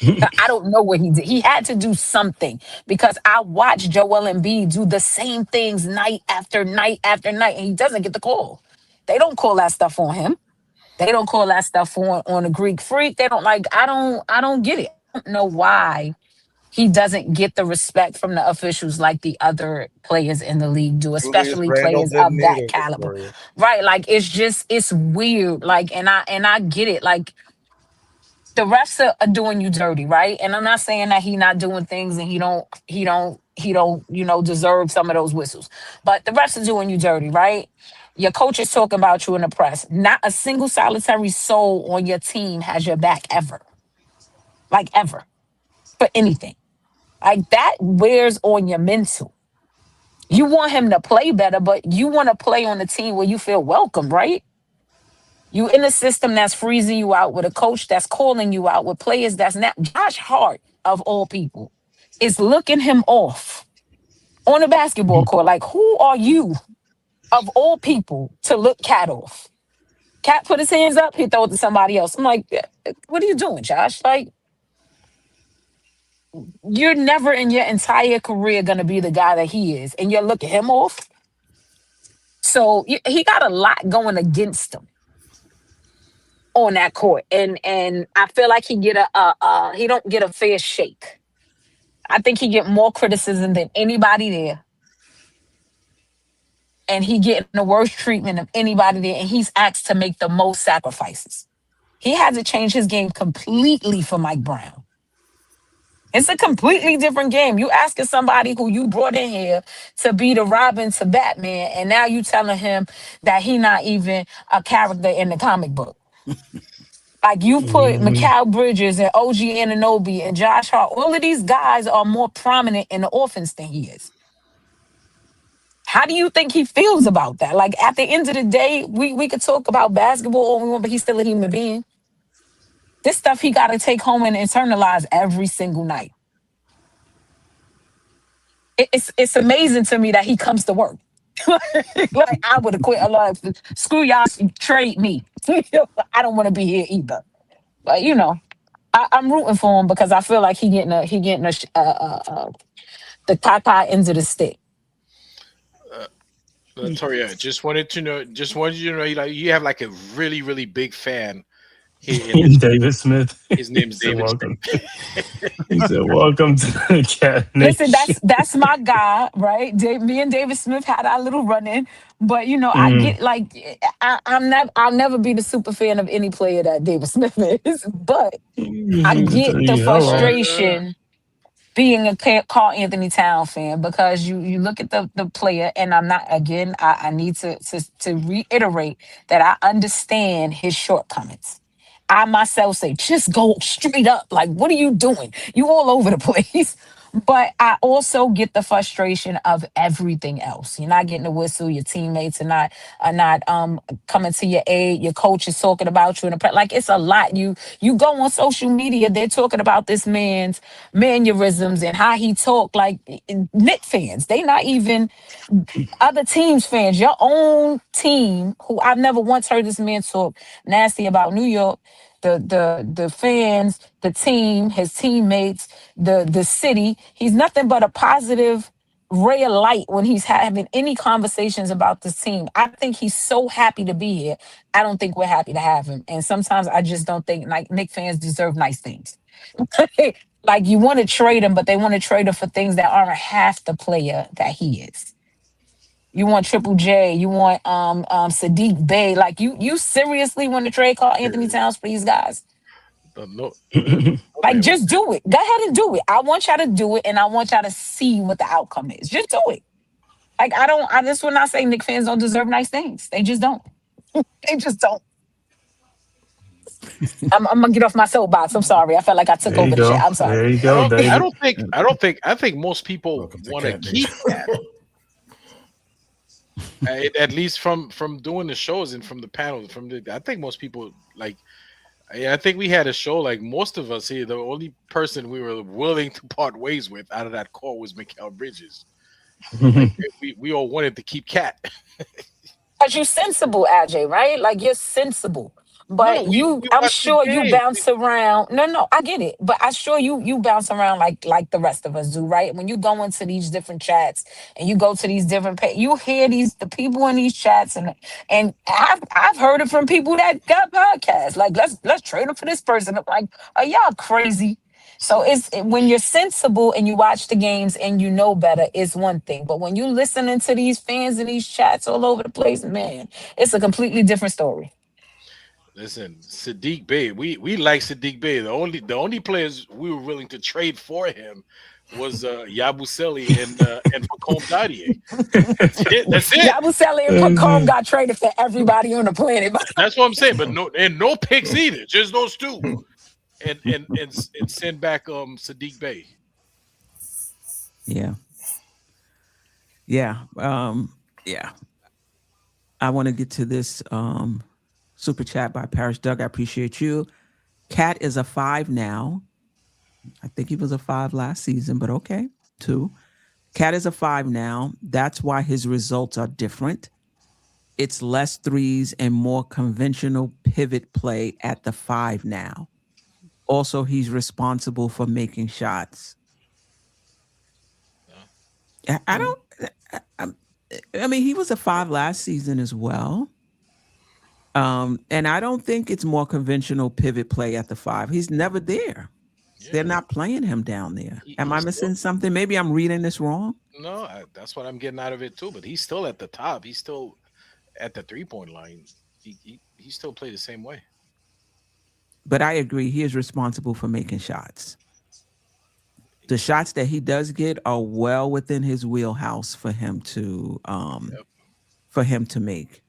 I don't know what he did. He had to do something, because I watched Joel Embiid do the same things night after night after night, and he doesn't get the call. They don't call that stuff on him. They don't call that stuff on a Greek freak. They don't I don't get it. I don't know why he doesn't get the respect from the officials like the other players in the league do, especially players of that caliber. Right. Like, it's weird. Like, and I get it. Like, the refs are doing you dirty, right? And I'm not saying that he not doing things and he don't, deserve some of those whistles. But the refs are doing you dirty, right? Your coach is talking about you in the press. Not a single solitary soul on your team has your back ever. Like, ever. For anything. Like, that wears on your mental. You want him to play better, but you want to play on a team where you feel welcome, right? You in a system that's freezing you out, with a coach that's calling you out, with players that's not. Josh Hart, of all people, is looking him off on a basketball court. Like, who are you, of all people, to look Cat off? Cat put his hands up, he throw it to somebody else. I'm like, what are you doing, Josh? Like, you're never in your entire career going to be the guy that he is, and you're looking him off. So he got a lot going against him on that court, and I feel like he don't get a fair shake. I think he get more criticism than anybody there, and he getting the worst treatment of anybody there, and he's asked to make the most sacrifices. He had to change his game completely for Mike Brown. It's a completely different game. You asking somebody who you brought in here to be the Robin to Batman, and now you telling him that he not even a character in the comic book. Like, you put Mikal Bridges and OG Anunoby and Josh Hart. All of these guys are more prominent in the offense than he is. How do you think he feels about that? Like, at the end of the day, we could talk about basketball all we want, but he's still a human being. This stuff he got to take home and internalize every single night. It's amazing to me that he comes to work. Like, I would have quit a lot. Screw y'all, trade me. I don't want to be here either. But I'm rooting for him because I feel like he getting the Kaka end of the stick. Toria, just wanted you to know, you have like a really, really big fan here in David Smith. His name's David welcome. Smith. He said, welcome to the Cat Nation. Listen, that's my guy, right? Me and David Smith had our little run-in, but I get like I'll never be the super fan of any player that David Smith is, but I get the frustration being a Karl Anthony Towns fan, because you look at the player, and I'm not, again, I need to reiterate that I understand his shortcomings. I myself say, just go straight up. Like, what are you doing? You all over the place. But I also get the frustration of everything else. You're not getting the whistle. Your teammates are not coming to your aid. Your coach is talking about you. Like, it's a lot. You go on social media, they're talking about this man's mannerisms and how he talk. Like, Knick fans, they not even other teams fans. Your own team, who I've never once heard this man talk nasty about New York. The fans, the team, his teammates, the city. He's nothing but a positive ray of light when he's having any conversations about this team. I think he's so happy to be here. I don't think we're happy to have him. And sometimes I just don't think like Knick fans deserve nice things. Like, you want to trade him, but they want to trade him for things that aren't half the player that he is. You want Triple J. You want Sadiq Bey. Like, you seriously want to trade Karl Anthony Towns for these guys? No, like, just do it. Go ahead and do it. I want y'all to do it, and I want y'all to see what the outcome is. Just do it. Like, I just would not say Knick fans don't deserve nice things. They just don't. They just don't. I'm gonna get off my soapbox. I'm sorry. I felt like I took over the chat. I'm sorry. There you go, David. I think most people want to keep that. At least from doing the shows and from the panels, I think most people like. I think we had a show like most of us here. The only person we were willing to part ways with out of that call was Mikal Bridges. Like, we all wanted to keep Cat. Because you're sensible, AJ, right? Like, you're sensible. But I'm sure you bounce around. No, I get it. But I'm sure you bounce around like the rest of us do, right? When you go into these different chats and you go to these different you hear the people in these chats, and I've heard it from people that got podcasts. Like, let's trade them for this person. I'm like, are y'all crazy? So when you're sensible and you watch the games and you know better, it's one thing. But when you listening to these fans in these chats all over the place, man, it's a completely different story. Listen, Sadiq Bey, we like Sadiq Bey. The only players we were willing to trade for him was Yabusele and Pacome Dadier. That's it. Yabusele and Pacome got traded for everybody on the planet. That's what I'm saying. But no picks either. Just those two. And send back Sadiq Bey. Yeah. I want to get to this Super chat by Parish Doug. I appreciate you. Cat is a 5 now. I think he was a 5 last season, but okay. 2. Cat is a 5 now. That's why his results are different. It's less threes and more conventional pivot play at the 5 now. Also, he's responsible for making shots. I mean, he was a 5 last season as well. And I don't think it's more conventional pivot play at the 5. He's never there. Yeah. They're not playing him down there. Am I missing something? Maybe I'm reading this wrong. No, that's what I'm getting out of it too. But he's still at the top. He's still at the 3-point line. He still played the same way. But I agree. He is responsible for making shots. The shots that he does get are well within his wheelhouse for him to make.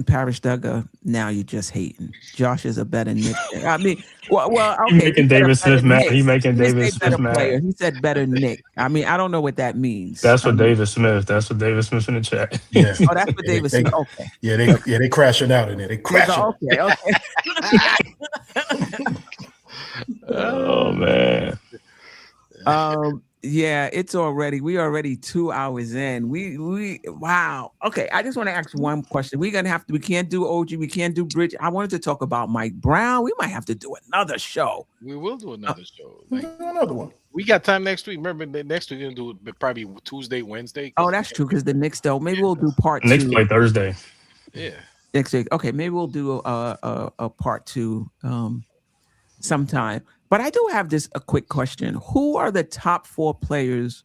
Parish Duggar, now you're just hating. Josh is a better Knick. I mean, well, okay. He's making David Smith mad. He's making David Smith mad. He said better Knick. I mean, I don't know what that means. That's what David Smith. That's what David Smith in the chat. Yeah. Oh, that's what David Smith. Okay. Yeah, they crashing out in there. They crashing. Okay. Oh man. Yeah, we already 2 hours in. Wow. Okay, I just want to ask one question. We can't do OG, we can't do Bridge. I wanted to talk about Mike Brown. We might have to do another show. We will do another show. Another one. We got time next week. Remember, next week we're gonna do it probably Tuesday, Wednesday. Oh, that's true, because the Knicks though. Maybe we'll do part 2. Knicks play Thursday. Yeah. Next week. Okay, maybe we'll do a part 2 sometime. But I do have a quick question. Who are the top 4 players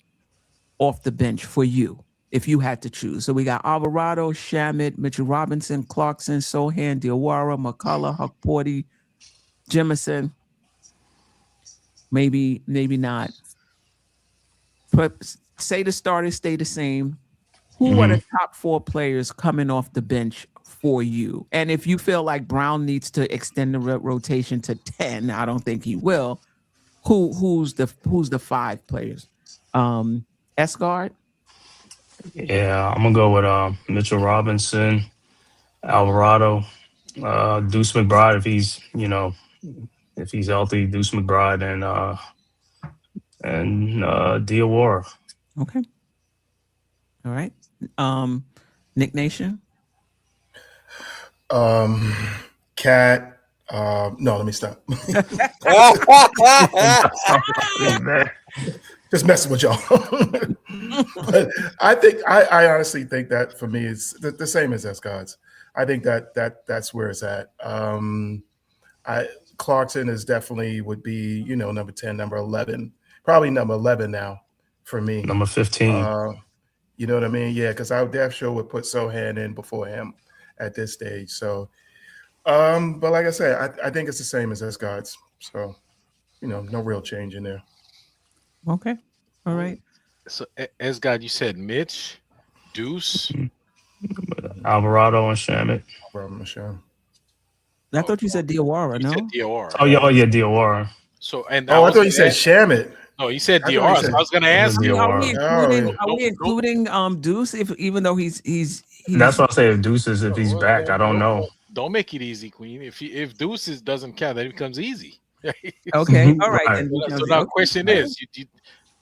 off the bench for you, if you had to choose? So we got Alvarado, Shamet, Mitchell Robinson, Clarkson, Sochan, Diawara, McCullough, Huckporty, Jemison. Maybe not. But say the starters stay the same. Who are the top 4 players coming off the bench for you? And if you feel like Brown needs to extend the rotation to 10, I don't think he will. Who's the 5 players? Esgard? Yeah, I'm gonna go with Mitchell Robinson, Alvarado, Deuce McBride if he's healthy, Deuce McBride and Diawara. Okay. All right. Knick Nation. Cat. No, let me stop. Just messing with y'all. But I honestly think that for me it's the same as Escott's. I think that's where it's at. Clarkson is definitely would be number 10, number 11, probably number 11 now for me. Number 15. You know what I mean? Yeah, because I would definitely would put Sochan in before him at this stage. So, but like I said, I think it's the same as Escott's. So, no real change in there. Okay. All right. So, Esgard, you said Mitch, Deuce, Alvarado, and Shamet. I thought you said Diawara, no? Said Diawara. Oh, yeah, Diawara. So, and I thought you said Shamet. No, he said Diawara. So I was going to ask you. Are we including Deuce? Even though he's that's what I say. If Deuce if he's back, I don't know. Don't make it easy, Queen. If Deuce doesn't count, then it becomes easy. Okay, all right. Right. So now, question is,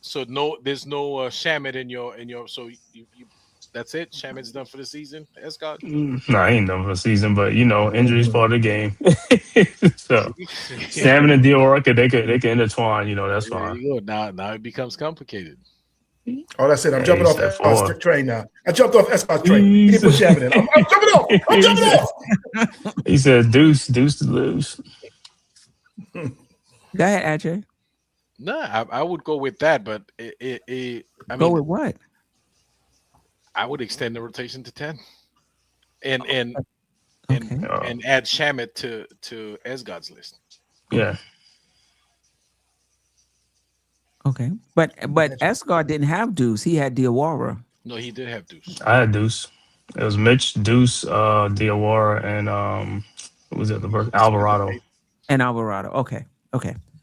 so there's no Shamet in your. So you that's it. Shamet's done for the season. Escott. No, I ain't done for the season, but injuries part of the game. So Shamet and Diawara, they can intertwine. That's fine. There you go. Now it becomes complicated. Oh, that's it. I'm jumping off Escott's train now. I jumped off Escott's train. He didn't put Shamet in. I'm jumping off. I'm jumping off. He said Deuce to lose. Go ahead, Ajay. No, I would go with that, but Go with what? I would extend the rotation to 10, and Okay. add Shamet to Esgard's list. Yeah. Okay, but Esgard didn't have Deuce. He had Diawara. No, he did have Deuce. I had Deuce. It was Mitch, Deuce, Diawara, and what was it? Alvarado. And Alvarado. Okay.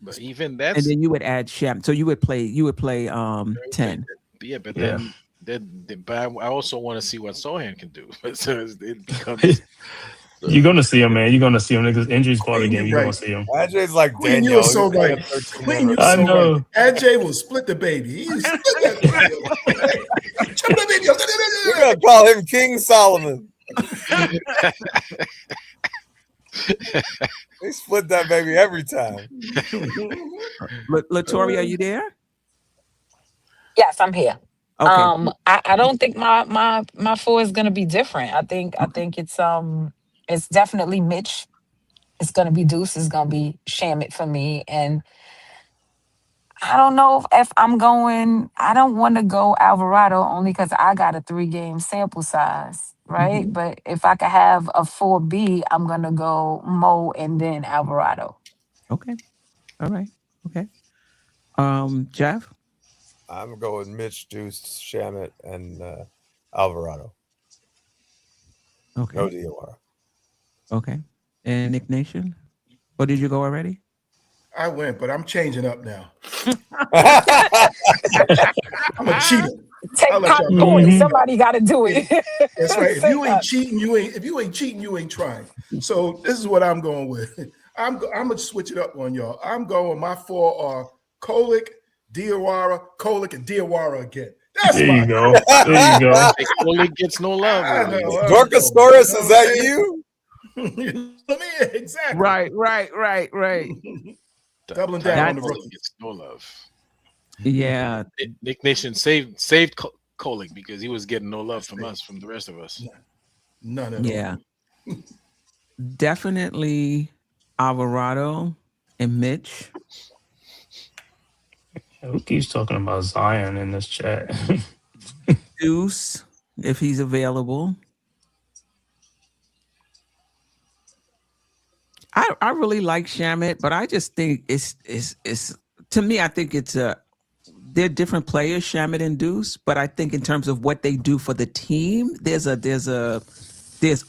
But even that, And then you would add Sham. So you would play 10. Yeah, but But I also want to see what Sochan can do. So it becomes. You're gonna see him, man. You're gonna see him. Niggas, injuries part of the Queen, game. you're You're gonna right. see him. Ajay's like Queen, Daniel. you are so He's playing right. 13 Queen, minutes. you're I so know. right. AJ will split the baby. He split that baby. Chop the baby up. We're gonna call him King Solomon. They split that baby every time. Latoria, are you there? Yes, I'm here. Okay. I don't think my four is gonna be different. I think it's definitely Mitch. It's gonna be Deuce. It's gonna be Shamit for me. And I don't know if I'm going. I don't want to go Alvarado only because I got a 3-game sample size, right? Mhm. But if I could have a 4B, I'm gonna go Mo and then Alvarado. Okay. All right. Okay. Geoff? I'm going Mitch, Deuce, Shamit, and Alvarado. Okay. No Diawara. Okay. And Nick Nation? Or did you go already? I went, but I'm changing up now. I'm a cheater. Take I'll let top y'all know. points. Somebody got to do it. That's right. If Say you ain't that. cheating, if you ain't cheating, you ain't trying. So this is what I'm going with. I'm gonna switch it up on y'all. I'm going. My 4 are Kolick, Diawara, Kolick, and Diawara again. That's There my. you go. There you go. It only gets no love. I know. Dorcasaurus, is that you? Let me exactly. Right. Doubling down on the Only rookie. gets no love. Yeah. Nick Nation saved Kolick because he was getting no love from us, from the rest of us. None at Yeah. all. Definitely Alvarado and Mitch. Who keeps talking about Zion in this chat? Deuce, if he's available. I really like Shamit, but I just think it's to me, I think they're different players, Shamit and Deuce, but I think in terms of what they do for the team, there's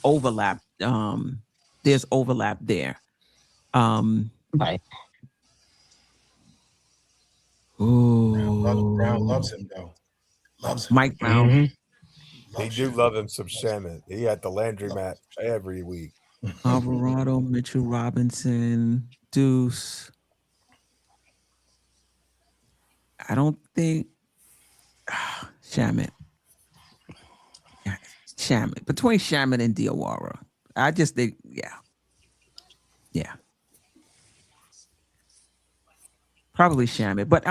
overlap. There's overlap there. Right. Brown loves him though. Loves him. Mike Brown. Mhm. He do love him some Shamit. He at the laundromat every week. Alvarado, Mitchell Robinson, Deuce. I don't think Shamit. Shamit. Between Shamit and Diawara. I just think, yeah. Probably Shamit. But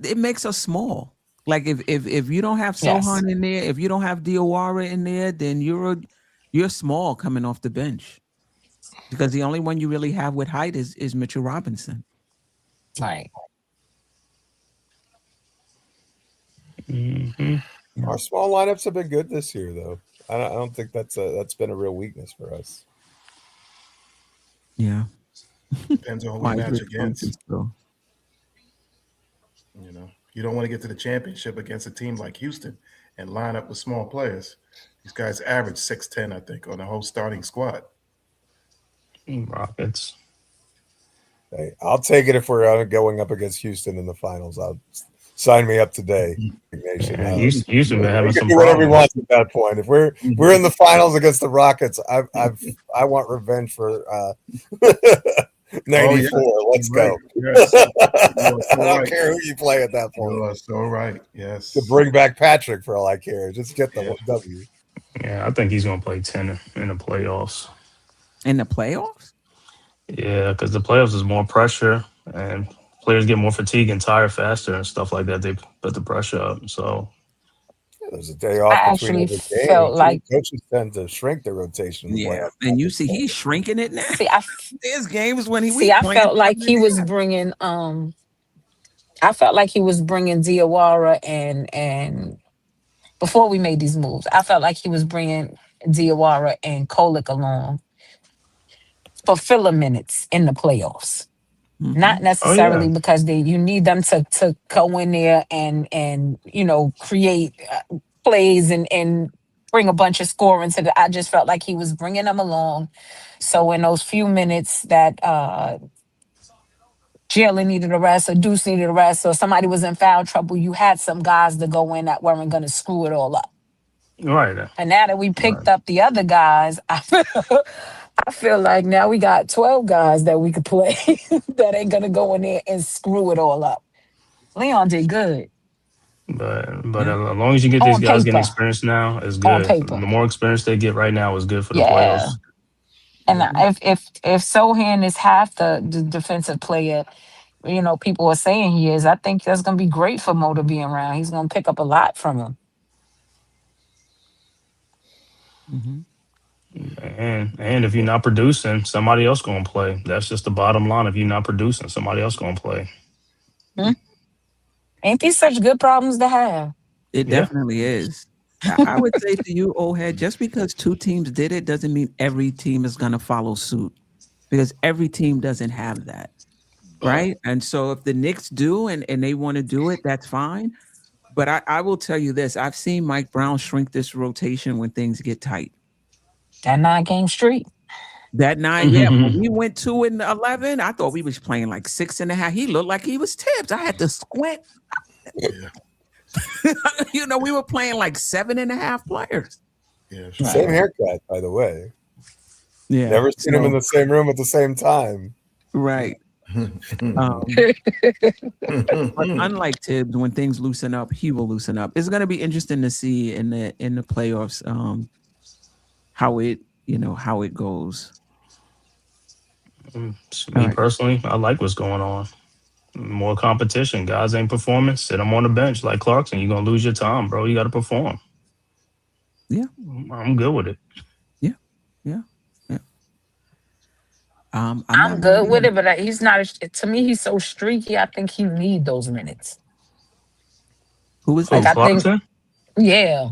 it makes us small. Like if you don't have Sochan in there, if you don't have Diawara in there, then you're small coming off the bench. Because the only one you really have with height is Mitchell Robinson. Right. Mm-hmm. Our small lineups have been good this year, though. I don't think that's been a real weakness for us. Yeah. Depends on who you match against. So. You know, you don't want to get to the championship against a team like Houston and line up with small players. These guys average 6'10", I think, on the whole starting squad. Rockets. Hey, I'll take it if we're going up against Houston in the finals. I'll sign me up today. Yeah, Houston been having we can some do whatever we problems. want at that point. If we're in the finals against the Rockets, I want revenge for 94. Let's go. Yes. I don't care who you play at that point. You are so right. Yes. To bring back Patrick for all I care. Just get the W. Yeah, I think he's gonna play 10 in the playoffs. In the playoffs? Yeah, because the playoffs is more pressure and players get more fatigue and tired faster and stuff like that. They put the pressure up. So There's a day off I between actually every game. felt like Coaches tend to shrink the rotation. In the Yeah. playoffs. And you see he's shrinking it now. There's games when I felt like he was bringing Diawara and before we made these moves, I felt like he was bringing Diawara and Kolick along for filler minutes in the playoffs. Mm-hmm. Not necessarily because you need them to go in there and create plays and bring a bunch of scoring to I just felt like he was bringing them along. So in those few minutes that Jerrell needed a rest or Deuce needed a rest or somebody was in foul trouble, you had some guys to go in that weren't going to screw it all up. Right. And now that we picked Right. up the other guys, I feel like now we got 12 guys that we could play that ain't going to go in there and screw it all up. Leon did good. But Yeah. as long as you get these On guys getting paper. experience now, it's On good. paper. The more experience they get right now is good for the Yeah. playoffs. And if Sochan is half the defensive player, you know, people are saying he is, I think that's going to be great for Mo to be around. He's going to pick up a lot from him. And if you're not producing, somebody else gonna play. That's just the bottom line. If you're not producing, somebody else gonna play. Ain't these such good problems to have? It Yeah. definitely is. I would say to you, old head, just because 2 teams did it doesn't mean every team is going to follow suit, because every team doesn't have that, right? And so if the Knicks do and they want to do it, that's fine. But I will tell you this. I've seen Mike Brown shrink this rotation when things get tight. That 9-game streak. That 9, yeah. When we went 2-11, I thought we was playing like 6.5. He looked like he was tipped. I had to squint. Yeah. You know, we were playing like 7.5 players. Yeah. Sure. Same haircut, by the way. Yeah. Never seen him in the same room at the same time. Right. But unlike Tibbs, when things loosen up, he will loosen up. It's going to be interesting to see in the playoffs how it goes. Me personally, I like what's going on. More competition. Guys ain't performing. Sit them on the bench like Clarkson. You're gonna lose your time, bro. You got to perform. Yeah, I'm good with it. Yeah. I'm good with it, but he's not. To me, he's so streaky. I think he need those minutes. Who is Like that? I think, Clarkson? yeah.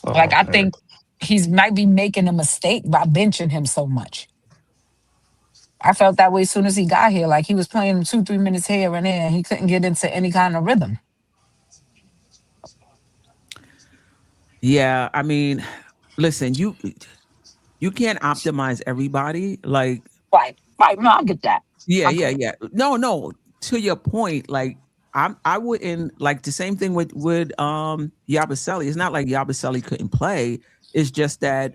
Like I man. think he's might be making a mistake by benching him so much. I felt that way as soon as he got here. Like he was playing 2-3 minutes here and there, and he couldn't get into any kind of rhythm. Yeah, I mean, listen, you can't optimize everybody. Like, Right. No, I get that. yeah. No. To your point, like I wouldn't like the same thing with Yabusele. It's not like Yabusele couldn't play. It's just that,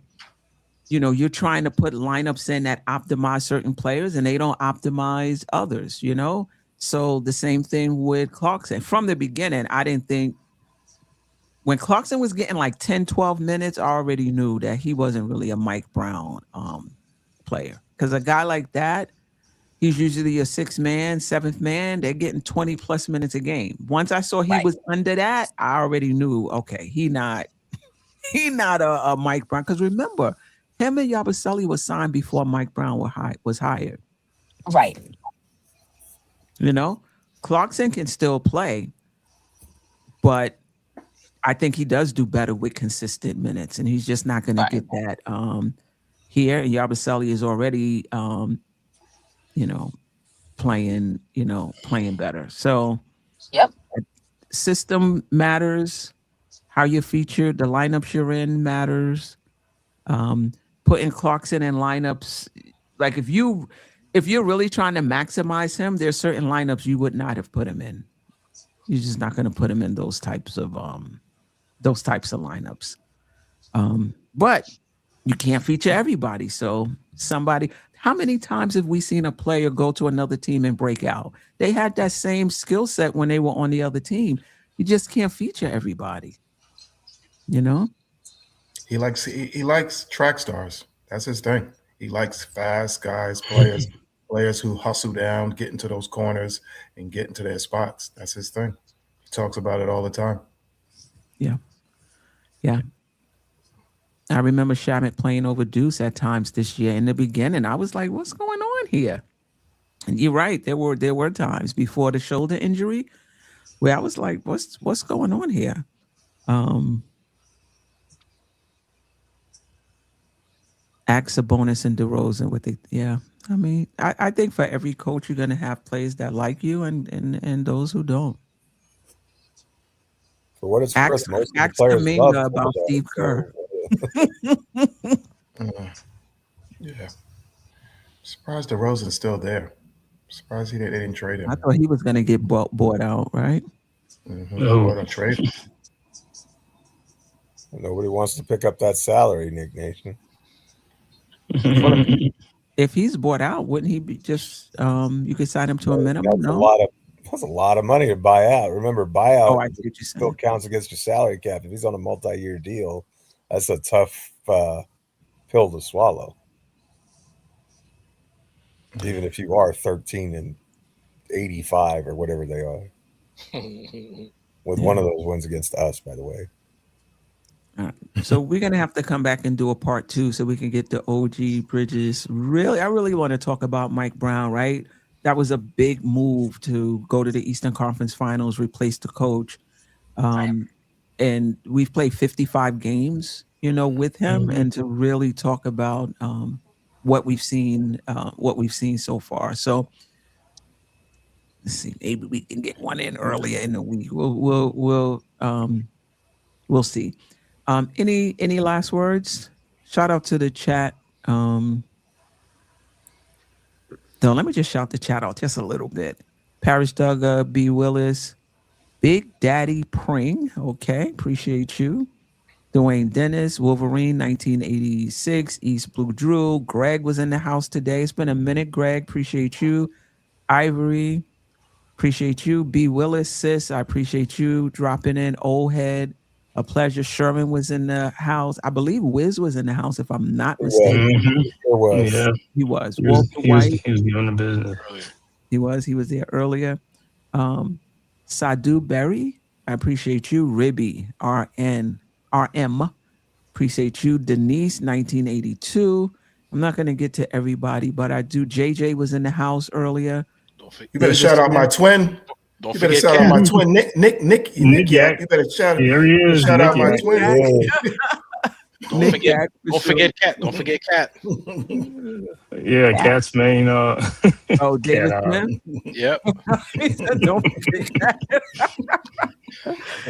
you know, you're trying to put lineups in that optimize certain players and they don't optimize others, you know? So the same thing with Clarkson. From the beginning, I didn't think when Clarkson was getting like 10, 12 minutes, I already knew that he wasn't really a Mike Brown player. Because a guy like that, he's usually a 6th man, 7th man. They're getting 20 plus minutes a game. Once I saw he was under that, I already knew, okay, he not a Mike Brown. Because remember, him and Yabusele was signed before Mike Brown was hired. Right. You know, Clarkson can still play, but I think he does do better with consistent minutes, and he's just not going to get that here. And Yabusele is already, playing better. So, yep, system matters. How you're featured, the lineups you're in matters. Putting Clarkson in lineups, like if you're really trying to maximize him, there's certain lineups you would not have put him in. You're just not going to put him in those types of lineups. But you can't feature everybody. So how many times have we seen a player go to another team and break out? They had that same skill set when they were on the other team. You just can't feature everybody. You know? He likes track stars. That's his thing. He likes fast guys, players who hustle down, get into those corners, and get into their spots. That's his thing. He talks about it all the time. Yeah. I remember Shamet playing over Deuce at times this year. In the beginning, I was like, what's going on here? And you're right. There were times before the shoulder injury where I was like, what's going on here? Sabonis and DeRozan with I mean, I think for every coach you're gonna have players that like you and those who don't. For what it's worth, most of the Ask players love Kuminga about Thibodeau, Steve Kerr. Yeah. Surprised DeRozan's still there. Surprised they didn't trade him. I thought he was going to get bought out, right? What a trade. Nobody wants to pick up that salary, Nick Nation. If he's bought out, wouldn't he be just you could sign him to a minimum? That's a lot of money to buy out. Remember, buyout I see what you're still saying. counts against your salary cap. If he's on a multi-year deal, that's a tough pill to swallow. Even if you are 13 and 85 or whatever they are. With one of those wins against us, by the way. So we're gonna have to come back and do a part 2 so we can get the OG Bridges. I really want to talk about Mike Brown, right? That was a big move to go to the Eastern Conference Finals, replace the coach. And we've played 55 games, with him, and to really talk about what we've seen so far. So let's see, maybe we can get one in earlier in the week. We'll see. Any last words? Shout out to the chat. Let me just shout the chat out just a little bit. Parish Duggar, B. Willis, Big Daddy Pring. Okay, appreciate you. Dwayne Dennis, Wolverine, 1986. East Blue Drew. Greg was in the house today. It's been a minute, Greg. Appreciate you. Ivory, appreciate you. B. Willis, sis, I appreciate you dropping in. Old Head, a pleasure. Sherman was in the house. I believe Wiz was in the house, if I'm not mistaken. Yeah. He was. He Walter White. He was doing the business. He was there earlier. Sadu Berry, I appreciate you. Ribby, RM, appreciate you. Denise, 1982. I'm not going to get to everybody, but I do. JJ was in the house earlier. You better shout out my twin. Don't You better forget shout Cat. out my twin, Nick. You better shout out my twin. Don't forget Cat. Don't forget Cat. Yeah, Cat's main. David Cat, Smith. Yep. He said, don't forget Cat.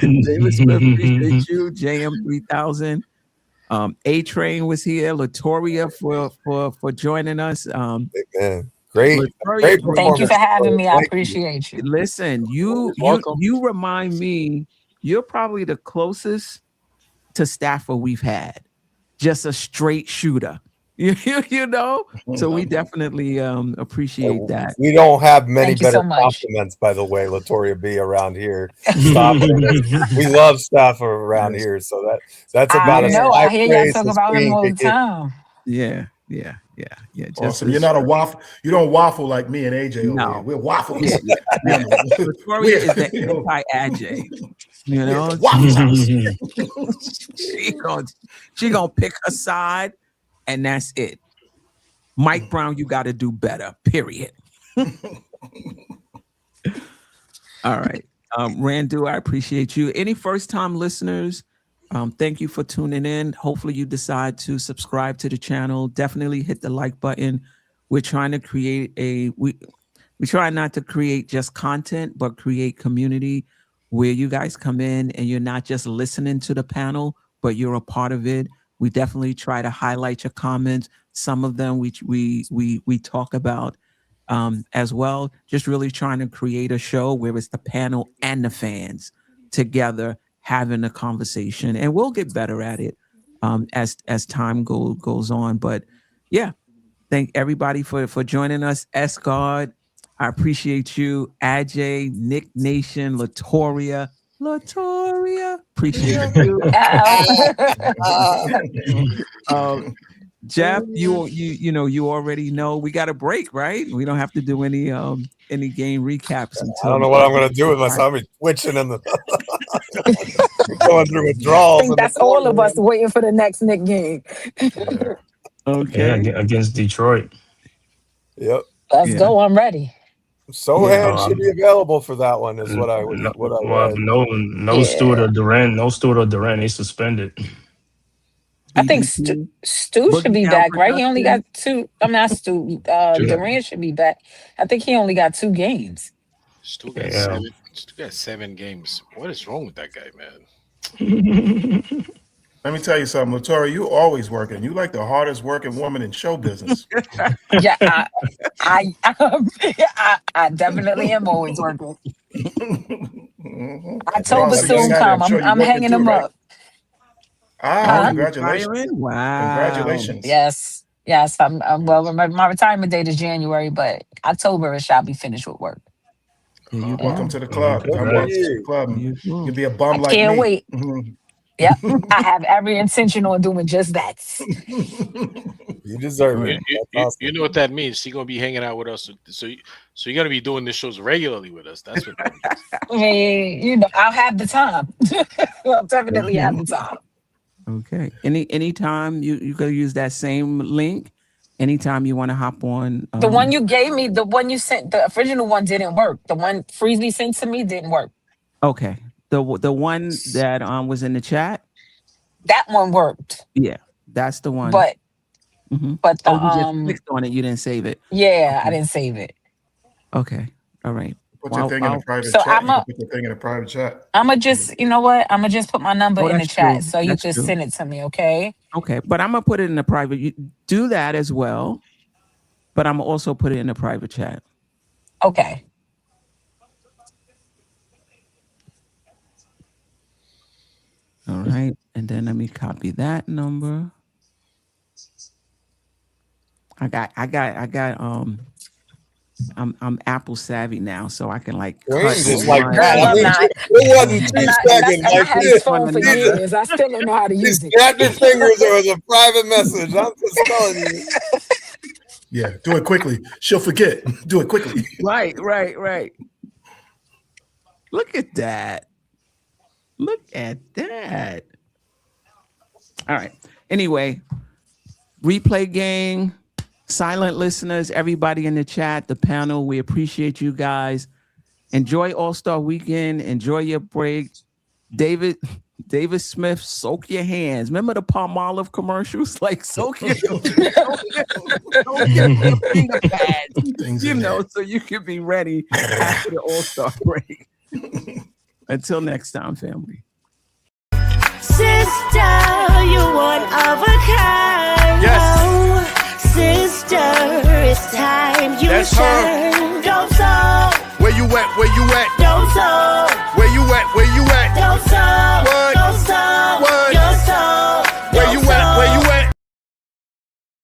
David Smith, appreciate you. JM3000. A Train was here. Latoria for joining us. Great. Thank you for having me. I appreciate you. Listen, you remind me, you're probably the closest to Stafford we've had. Just a straight shooter. So we definitely appreciate that. We don't have many Thank you better so much. compliments, by the way, Latoria B around here. We love Stafford around here, so that's about I know. I hear y'all talk about him all the time. Yeah. Just Awesome. You're not a waffle. You don't waffle like me and AJ over here. We're waffles. Latoria is the anti-AJ. She gonna pick a side, and that's it. Mike Brown, you got to do better. Period. All right, Randu, I appreciate you. Any first-time listeners? Thank you for tuning in. Hopefully you decide to subscribe to the channel. Definitely hit the like button. We're trying to create we try not to create just content, but create community where you guys come in and you're not just listening to the panel, but you're a part of it. We definitely try to highlight your comments. Some of them we talk about as well. Just really trying to create a show where it's the panel and the fans together having a conversation, and we'll get better at it as time goes on. But yeah, thank everybody for joining us. S-Guard, I appreciate you. Ajay, Nick Nation, Latoria, appreciate you. Geoff, you already know we got a break, right? We don't have to do any game recaps until. I don't know what I'm going to do with myself. I'm twitching in the going through withdrawals. I think that's all of us waiting for the next Knick game. Okay, yeah, against Detroit. Yep. Let's go. I'm ready. Sochan should be available for that one. Is what I read. No Stewart or Durant. No Stewart or Durant. They suspended. I think Stu should be back, right? He only got two. I'm not Stu. Durant should be back. I think he only got 2 games. Stu got 7 games. What is wrong with that guy, man? Let me tell you something, Latoya, you always working. You like the hardest working woman in show business. Yeah, I definitely am always working. October soon come. I'm hanging them up. Ah, congratulations! Wow. Congratulations. Yes. I'm well. My retirement date is January, but October shall be finished with work. Welcome to the club. Welcome to the club. You'll be a bum like me. Can't wait. Yep, I have every intention on doing just that. You deserve it. You know what that means. She's gonna be hanging out with us. So you're gonna be doing the shows regularly with us. That's what that means. I mean, I'll have the time. I'll definitely have the time. Okay. Anytime you could use that same link. Anytime you want to hop on. The one you gave me, the one you sent, the original one didn't work. The one Freesley sent to me didn't work. Okay. The one that was in the chat. That one worked. Yeah, that's the one. But you just clicked on it. You didn't save it. Yeah, okay. I didn't save it. Okay. All right. Put your thing in a private so chat. Put your thing in a private chat. I'm gonna just, you know what? I'm gonna just put my number in the chat true. so you That's just true. send it to me, okay? Okay, but I'm gonna put it in the private. You do that as well, but I'm gonna also put it in the private chat. Okay. All right, and then let me copy that number. I got I'm Apple savvy now, so I can like cut just like one. that. I mean, it wasn't 2 seconds. I Like had this. this phone for years. I still don't know how to You use it. snapped your fingers. There was a private message. I'm just telling you. Yeah, do it quickly. She'll forget. Do it quickly. Right. Look at that. Look at that. All right. Anyway, replay gang, silent listeners, everybody in the chat, the panel, we appreciate you guys. Enjoy All-Star Weekend. Enjoy your break. David Smith, soak your hands. Remember the Palmolive commercials? Like soak your finger pads, so you can be ready after the All-Star break. Until next time, family. Sister, you one of a kind. Yes. Oh, sister, it's time you That's shine. Don't so. Where you at? Don't so.